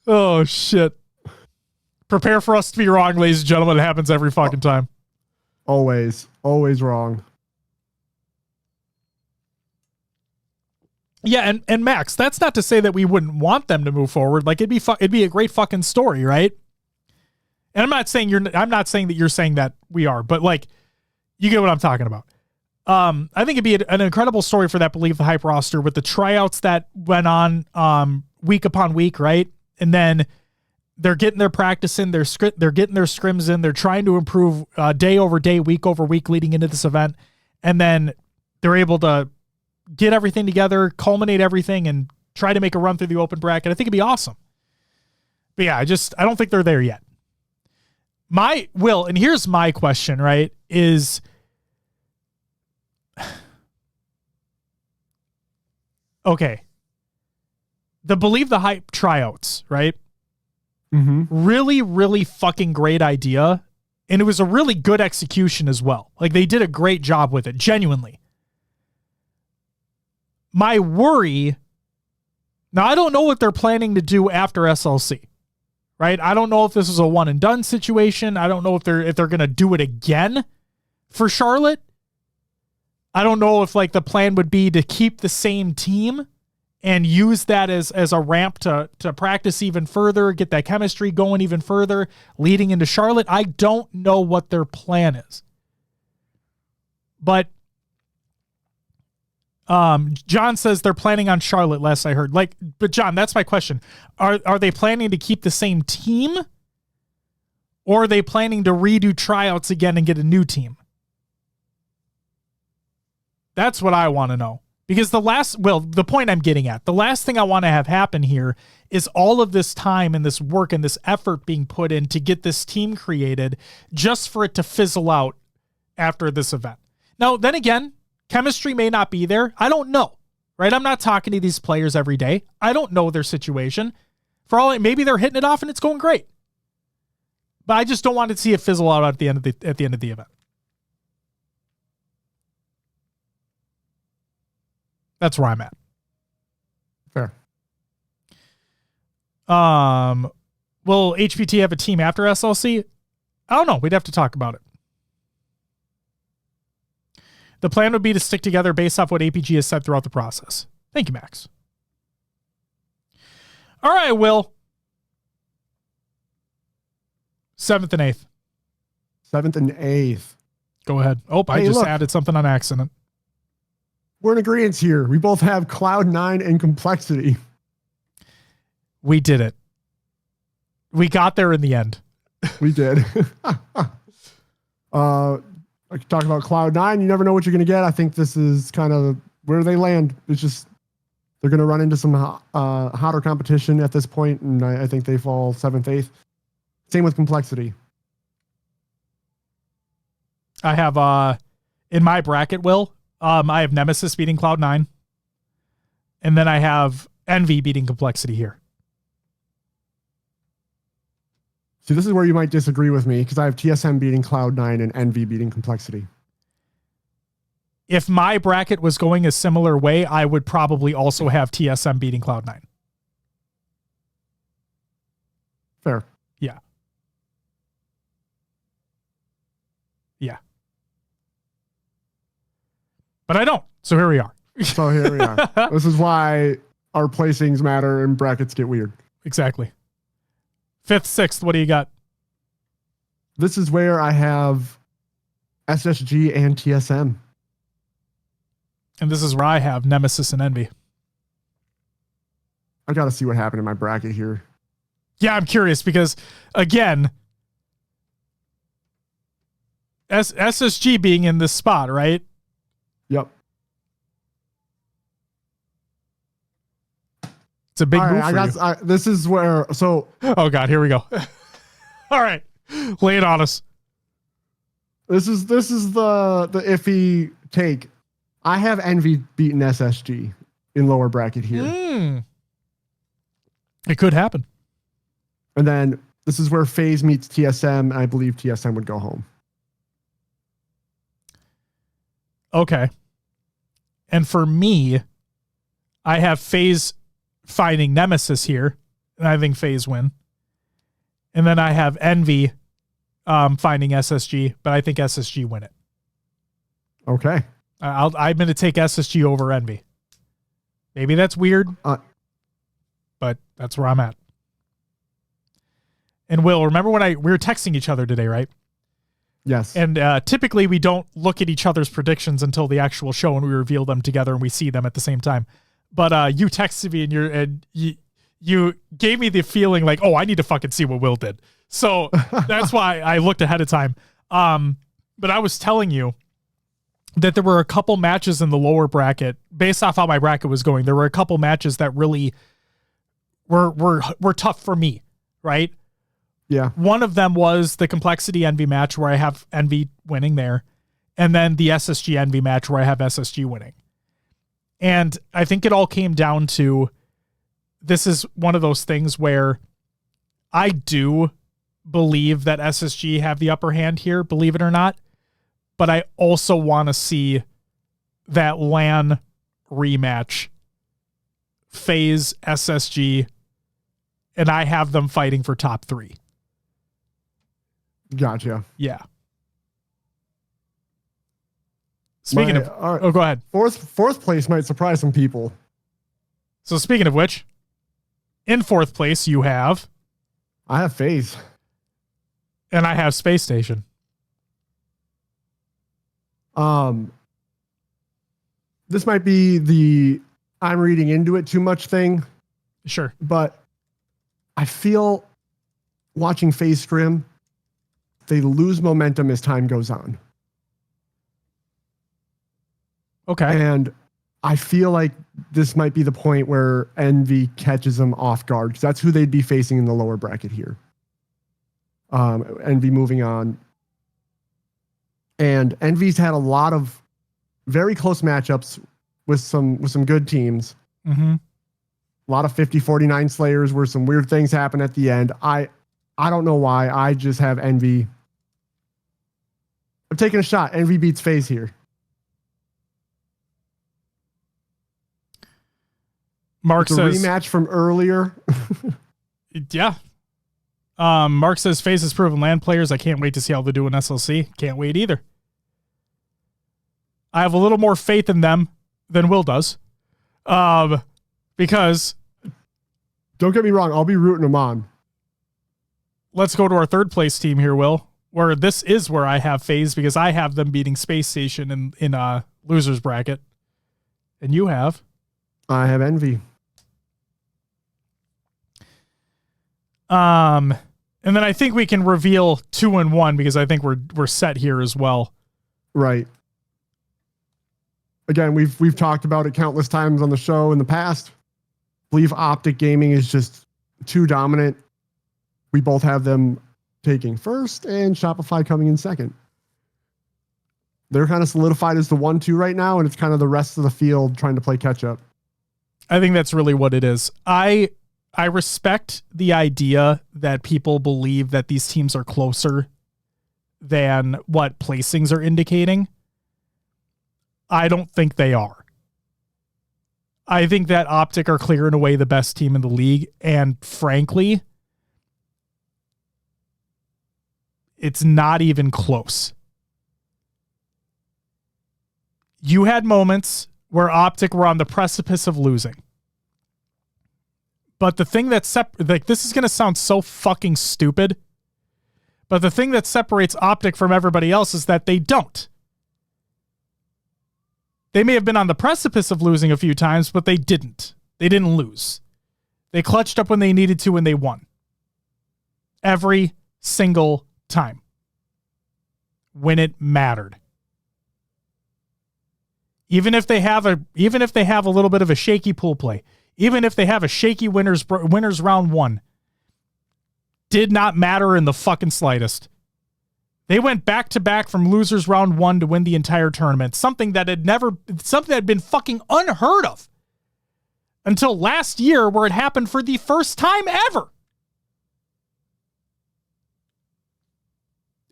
[SPEAKER 1] Oh shit. Prepare for us to be wrong, ladies and gentlemen. It happens every fucking time.
[SPEAKER 2] Always wrong.
[SPEAKER 1] Yeah, and Max, that's not to say that we wouldn't want them to move forward. Like it'd be a great fucking story, right? And I'm not saying that you're saying that we are, but like you get what I'm talking about. I think it'd be an incredible story for that Believe the Hype roster with the tryouts that went on week upon week, right? And then they're getting their practice in, they're getting their scrims in, they're trying to improve day over day, week over week leading into this event. And then they're able to get everything together, culminate everything, and try to make a run through the open bracket. I think it'd be awesome. But yeah, I don't think they're there yet. And here's my question, right, is okay. The Believe the Hype tryouts, right?
[SPEAKER 2] Mm-hmm.
[SPEAKER 1] Really, really fucking great idea. And it was a really good execution as well. Like they did a great job with it, genuinely. My worry, now I don't know what they're planning to do after SLC, right? I don't know if this is a one and done situation. I don't know if they're going to do it again for Charlotte. I don't know if like the plan would be to keep the same team and use that as a ramp to practice even further, get that chemistry going even further, leading into Charlotte. I don't know what their plan is. But John says they're planning on Charlotte, last I heard. But John, that's my question. Are they planning to keep the same team? Or are they planning to redo tryouts again and get a new team? That's what I want to know. Because the point I'm getting at, the last thing I want to have happen here is all of this time and this work and this effort being put in to get this team created just for it to fizzle out after this event. Now, then again, chemistry may not be there. I don't know, right? I'm not talking to these players every day. I don't know their situation. For all, maybe they're hitting it off and it's going great. But I just don't want to see it fizzle out at the end of the event. That's where I'm at.
[SPEAKER 2] Fair.
[SPEAKER 1] Will HPT have a team after SLC? I don't know. We'd have to talk about it. The plan would be to stick together based off what APG has said throughout the process. Thank you, Max. All right, Will. 7th and 8th.
[SPEAKER 2] 7th and 8th.
[SPEAKER 1] Go ahead. Oh, I just added something on accident.
[SPEAKER 2] We're in agreement here. We both have Cloud9 and Complexity.
[SPEAKER 1] We did it. We got there in the end.
[SPEAKER 2] We did. I could talk about Cloud9. You never know what you're going to get. I think this is kind of where they land. It's just they're going to run into some hotter competition at this point, and I think they fall 7th, 8th. Same with Complexity.
[SPEAKER 1] I have in my bracket, Will, I have Nemesis beating Cloud9. And then I have Envy beating Complexity here.
[SPEAKER 2] See, this is where you might disagree with me because I have TSM beating Cloud9 and Envy beating Complexity.
[SPEAKER 1] If my bracket was going a similar way, I would probably also have TSM beating Cloud9.
[SPEAKER 2] Fair.
[SPEAKER 1] Yeah. Yeah. But I don't. So here we are.
[SPEAKER 2] So here we are. This is why our placings matter and brackets get weird.
[SPEAKER 1] Exactly. 5th, 6th, what do you got?
[SPEAKER 2] This is where I have SSG and TSM.
[SPEAKER 1] And this is where I have Nemesis and Envy.
[SPEAKER 2] I got to see what happened in my bracket here.
[SPEAKER 1] Yeah, I'm curious because, again, SSG being in this spot, right?
[SPEAKER 2] Yep.
[SPEAKER 1] It's a big move for you.
[SPEAKER 2] This is where, so.
[SPEAKER 1] Oh, God, here we go. All right. Lay it on us.
[SPEAKER 2] This is the iffy take. I have Envy beating SSG in lower bracket here.
[SPEAKER 1] It could happen.
[SPEAKER 2] And then this is where FaZe meets TSM, and I believe TSM would go home.
[SPEAKER 1] Okay. And for me, I have FaZe finding Nemesis here, and I think FaZe win. And then I have Envy finding SSG, but I think SSG win it.
[SPEAKER 2] Okay.
[SPEAKER 1] I'm going to take SSG over Envy. Maybe that's weird, but that's where I'm at. And Will, remember when we were texting each other today, right?
[SPEAKER 2] Yes.
[SPEAKER 1] And typically we don't look at each other's predictions until the actual show and we reveal them together and we see them at the same time. But you texted me and you gave me the feeling like, oh, I need to fucking see what Will did. So that's why I looked ahead of time. But I was telling you that there were a couple matches in the lower bracket based off how my bracket was going. There were a couple matches that really were tough for me, right?
[SPEAKER 2] Yeah.
[SPEAKER 1] One of them was the Complexity Envy match where I have Envy winning there. And then the SSG Envy match where I have SSG winning. And I think it all came down to, this is one of those things where I do believe that SSG have the upper hand here, believe it or not. But I also want to see that LAN rematch, FaZe, SSG, and I have them fighting for top 3.
[SPEAKER 2] Gotcha.
[SPEAKER 1] Yeah. Speaking of, oh, go ahead.
[SPEAKER 2] Fourth place might surprise some people.
[SPEAKER 1] So speaking of which, in 4th place you have.
[SPEAKER 2] I have FaZe.
[SPEAKER 1] And I have Space Station.
[SPEAKER 2] This might be the I'm reading into it too much thing.
[SPEAKER 1] Sure.
[SPEAKER 2] But I feel watching FaZe Scrim, they lose momentum as time goes on.
[SPEAKER 1] Okay.
[SPEAKER 2] And I feel like this might be the point where Envy catches them off guard because that's who they'd be facing in the lower bracket here. Envy moving on. And Envy's had a lot of very close matchups with some good teams.
[SPEAKER 1] Mm-hmm.
[SPEAKER 2] A lot of 50-49 slayers where some weird things happen at the end. I don't know why. I just have Envy. I'm taking a shot. Envy beats FaZe here.
[SPEAKER 1] Mark says
[SPEAKER 2] rematch from earlier.
[SPEAKER 1] Yeah. Mark says FaZe has proven LAN players. I can't wait to see how they do in SLC. Can't wait either. I have a little more faith in them than Will does. Because
[SPEAKER 2] don't get me wrong, I'll be rooting them on.
[SPEAKER 1] Let's go to our third place team here, Will. Where this is where I have FaZe because I have them beating Space Station in losers bracket. And you have?
[SPEAKER 2] I have Envy.
[SPEAKER 1] And then I think we can reveal 2 and 1 because I think we're set here as well.
[SPEAKER 2] Right. Again, we've talked about it countless times on the show in the past. I believe Optic Gaming is just too dominant. We both have them taking first and Shopify coming in second. They're kind of solidified as the 1-2 right now, and it's kind of the rest of the field trying to play catch up.
[SPEAKER 1] I think that's really what it is. I respect the idea that people believe that these teams are closer than what placings are indicating. I don't think they are. I think that Optic are clear and away the best team in the league, and frankly, it's not even close. You had moments where Optic were on the precipice of losing. But the thing that this is going to sound so fucking stupid, but the thing that separates Optic from everybody else is that they don't. They may have been on the precipice of losing a few times, but they didn't. They didn't lose. They clutched up when they needed to and they won. Every single time. When it mattered. Even if they have a little bit of a shaky pool play, even if they have a shaky winners round 1, did not matter in the fucking slightest. They went back to back from losers round 1 to win the entire tournament. Something that had been fucking unheard of until last year, where it happened for the first time ever.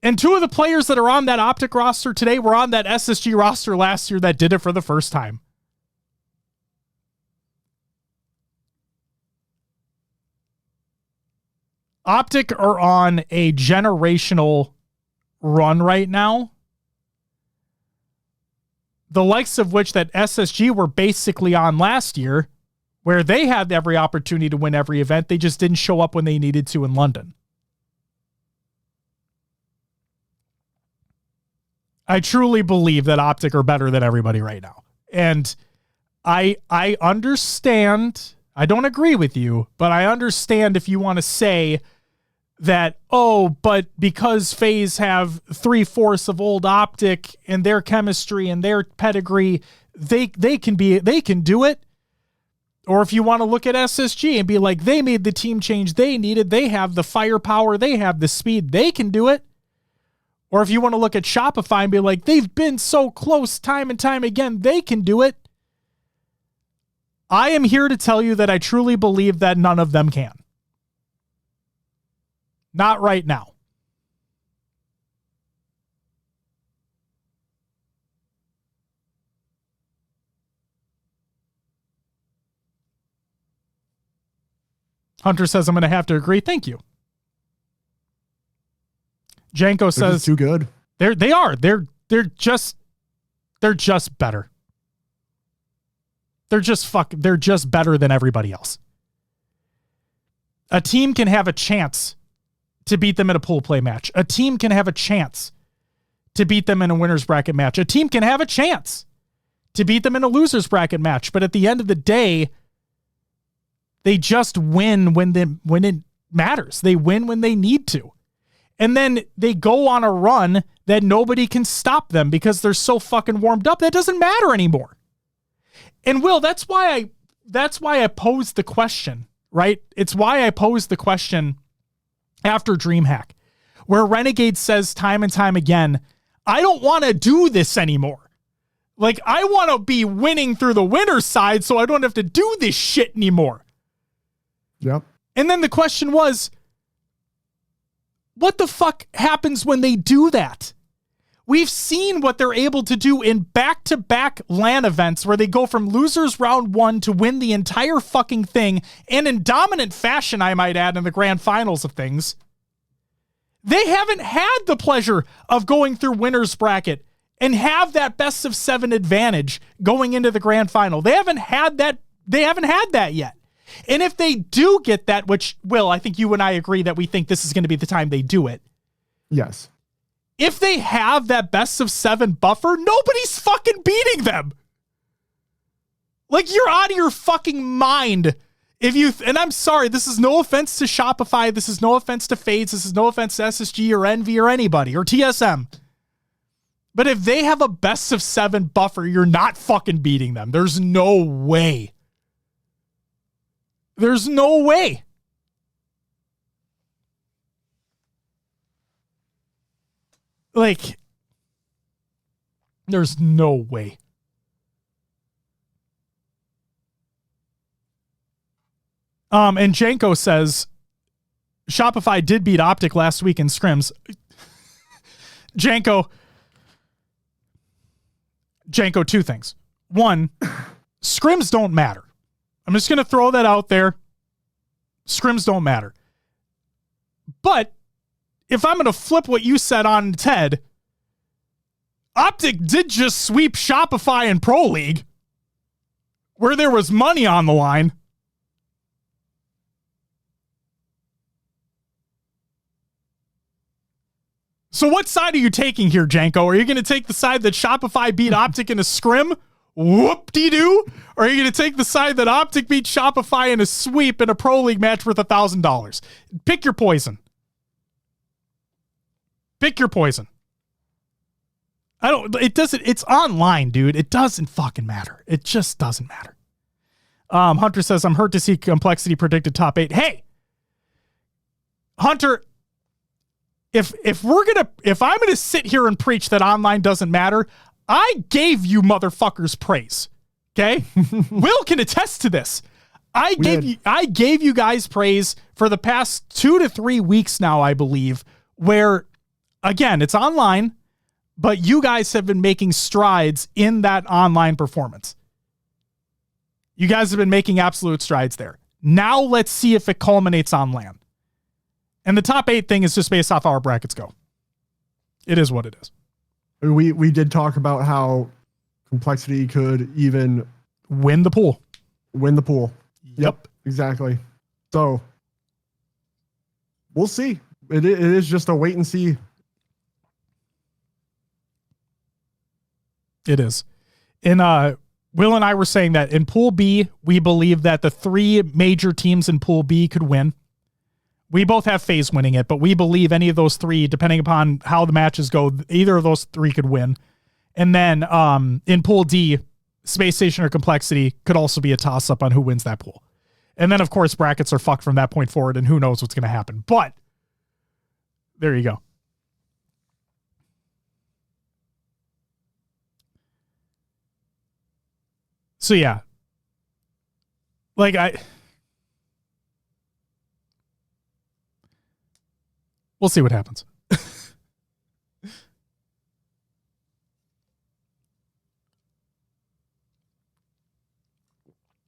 [SPEAKER 1] And 2 of the players that are on that Optic roster today were on that SSG roster last year that did it for the first time. Optic are on a generational run right now, the likes of which that SSG were basically on last year, where they had every opportunity to win every event. They just didn't show up when they needed to in London. I truly believe that Optic are better than everybody right now. And I understand, I don't agree with you, but I understand if you want to say that, but because FaZe have 3/4 of old Optic and their chemistry and their pedigree, they can do it. Or if you want to look at SSG and be like, they made the team change they needed, they have the firepower, they have the speed, they can do it. Or if you want to look at Shopify and be like, they've been so close time and time again, they can do it. I am here to tell you that I truly believe that none of them can. Not right now. Hunter says, I'm going to have to agree. Thank you. Janko says,
[SPEAKER 2] too good.
[SPEAKER 1] They're just better. They're just better than everybody else. A team can have a chance to beat them in a pool play match. A team can have a chance to beat them in a winner's bracket match. A team can have a chance to beat them in a loser's bracket match. But at the end of the day, they just win when it matters. They win when they need to. And then they go on a run that nobody can stop them because they're so fucking warmed up. That doesn't matter anymore. And Will, that's why I posed the question, right? It's why I posed the question after DreamHack, where Renegade says time and time again, I don't want to do this anymore. Like, I want to be winning through the winner's side so I don't have to do this shit anymore.
[SPEAKER 2] Yep.
[SPEAKER 1] And then the question was, what the fuck happens when they do that? We've seen what they're able to do in back-to-back LAN events where they go from losers round 1 to win the entire fucking thing, and in dominant fashion, I might add, in the grand finals of things. They haven't had the pleasure of going through winner's bracket and have that best of 7 advantage going into the grand final. They haven't had that. They haven't had that yet. And if they do get that, which, Will, I think you and I agree that we think this is going to be the time they do it.
[SPEAKER 2] Yes.
[SPEAKER 1] If they have that best of 7 buffer, nobody's fucking beating them. Like, you're out of your fucking mind. And I'm sorry, this is no offense to Shopify. This is no offense to Fades. This is no offense to SSG or Envy or anybody or TSM. But if they have a best of 7 buffer, you're not fucking beating them. There's no way. There's no way. Like, there's no way. And Janko says, Shopify did beat Optic last week in scrims. Janko, 2 things. 1, scrims don't matter. I'm just going to throw that out there. Scrims don't matter. But if I'm going to flip what you said on Ted, Optic did just sweep Shopify in Pro League where there was money on the line. So what side are you taking here, Janko? Are you going to take the side that Shopify beat Optic in a scrim? Whoop-de-doo? Or are you going to take the side that Optic beat Shopify in a sweep in a Pro League match worth $1,000? Pick your poison. Pick your poison. It's online, dude. It doesn't fucking matter. It just doesn't matter. Hunter says, I'm hurt to see Complexity predicted top 8. Hey, Hunter, if I'm gonna sit here and preach that online doesn't matter, I gave you motherfuckers praise. Okay? Will can attest to this. I gave you guys praise for the past 2 to 3 weeks now, I believe, where again, it's online, but you guys have been making strides in that online performance. You guys have been making absolute strides there. Now let's see if it culminates on LAN. And the top 8 thing is just based off how our brackets go. It is what it is.
[SPEAKER 2] We did talk about how Complexity could even
[SPEAKER 1] win the pool.
[SPEAKER 2] Yep, exactly. So we'll see. It is just a wait and see.
[SPEAKER 1] It is. Will and I were saying that in Pool B, we believe that the 3 major teams in Pool B could win. We both have FaZe winning it, but we believe any of those 3, depending upon how the matches go, either of those 3 could win. And then in Pool D, Space Station or Complexity could also be a toss-up on who wins that pool. And then, of course, brackets are fucked from that point forward, and who knows what's going to happen. But there you go. So, yeah. Like, we'll see what happens.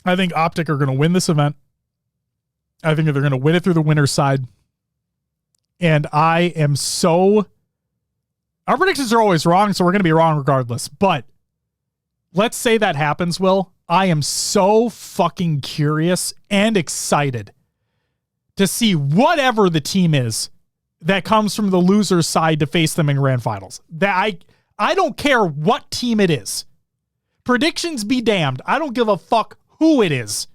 [SPEAKER 1] I think Optic are going to win this event. I think they're going to win it through the winner's side. And I am so... Our predictions are always wrong, so we're going to be wrong regardless. But let's say that happens, Will. I am so fucking curious and excited to see whatever the team is that comes from the loser's side to face them in grand finals. That I don't care what team it is. Predictions be damned. I don't give a fuck who it is.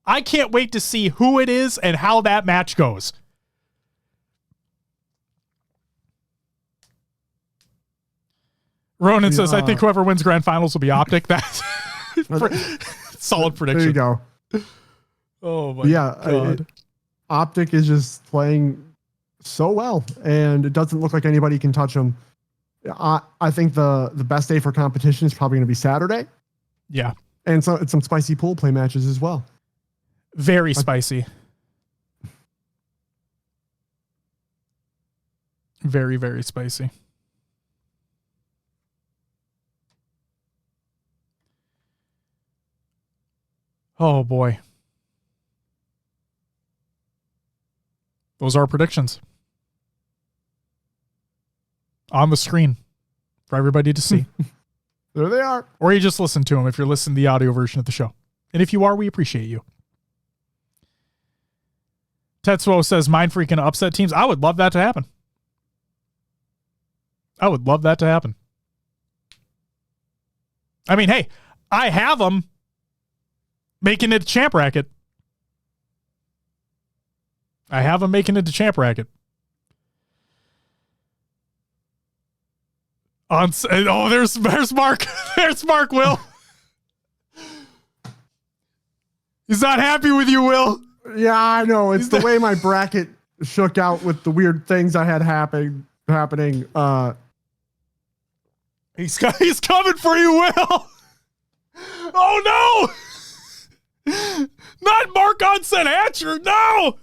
[SPEAKER 1] I can't wait to see who it is and how that match goes. Ronan says, I think whoever wins grand finals will be Optic. That's solid prediction.
[SPEAKER 2] There you go.
[SPEAKER 1] Oh my God.
[SPEAKER 2] Optic is just playing so well, and it doesn't look like anybody can touch them. I think the best day for competition is probably going to be Saturday.
[SPEAKER 1] Yeah.
[SPEAKER 2] And so it's some spicy pool play matches as well.
[SPEAKER 1] Very spicy. Very, very spicy. Oh, boy. Those are predictions on the screen for everybody to see.
[SPEAKER 2] There they are.
[SPEAKER 1] Or you just listen to them if you're listening to the audio version of the show. And if you are, we appreciate you. Tetsuo says, mind freaking upset teams. I would love that to happen. I would love that to happen. I mean, hey, I have them making it a champ racket. I have them making it to champ racket. There's Mark. There's Mark, Will. He's not happy with you, Will.
[SPEAKER 2] Yeah, I know. It's the way my bracket shook out with the weird things I had happening.
[SPEAKER 1] He's coming for you, Will. Oh, no. Not Mark Onset Hatcher. No.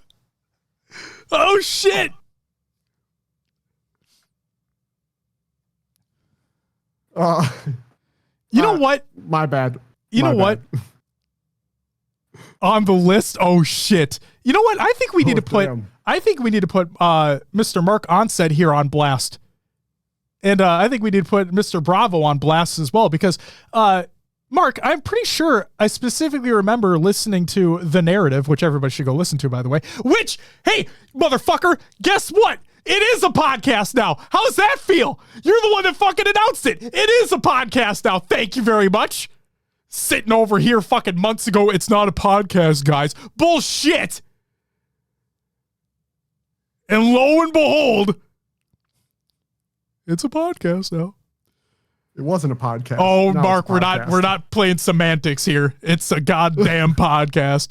[SPEAKER 1] Oh, shit. You know what?
[SPEAKER 2] My bad.
[SPEAKER 1] You know what? On the list. Oh shit. You know what? I think we need to put Mr. Mark Onset here on blast. And I think we need to put Mr. Bravo on blast as well because Mark, I'm pretty sure I specifically remember listening to The Narrative, which everybody should go listen to, by the way, which, hey, motherfucker, guess what? It is a podcast now. How's that feel? You're the one that fucking announced it. It is a podcast now. Thank you very much. Sitting over here fucking months ago, it's not a podcast, guys. Bullshit. And lo and behold, it's a podcast now.
[SPEAKER 2] It wasn't a podcast.
[SPEAKER 1] Oh, Mark, we're not playing semantics here. It's a goddamn podcast.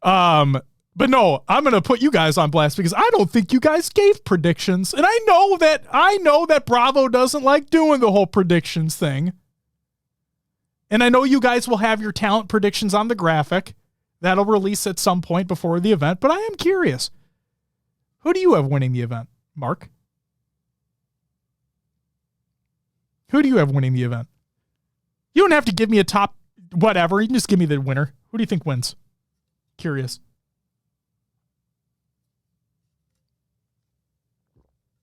[SPEAKER 1] But no, I'm going to put you guys on blast because I don't think you guys gave predictions. And I know that Bravo doesn't like doing the whole predictions thing. And I know you guys will have your talent predictions on the graphic. That'll release at some point before the event. But I am curious. Who do you have winning the event, Mark? Who do you have winning the event? You don't have to give me a top whatever. You can just give me the winner. Who do you think wins? Curious.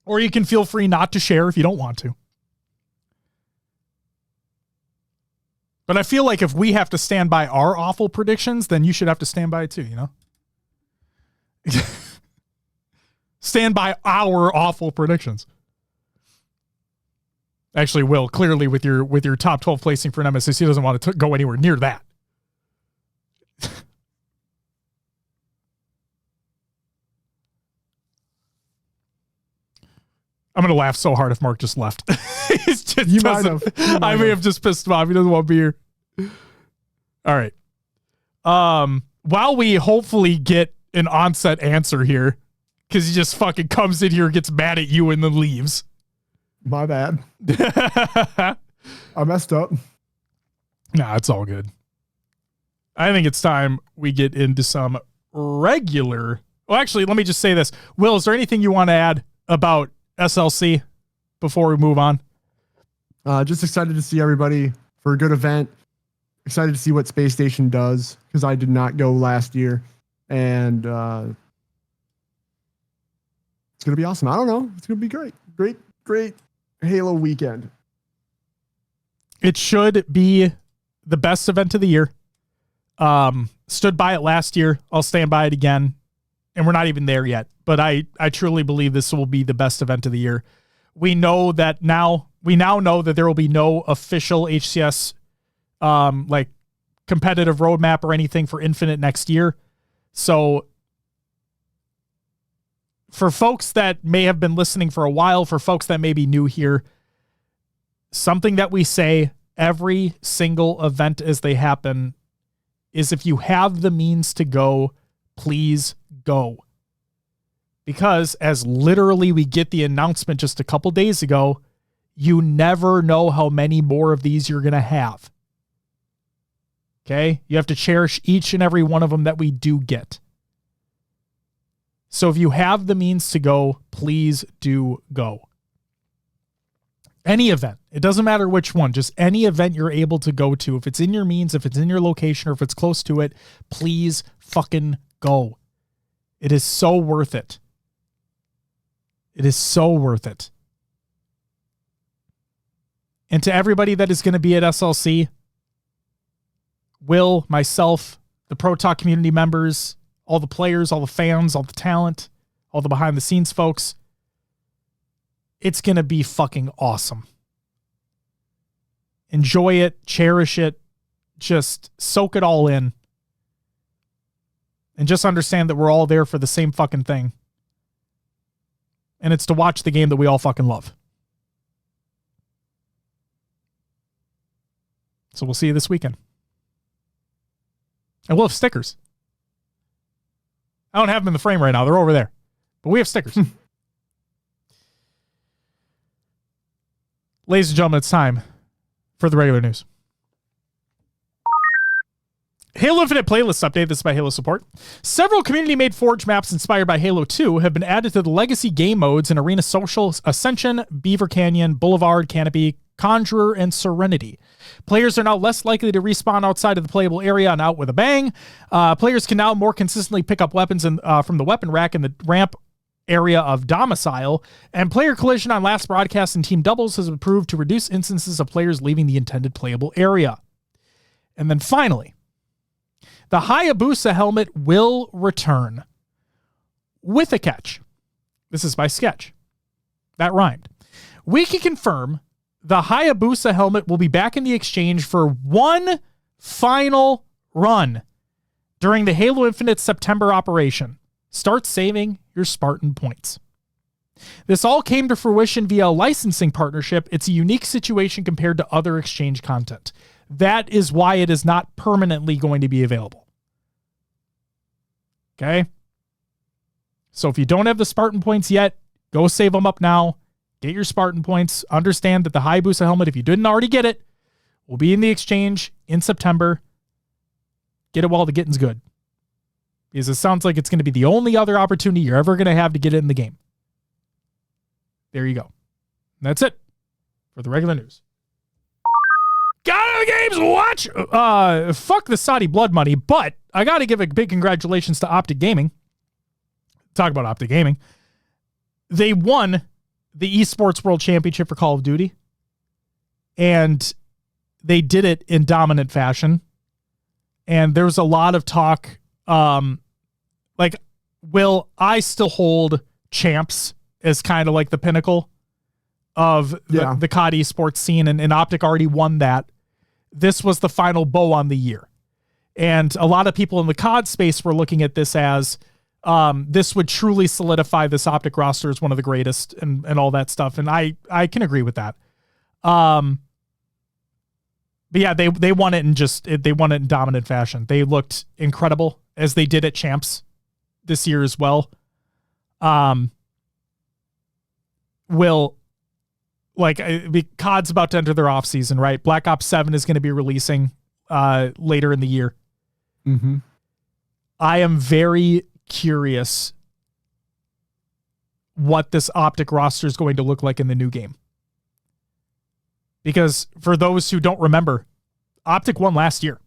[SPEAKER 1] Or you can feel free not to share if you don't want to. But I feel like if we have to stand by our awful predictions, then you should have to stand by it too, you know? Stand by our awful predictions. Actually, Will, clearly with your top 12 placing for an MSSC, he doesn't want to go anywhere near that. I'm going to laugh so hard if Mark just left. I may have just pissed him off. He doesn't want to be here. All right. While we hopefully get an onset answer here, because he just fucking comes in here, gets mad at you, and then leaves.
[SPEAKER 2] My bad. I messed up.
[SPEAKER 1] Nah, it's all good. I think it's time we get into some regular... Well, actually, let me just say this. Will, is there anything you want to add about SLC before we move on?
[SPEAKER 2] Just excited to see everybody for a good event. Excited to see what Space Station does because I did not go last year. And it's going to be awesome. I don't know. It's going to be great. Great Halo weekend.
[SPEAKER 1] It should be the best event of the year. Stood by it last year. I'll stand by it again. And we're not even there yet. But I truly believe this will be the best event of the year. We now know that there will be no official HCS like competitive roadmap or anything for Infinite next year. So for folks that may have been listening for a while, for folks that may be new here, something that we say every single event as they happen is if you have the means to go, please go. Because as literally we get the announcement just a couple days ago, You never know how many more of these you're going to have. Okay? You have to cherish each and every one of them that we do get. So if you have the means to go, please do go. Any event. It doesn't matter which one. Just any event you're able to go to. If it's in your means, if it's in your location, or if it's close to it, please fucking go. It is so worth it. It is so worth it. And to everybody that is going to be at SLC, Will, myself, the Pro Talk community members, all the players, all the fans, all the talent, all the behind the scenes folks, it's going to be fucking awesome. Enjoy it, cherish it, just soak it all in. And just understand that we're all there for the same fucking thing. And it's to watch the game that we all fucking love. So we'll see you this weekend. And we'll have stickers. I don't have them in the frame right now. They're over there. But we have stickers. Ladies and gentlemen, it's time for the regular news. Halo Infinite playlist update. This is by Halo support. Several community-made Forge maps inspired by Halo 2 have been added to the legacy game modes in Arena Social, Ascension, Beaver Canyon, Boulevard, Canopy, Conjurer, and Serenity. Players are now less likely to respawn outside of the playable area and out with a bang. Players can now more consistently pick up weapons from the weapon rack in the ramp area of Domicile, and player collision on last broadcast and team doubles has improved to reduce instances of players leaving the intended playable area. And then finally, the Hayabusa helmet will return with a catch. This is by Sketch. That rhymed. We can confirm the Hayabusa helmet will be back in the exchange for one final run during the Halo Infinite September operation. Start saving your Spartan points. This all came to fruition via a licensing partnership. It's a unique situation compared to other exchange content. That is why it is not permanently going to be available. Okay? So if you don't have the Spartan points yet, go save them up now. Get your Spartan points. Understand that the Hayabusa helmet, if you didn't already get it, will be in the exchange in September. Get it while the getting's good. Because it sounds like it's going to be the only other opportunity you're ever going to have to get it in the game. There you go. And that's it for the regular news. Got out of the games, watch! Fuck the Saudi blood money, but I got to give a big congratulations to Optic Gaming. Talk about Optic Gaming. They won the Esports World Championship for Call of Duty. And they did it in dominant fashion. And there was a lot of talk. Will I still hold champs as kind of like the pinnacle of the COD esports scene, and Optic already won that. This was the final bow on the year. And a lot of people in the COD space were looking at this as this would truly solidify this Optic roster as one of the greatest and all that stuff. And I can agree with that. But yeah, they won it they won it in dominant fashion. They looked incredible as they did at champs this year as well. COD's about to enter their off season, right? Black Ops 7 is going to be releasing later in the year.
[SPEAKER 2] Mm-hmm.
[SPEAKER 1] I am very curious what this Optic roster is going to look like in the new game. Because for those who don't remember, Optic won last year,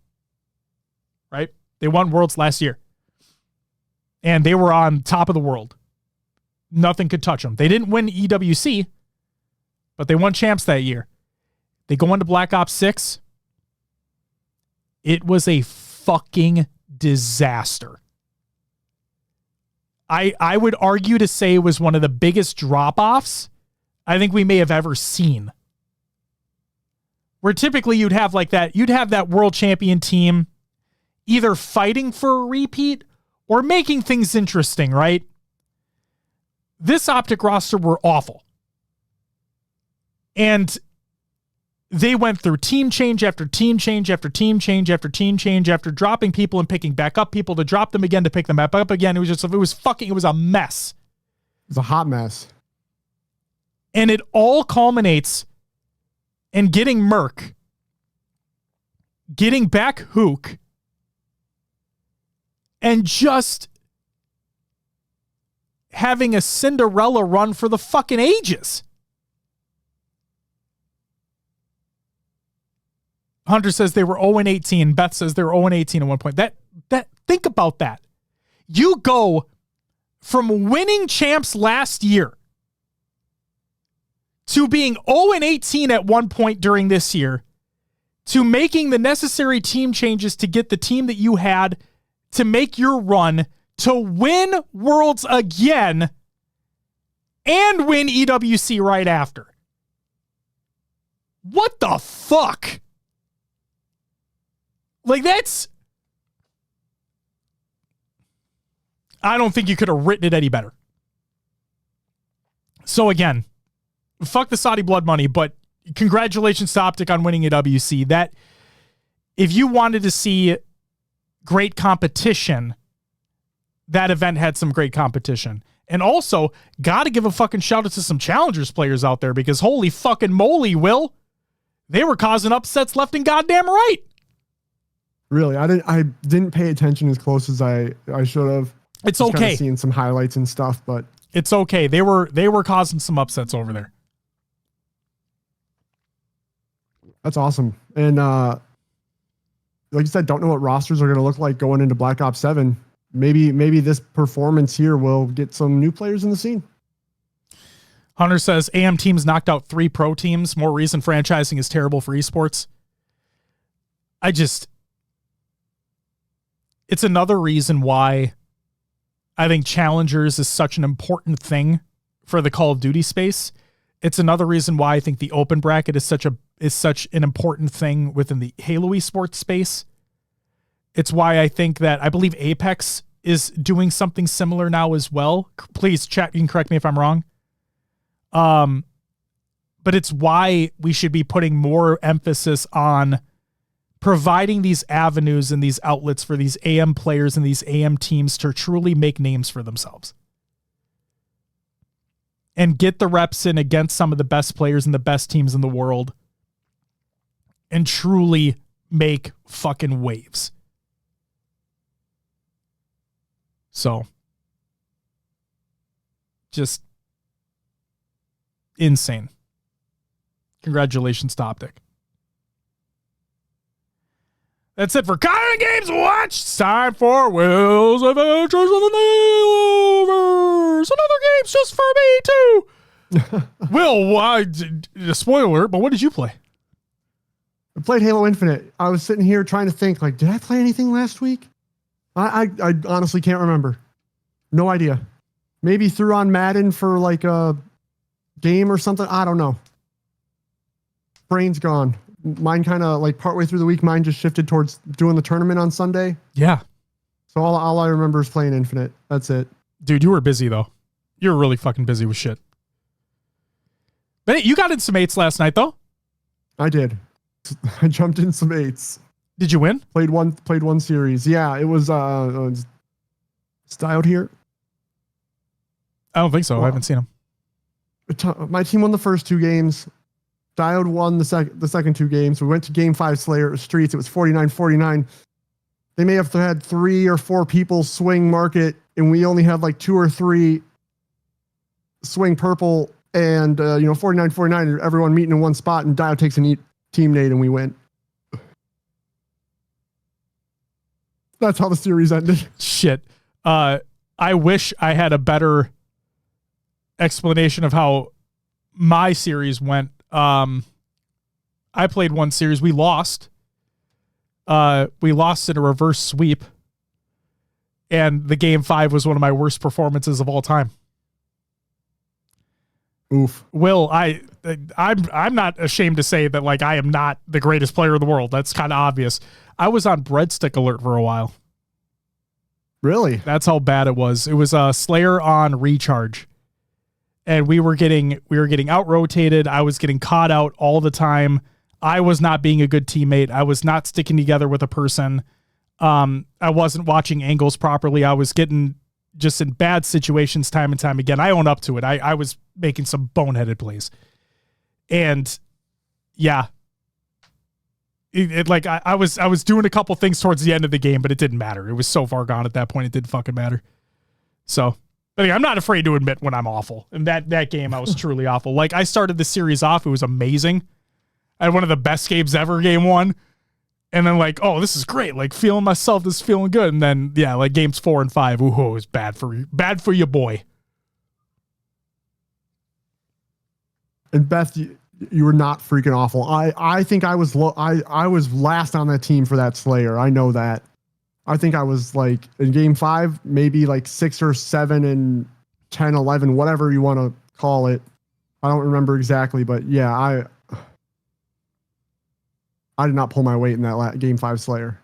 [SPEAKER 1] right? They won Worlds last year. And they were on top of the world. Nothing could touch them. They didn't win EWC, but they won champs that year. They go into Black Ops 6. It was a fucking disaster. I would argue to say it was one of the biggest drop-offs I think we may have ever seen. Where typically you'd have that world champion team either fighting for a repeat or making things interesting, right? This Optic roster were awful. And they went through team change after team change after team change after team change after dropping people and picking back up people to drop them again to pick them back up again. It was a mess.
[SPEAKER 2] It was a hot mess.
[SPEAKER 1] And it all culminates and getting Merck, getting back Hook, and just having a Cinderella run for the fucking ages. Hunter says they were 0-18. Beth says they were 0-18 at one point. Think about that. You go from winning champs last year to being 0-18 at one point during this year to making the necessary team changes to get the team that you had to make your run to win Worlds again and win EWC right after. What the fuck? Like, that's... I don't think you could have written it any better. So again, fuck the Saudi blood money, but congratulations to Optic on winning a WC. That, if you wanted to see great competition, that event had some great competition. And also, gotta give a fucking shout out to some Challengers players out there, because holy fucking moly, Will, they were causing upsets left and goddamn right.
[SPEAKER 2] Really, I didn't pay attention as close as I should have.
[SPEAKER 1] It's
[SPEAKER 2] just
[SPEAKER 1] okay.
[SPEAKER 2] Seeing some highlights and stuff, but
[SPEAKER 1] it's okay. They were causing some upsets over there.
[SPEAKER 2] That's awesome. And like you said, don't know what rosters are going to look like going into Black Ops 7. Maybe this performance here will get some new players in the scene.
[SPEAKER 1] Hunter says AM teams knocked out 3 pro teams. More reason franchising is terrible for esports. It's another reason why I think Challengers is such an important thing for the Call of Duty space. It's another reason why I think the open bracket is such an important thing within the Halo esports space. It's why I think that I believe Apex is doing something similar now as well. Please, chat, you can correct me if I'm wrong. But it's why we should be putting more emphasis on providing these avenues and these outlets for these AM players and these AM teams to truly make names for themselves and get the reps in against some of the best players and the best teams in the world and truly make fucking waves. So, just insane. Congratulations to Optic. That's it for Common Games Watch. It's time for Will's Adventures of the Nailovers. Another game's just for me, too. Will, spoiler alert, but what did you play?
[SPEAKER 2] I played Halo Infinite. I was sitting here trying to think, like, did I play anything last week? I honestly can't remember. No idea. Maybe threw on Madden for like a game or something. I don't know. Brain's gone. Mine kind of like partway through the week, mine just shifted towards doing the tournament on Sunday.
[SPEAKER 1] Yeah.
[SPEAKER 2] So all I remember is playing Infinite. That's it.
[SPEAKER 1] Dude, you were busy though. You were really fucking busy with shit. But hey, you got in some 8s last night though.
[SPEAKER 2] I did. I jumped in some 8s.
[SPEAKER 1] Did you win?
[SPEAKER 2] Played one series. Yeah, it was styled here.
[SPEAKER 1] I don't think so.
[SPEAKER 2] Well,
[SPEAKER 1] I haven't seen them.
[SPEAKER 2] My team won the first 2 games. Diode won the second 2 games. We went to game 5 Slayer Streets. It was 49-49. They may have had 3 or 4 people swing market, and we only had like 2 or 3 swing purple, and 49-49. Everyone meeting in one spot, and Diode takes a team nade, and we win. That's how the series ended.
[SPEAKER 1] Shit. I wish I had a better explanation of how my series went. I played one series. We lost. We lost in a reverse sweep. And the game 5 was one of my worst performances of all time.
[SPEAKER 2] Oof.
[SPEAKER 1] Will, I'm not ashamed to say that like I am not the greatest player in the world. That's kind of obvious. I was on breadstick alert for a while.
[SPEAKER 2] Really?
[SPEAKER 1] That's how bad it was. It was a Slayer on recharge. And we were getting out rotated. I was getting caught out all the time. I was not being a good teammate. I was not sticking together with a person. I wasn't watching angles properly. I was getting just in bad situations time and time again. I own up to it. I was making some boneheaded plays. And yeah. Like I was doing a couple things towards the end of the game, but it didn't matter. It was so far gone at that point, it didn't fucking matter. So, but yeah, I'm not afraid to admit when I'm awful. And that game, I was truly awful. Like, I started the series off, it was amazing. I had one of the best games ever, game 1. And then like, oh, this is great. Like, feeling myself, this is feeling good. And then, yeah, like games 4 and 5, ooh, it was bad for you. Bad for you, boy.
[SPEAKER 2] And Beth, you were not freaking awful. I think I was I was last on that team for that Slayer. I know that. I think I was like in game 5, maybe like 6 or 7 and 10, 11, whatever you want to call it. I don't remember exactly, but yeah, I did not pull my weight in that game 5 Slayer.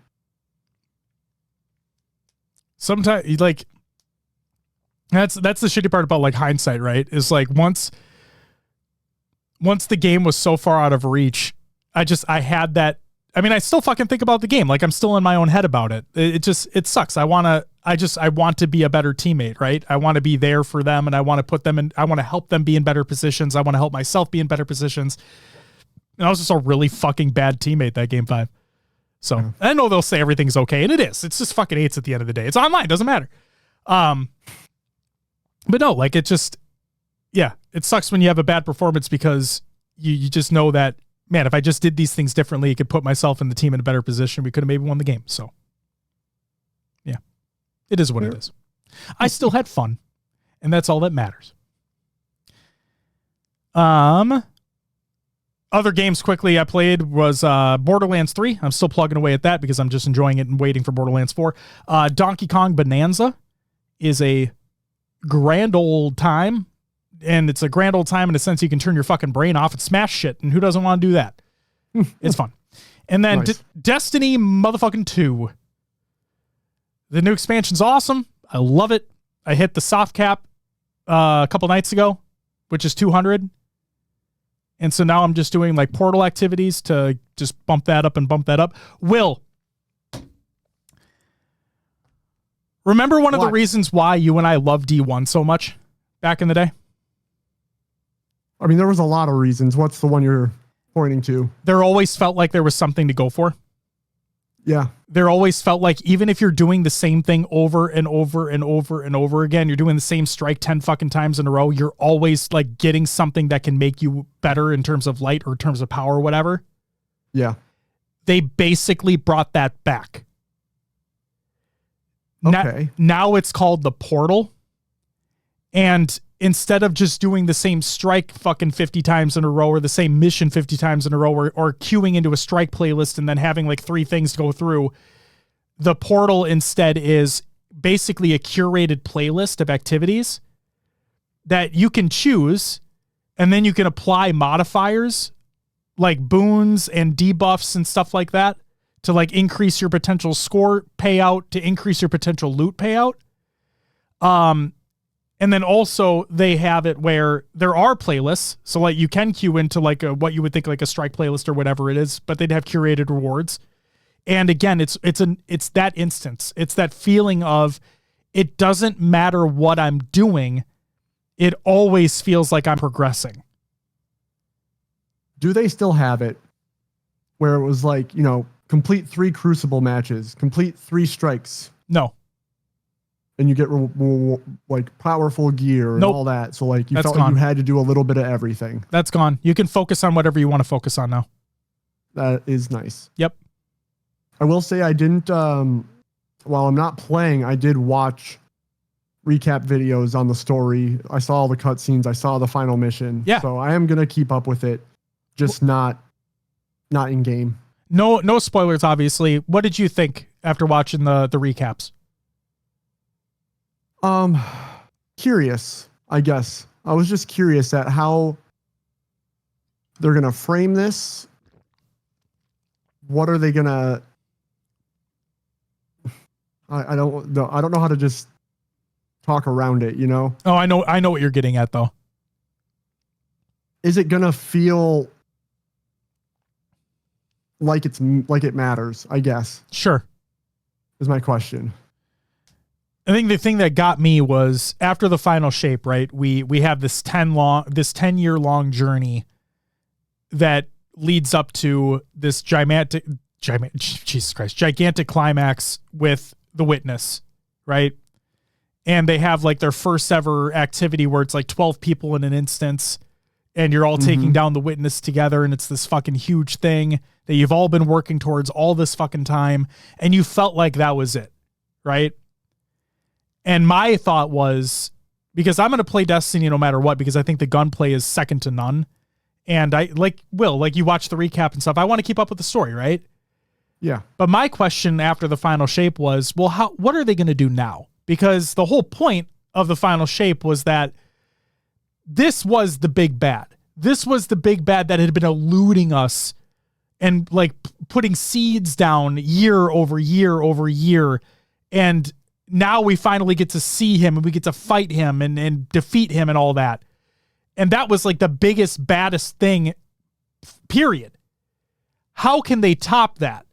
[SPEAKER 1] Sometimes like that's the shitty part about like hindsight, right? Is like once the game was so far out of reach, I had that. I mean, I still fucking think about the game. Like, I'm still in my own head about it. It sucks. I want to be a better teammate, right? I want to be there for them, and I want to put them in, I want to help them be in better positions. I want to help myself be in better positions. And I was just a really fucking bad teammate that game 5. So I know they'll say everything's okay, and it is. It's just fucking 8s at the end of the day. It's online, doesn't matter. But no, like, it just, yeah, it sucks when you have a bad performance because you just know that, man, if I just did these things differently, it could put myself and the team in a better position. We could have maybe won the game. So, yeah, it is what it is. I still had fun, and that's all that matters. Other games quickly I played was Borderlands 3. I'm still plugging away at that because I'm just enjoying it and waiting for Borderlands 4. Donkey Kong Bonanza is a grand old time. And it's a grand old time in a sense you can turn your fucking brain off and smash shit. And who doesn't want to do that? It's fun. And then nice. Destiny motherfucking 2. The new expansion's awesome. I love it. I hit the soft cap a couple nights ago, which is 200. And so now I'm just doing like portal activities to just bump that up and bump that up. Will, remember one of the reasons why you and I love D1 so much back in the day?
[SPEAKER 2] I mean, there was a lot of reasons. What's the one you're pointing to?
[SPEAKER 1] There always felt like there was something to go for.
[SPEAKER 2] Yeah.
[SPEAKER 1] There always felt like even if you're doing the same thing over and over and over and over again, you're doing the same strike 10 fucking times in a row, you're always like getting something that can make you better in terms of light or in terms of power or whatever.
[SPEAKER 2] Yeah.
[SPEAKER 1] They basically brought that back.
[SPEAKER 2] Okay.
[SPEAKER 1] Now it's called the Portal. And instead of just doing the same strike fucking 50 times in a row or the same mission 50 times in a row or queuing into a strike playlist and then having like 3 things to go through, the Portal instead is basically a curated playlist of activities that you can choose, and then you can apply modifiers like boons and debuffs and stuff like that to like increase your potential score payout, to increase your potential loot payout. And then also they have it where there are playlists. So like you can queue into like what you would think like a strike playlist or whatever it is, but they'd have curated rewards. And again, it's that instance. It's that feeling of it doesn't matter what I'm doing. It always feels like I'm progressing.
[SPEAKER 2] Do they still have it where it was like, complete 3 Crucible matches, complete 3 strikes?
[SPEAKER 1] No.
[SPEAKER 2] And you get like powerful gear and all that. So like you felt like you had to do a little bit of everything.
[SPEAKER 1] That's gone. You can focus on whatever you want to focus on now.
[SPEAKER 2] That is nice.
[SPEAKER 1] Yep.
[SPEAKER 2] I will say I didn't, while I'm not playing, I did watch recap videos on the story. I saw all the cutscenes. I saw the final mission.
[SPEAKER 1] Yeah.
[SPEAKER 2] So I am going to keep up with it. Just not in game.
[SPEAKER 1] No spoilers, obviously. What did you think after watching the recaps?
[SPEAKER 2] Curious, I guess. I was just curious at how they're going to frame this. What are they going to, I don't know how to just talk around it, Oh,
[SPEAKER 1] I know what you're getting at though.
[SPEAKER 2] Is it going to feel like it matters, I guess?
[SPEAKER 1] Sure.
[SPEAKER 2] Is my question.
[SPEAKER 1] I think the thing that got me was after the final shape, right? We have this 10-year long journey that leads up to this gigantic climax with the Witness, right? And they have like their first ever activity where it's like 12 people in an instance, and you're all taking down the Witness together, and it's this fucking huge thing that you've all been working towards all this fucking time, and you felt like that was it, right? And my thought was, because I'm going to play Destiny no matter what, because I think the gunplay is second to none. And I like you watch the recap and stuff. I want to keep up with the story, right?
[SPEAKER 2] Yeah.
[SPEAKER 1] But my question after the final shape was, well, what are they going to do now? Because the whole point of the final shape was that this was the big bad. This was the big bad that had been eluding us and like putting seeds down year over year over year. And now we finally get to see him and we get to fight him and defeat him and all that. And that was like the biggest, baddest thing, period. How can they top that?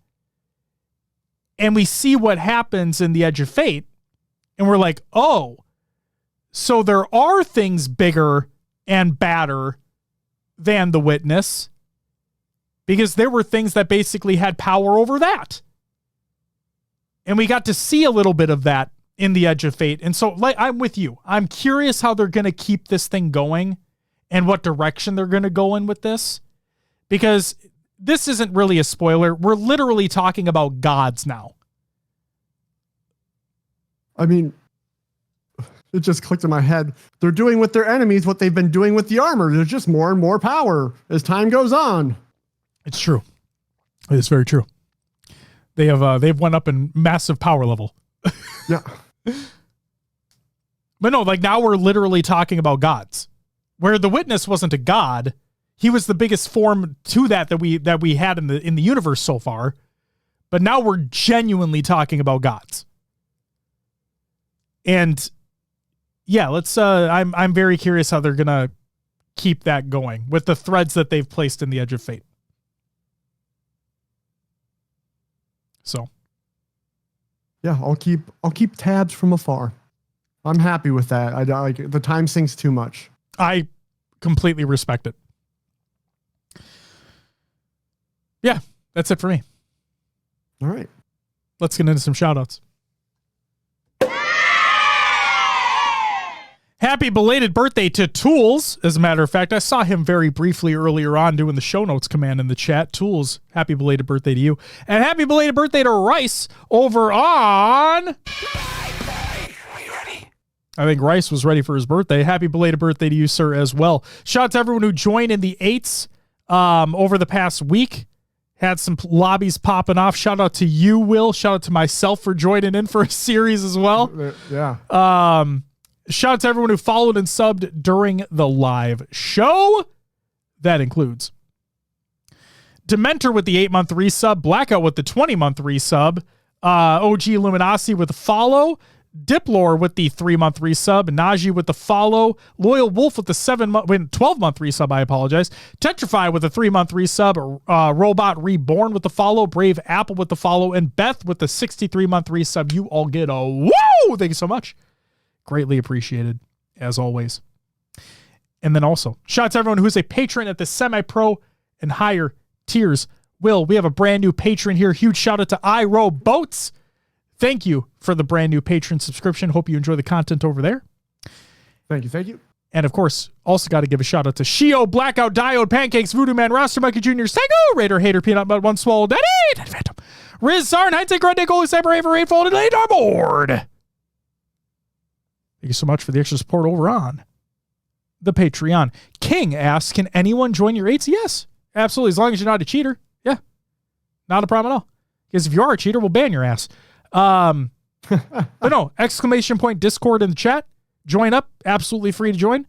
[SPEAKER 1] And we see what happens in the Edge of Fate. And we're like, oh, so there are things bigger and badder than the Witness, because there were things that basically had power over that. And we got to see a little bit of that in the Edge of Fate. And so like, I'm with you. I'm curious how they're going to keep this thing going and what direction they're going to go in with this, because this isn't really a spoiler. We're literally talking about gods now.
[SPEAKER 2] I mean, it just clicked in my head. They're doing with their enemies what they've been doing with the armor. There's just more and more power as time goes on.
[SPEAKER 1] It's true. It is very true. They've went up in massive power level.
[SPEAKER 2] Yeah.
[SPEAKER 1] But no, like now we're literally talking about gods. Where the Witness wasn't a god, he was the biggest form to that we had in the universe so far. But now we're genuinely talking about gods. And yeah, let's I'm very curious how they're gonna keep that going with the threads that they've placed in the Edge of Fate. So
[SPEAKER 2] yeah, I'll keep tabs from afar. I'm happy with that. I like the time sinks too much.
[SPEAKER 1] I completely respect it. Yeah, that's it for me.
[SPEAKER 2] All right.
[SPEAKER 1] Let's get into some shoutouts. Happy belated birthday to Tools. As a matter of fact, I saw him very briefly earlier on doing the show notes command in the chat. Tools, happy belated birthday to you. And happy belated birthday to Rice over on... I think Rice was ready for his birthday. Happy belated birthday to you, sir, as well. Shout out to everyone who joined in the 8s over the past week. Had some lobbies popping off. Shout out to you, Will. Shout out to myself for joining in for a series as well.
[SPEAKER 2] Yeah.
[SPEAKER 1] Shout out to everyone who followed and subbed during the live show. That includes Dementor with the 8-month resub, Blackout with the 20-month resub, OG Luminosity with the follow, Diplore with the 3-month resub, Najee with the follow, Loyal Wolf with the 12-month resub, I apologize, Tetrify with the 3-month resub, Robot Reborn with the follow, Brave Apple with the follow, and Beth with the 63-month resub. You all get a woo! Thank you so much. Greatly appreciated, as always. And then also, shout out to everyone who's a patron at the semi-pro and higher tiers. Will, we have a brand new patron here. Huge shout out to iRow Boats. Thank you for the brand new patron subscription. Hope you enjoy the content over there.
[SPEAKER 2] Thank you. Thank you.
[SPEAKER 1] And of course, also got to give a shout out to Shio, Blackout, Diode, Pancakes, Voodoo Man, Roster Monkey Jr., Sego, Raider, Hater, Peanut Butter, One Swallow, Daddy, Phantom, Riz, Zarn, Hindsight, Red Nick, Holy Cyber, Aver, Rainfall, and Late Board. Thank you so much for the extra support over on the Patreon. King asks, can anyone join your 8s? Yes, absolutely. As long as you're not a cheater. Yeah, not a problem at all. Because if you are a cheater, we'll ban your ass. But no, exclamation point Discord in the chat. Join up. Absolutely free to join.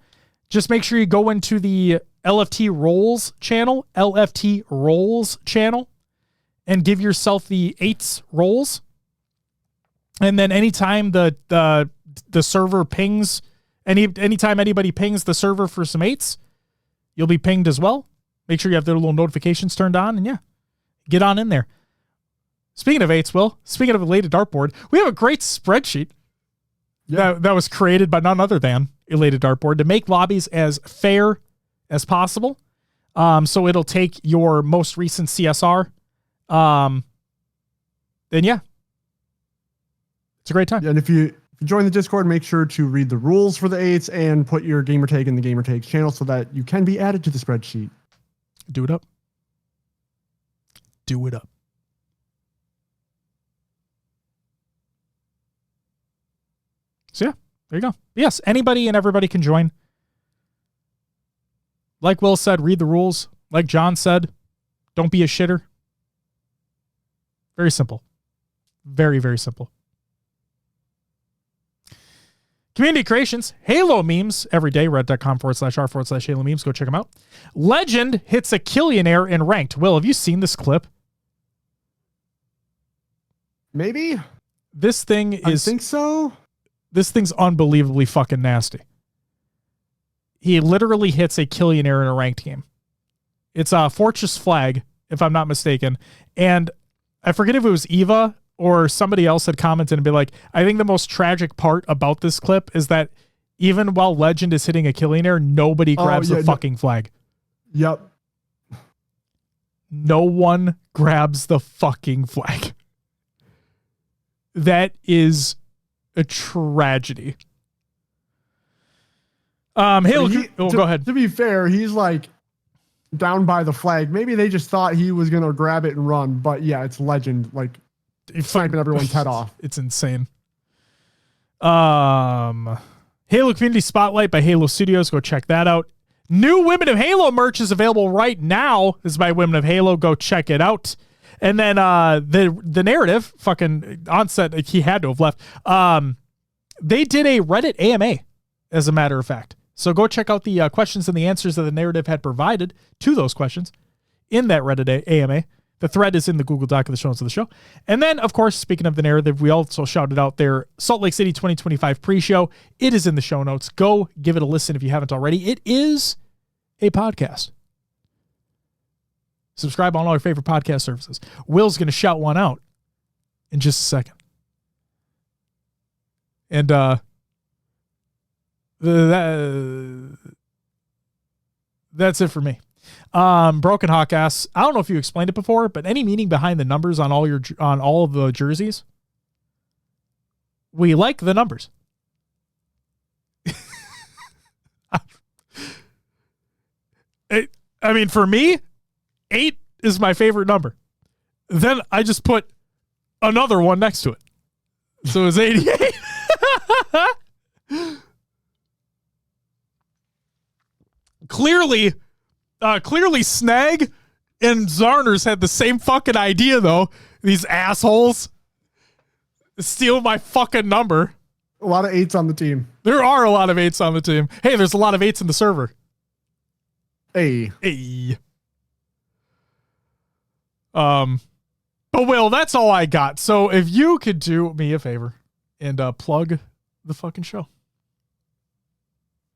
[SPEAKER 1] Just make sure you go into the LFT Rolls channel, and give yourself the 8s rolls. And then anytime the server pings, anytime anybody pings the server for some 8s, you'll be pinged as well. Make sure you have their little notifications turned on, and yeah, get on in there. Speaking of 8s, Will, speaking of Elated Dartboard, we have a great spreadsheet that was created by none other than Elated Dartboard to make lobbies as fair as possible. So it'll take your most recent CSR. Then yeah, it's a great time.
[SPEAKER 2] Yeah, and if you join the Discord, make sure to read the rules for the 8s and put your gamertag in the gamertags channel so that you can be added to the spreadsheet.
[SPEAKER 1] Do it up. Do it up. So yeah, there you go. Yes, anybody and everybody can join. Like Will said, read the rules. Like John said, don't be a shitter. Very simple. Very, very simple. Community creations, Halo memes every day, red.com/r/Halo memes. Go check them out. Legend hits a Killionaire in ranked. Will, have you seen this clip?
[SPEAKER 2] Maybe.
[SPEAKER 1] This thing is...
[SPEAKER 2] I think so.
[SPEAKER 1] This thing's unbelievably fucking nasty. He literally hits a Killionaire in a ranked game. It's a Fortress Flag, if I'm not mistaken. And I forget if it was Eva or somebody else had commented and be like, I think the most tragic part about this clip is that even while Legend is hitting a Killionaire, nobody grabs the fucking flag.
[SPEAKER 2] Yep.
[SPEAKER 1] No one grabs the fucking flag. That is a tragedy. Halo, go ahead.
[SPEAKER 2] To be fair, he's like down by the flag. Maybe they just thought he was gonna grab it and run, but yeah, it's Legend like sniping everyone's head off.
[SPEAKER 1] It's insane. Halo Community Spotlight by Halo Studios. Go check that out. New Women of Halo merch is available right now. This is by Women of Halo. Go check it out. And then the narrative, fucking Onset, he had to have left. They did a Reddit AMA, as a matter of fact. So go check out the questions and the answers that the narrative had provided to those questions in that Reddit AMA. The thread is in the Google Doc of the show notes of the show. And then, of course, speaking of the narrative, we also shouted out their Salt Lake City 2025 pre-show. It is in the show notes. Go give it a listen if you haven't already. It is a podcast. Subscribe on all your favorite podcast services. Will's going to shout one out in just a second. And that's it for me. Broken Hawk asks, I don't know if you explained it before, but any meaning behind the numbers on all of the jerseys? We like the numbers. I mean, for me, 8 is my favorite number. Then I just put another one next to it. So it's 88. Clearly Snag and Zarners had the same fucking idea, though. These assholes steal my fucking number.
[SPEAKER 2] A lot of 8s on the team.
[SPEAKER 1] There are a lot of 8s on the team. Hey, there's a lot of 8s in the server.
[SPEAKER 2] Hey.
[SPEAKER 1] But Will, that's all I got. So if you could do me a favor and plug the fucking show.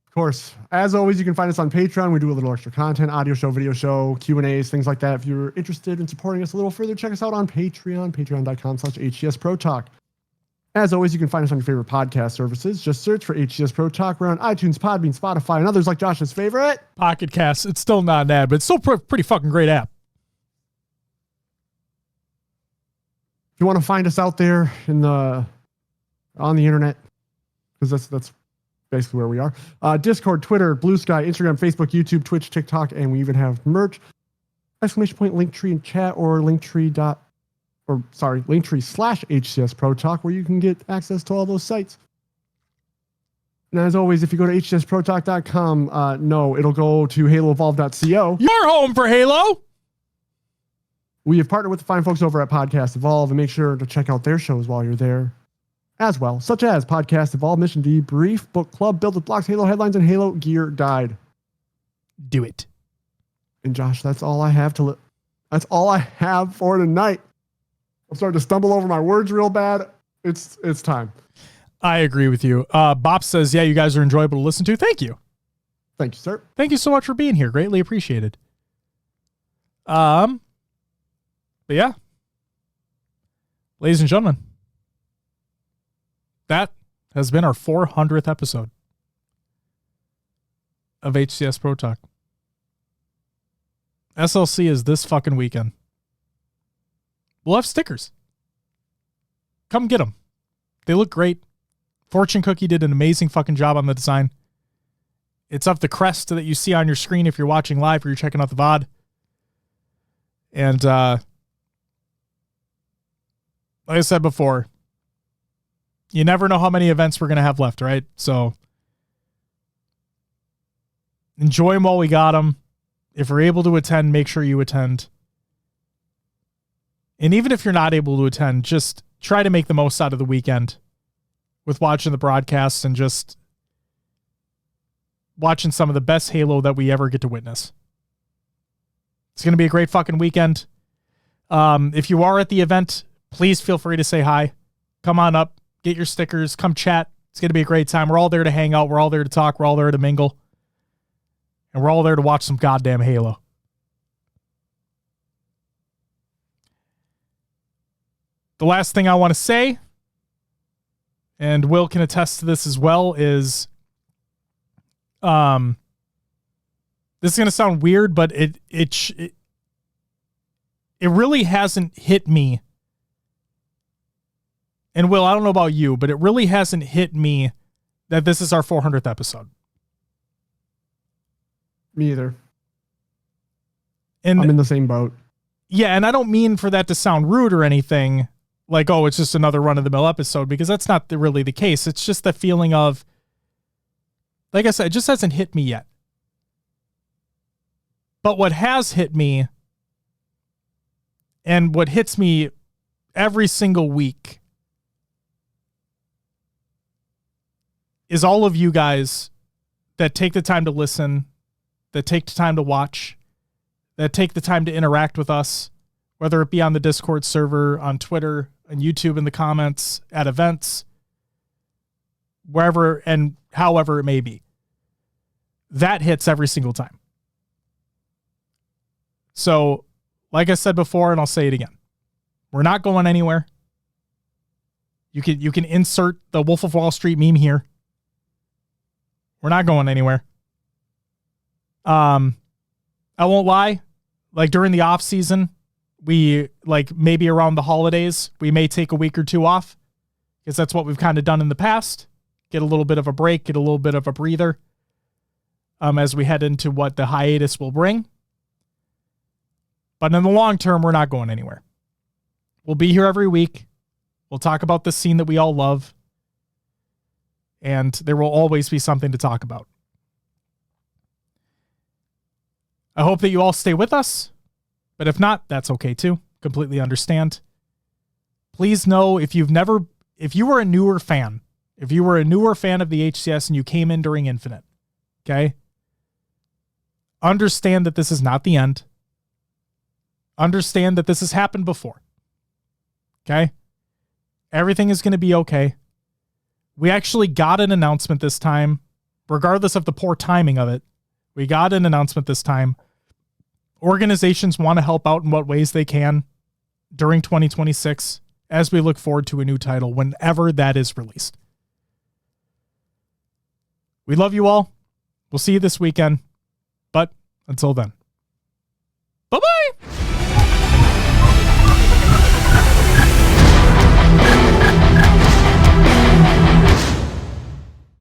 [SPEAKER 2] Of course. As always, you can find us on Patreon. We do a little extra content, audio show, video show, Q&As, things like that. If you're interested in supporting us a little further, check us out on Patreon, patreon.com/HCS Pro Talk. As always, you can find us on your favorite podcast services. Just search for HCS Pro Talk. We're on iTunes, Podbean, Spotify, and others like Josh's favorite.
[SPEAKER 1] Pocket Cast. It's still not an ad, but it's still pretty fucking great app.
[SPEAKER 2] If you want to find us out there on the internet, because that's basically where we are. Discord, Twitter, Blue Sky, Instagram, Facebook, YouTube, Twitch, TikTok, and we even have merch. Exclamation point, Linktree in chat, or Linktree/HCS Pro Talk, where you can get access to all those sites. And as always, if you go to hcsprotalk.com, no, it'll go to haloevolve.co.
[SPEAKER 1] Your home for Halo.
[SPEAKER 2] We have partnered with the fine folks over at Podcast Evolve, and make sure to check out their shows while you're there as well, such as Podcast Evolve, Mission Debrief, Book Club, Build with Blocks, Halo Headlines, and Halo Gear Guide.
[SPEAKER 1] Do it.
[SPEAKER 2] And Josh, that's all I have that's all I have for tonight. I'm starting to stumble over my words real bad. It's time.
[SPEAKER 1] I agree with you. Bop says, yeah, you guys are enjoyable to listen to. Thank you.
[SPEAKER 2] Thank you, sir.
[SPEAKER 1] Thank you so much for being here. Greatly appreciated. But yeah, ladies and gentlemen, that has been our 400th episode of HCS Pro Talk. SLC is this fucking weekend. We'll have stickers. Come get them. They look great. Fortune Cookie did an amazing fucking job on the design. It's of the crest that you see on your screen if you're watching live or you're checking out the VOD. And like I said before, you never know how many events we're going to have left, right? So enjoy them while we got them. If you're able to attend, make sure you attend. And even if you're not able to attend, just try to make the most out of the weekend with watching the broadcasts and just watching some of the best Halo that we ever get to witness. It's going to be a great fucking weekend. If you are at the event, please feel free to say hi. Come on up, get your stickers, come chat. It's going to be a great time. We're all there to hang out. We're all there to talk. We're all there to mingle. And we're all there to watch some goddamn Halo. The last thing I want to say, and Will can attest to this as well, is this is going to sound weird, but it really hasn't hit me. And Will, I don't know about you, but it really hasn't hit me that this is our 400th episode.
[SPEAKER 2] Me either.
[SPEAKER 1] And
[SPEAKER 2] I'm in the same boat.
[SPEAKER 1] Yeah, and I don't mean for that to sound rude or anything, like, oh, it's just another run-of-the-mill episode, because that's not really the case. It's just the feeling of, like I said, it just hasn't hit me yet. But what has hit me, and what hits me every single week, is all of you guys that take the time to listen, that take the time to watch, that take the time to interact with us, whether it be on the Discord server, on Twitter, on YouTube in the comments, at events, wherever and however it may be. That hits every single time. So, like I said before, and I'll say it again, we're not going anywhere. You can insert the Wolf of Wall Street meme here. We're not going anywhere. I won't lie. Like during the off season, we maybe around the holidays, we may take a week or two off because that's what we've kind of done in the past. Get a little bit of a break, get a little bit of a breather as we head into what the hiatus will bring. But in the long term, we're not going anywhere. We'll be here every week. We'll talk about the scene that we all love. And there will always be something to talk about. I hope that you all stay with us. But if not, that's okay too. Completely understand. Please know if you were a newer fan of the HCS and you came in during Infinite, okay? Understand that this is not the end. Understand that this has happened before. Okay? Everything is going to be okay. We actually got an announcement this time, regardless of the poor timing of it. We got an announcement this time. Organizations want to help out in what ways they can during 2026 as we look forward to a new title whenever that is released. We love you all. We'll see you this weekend. But until then.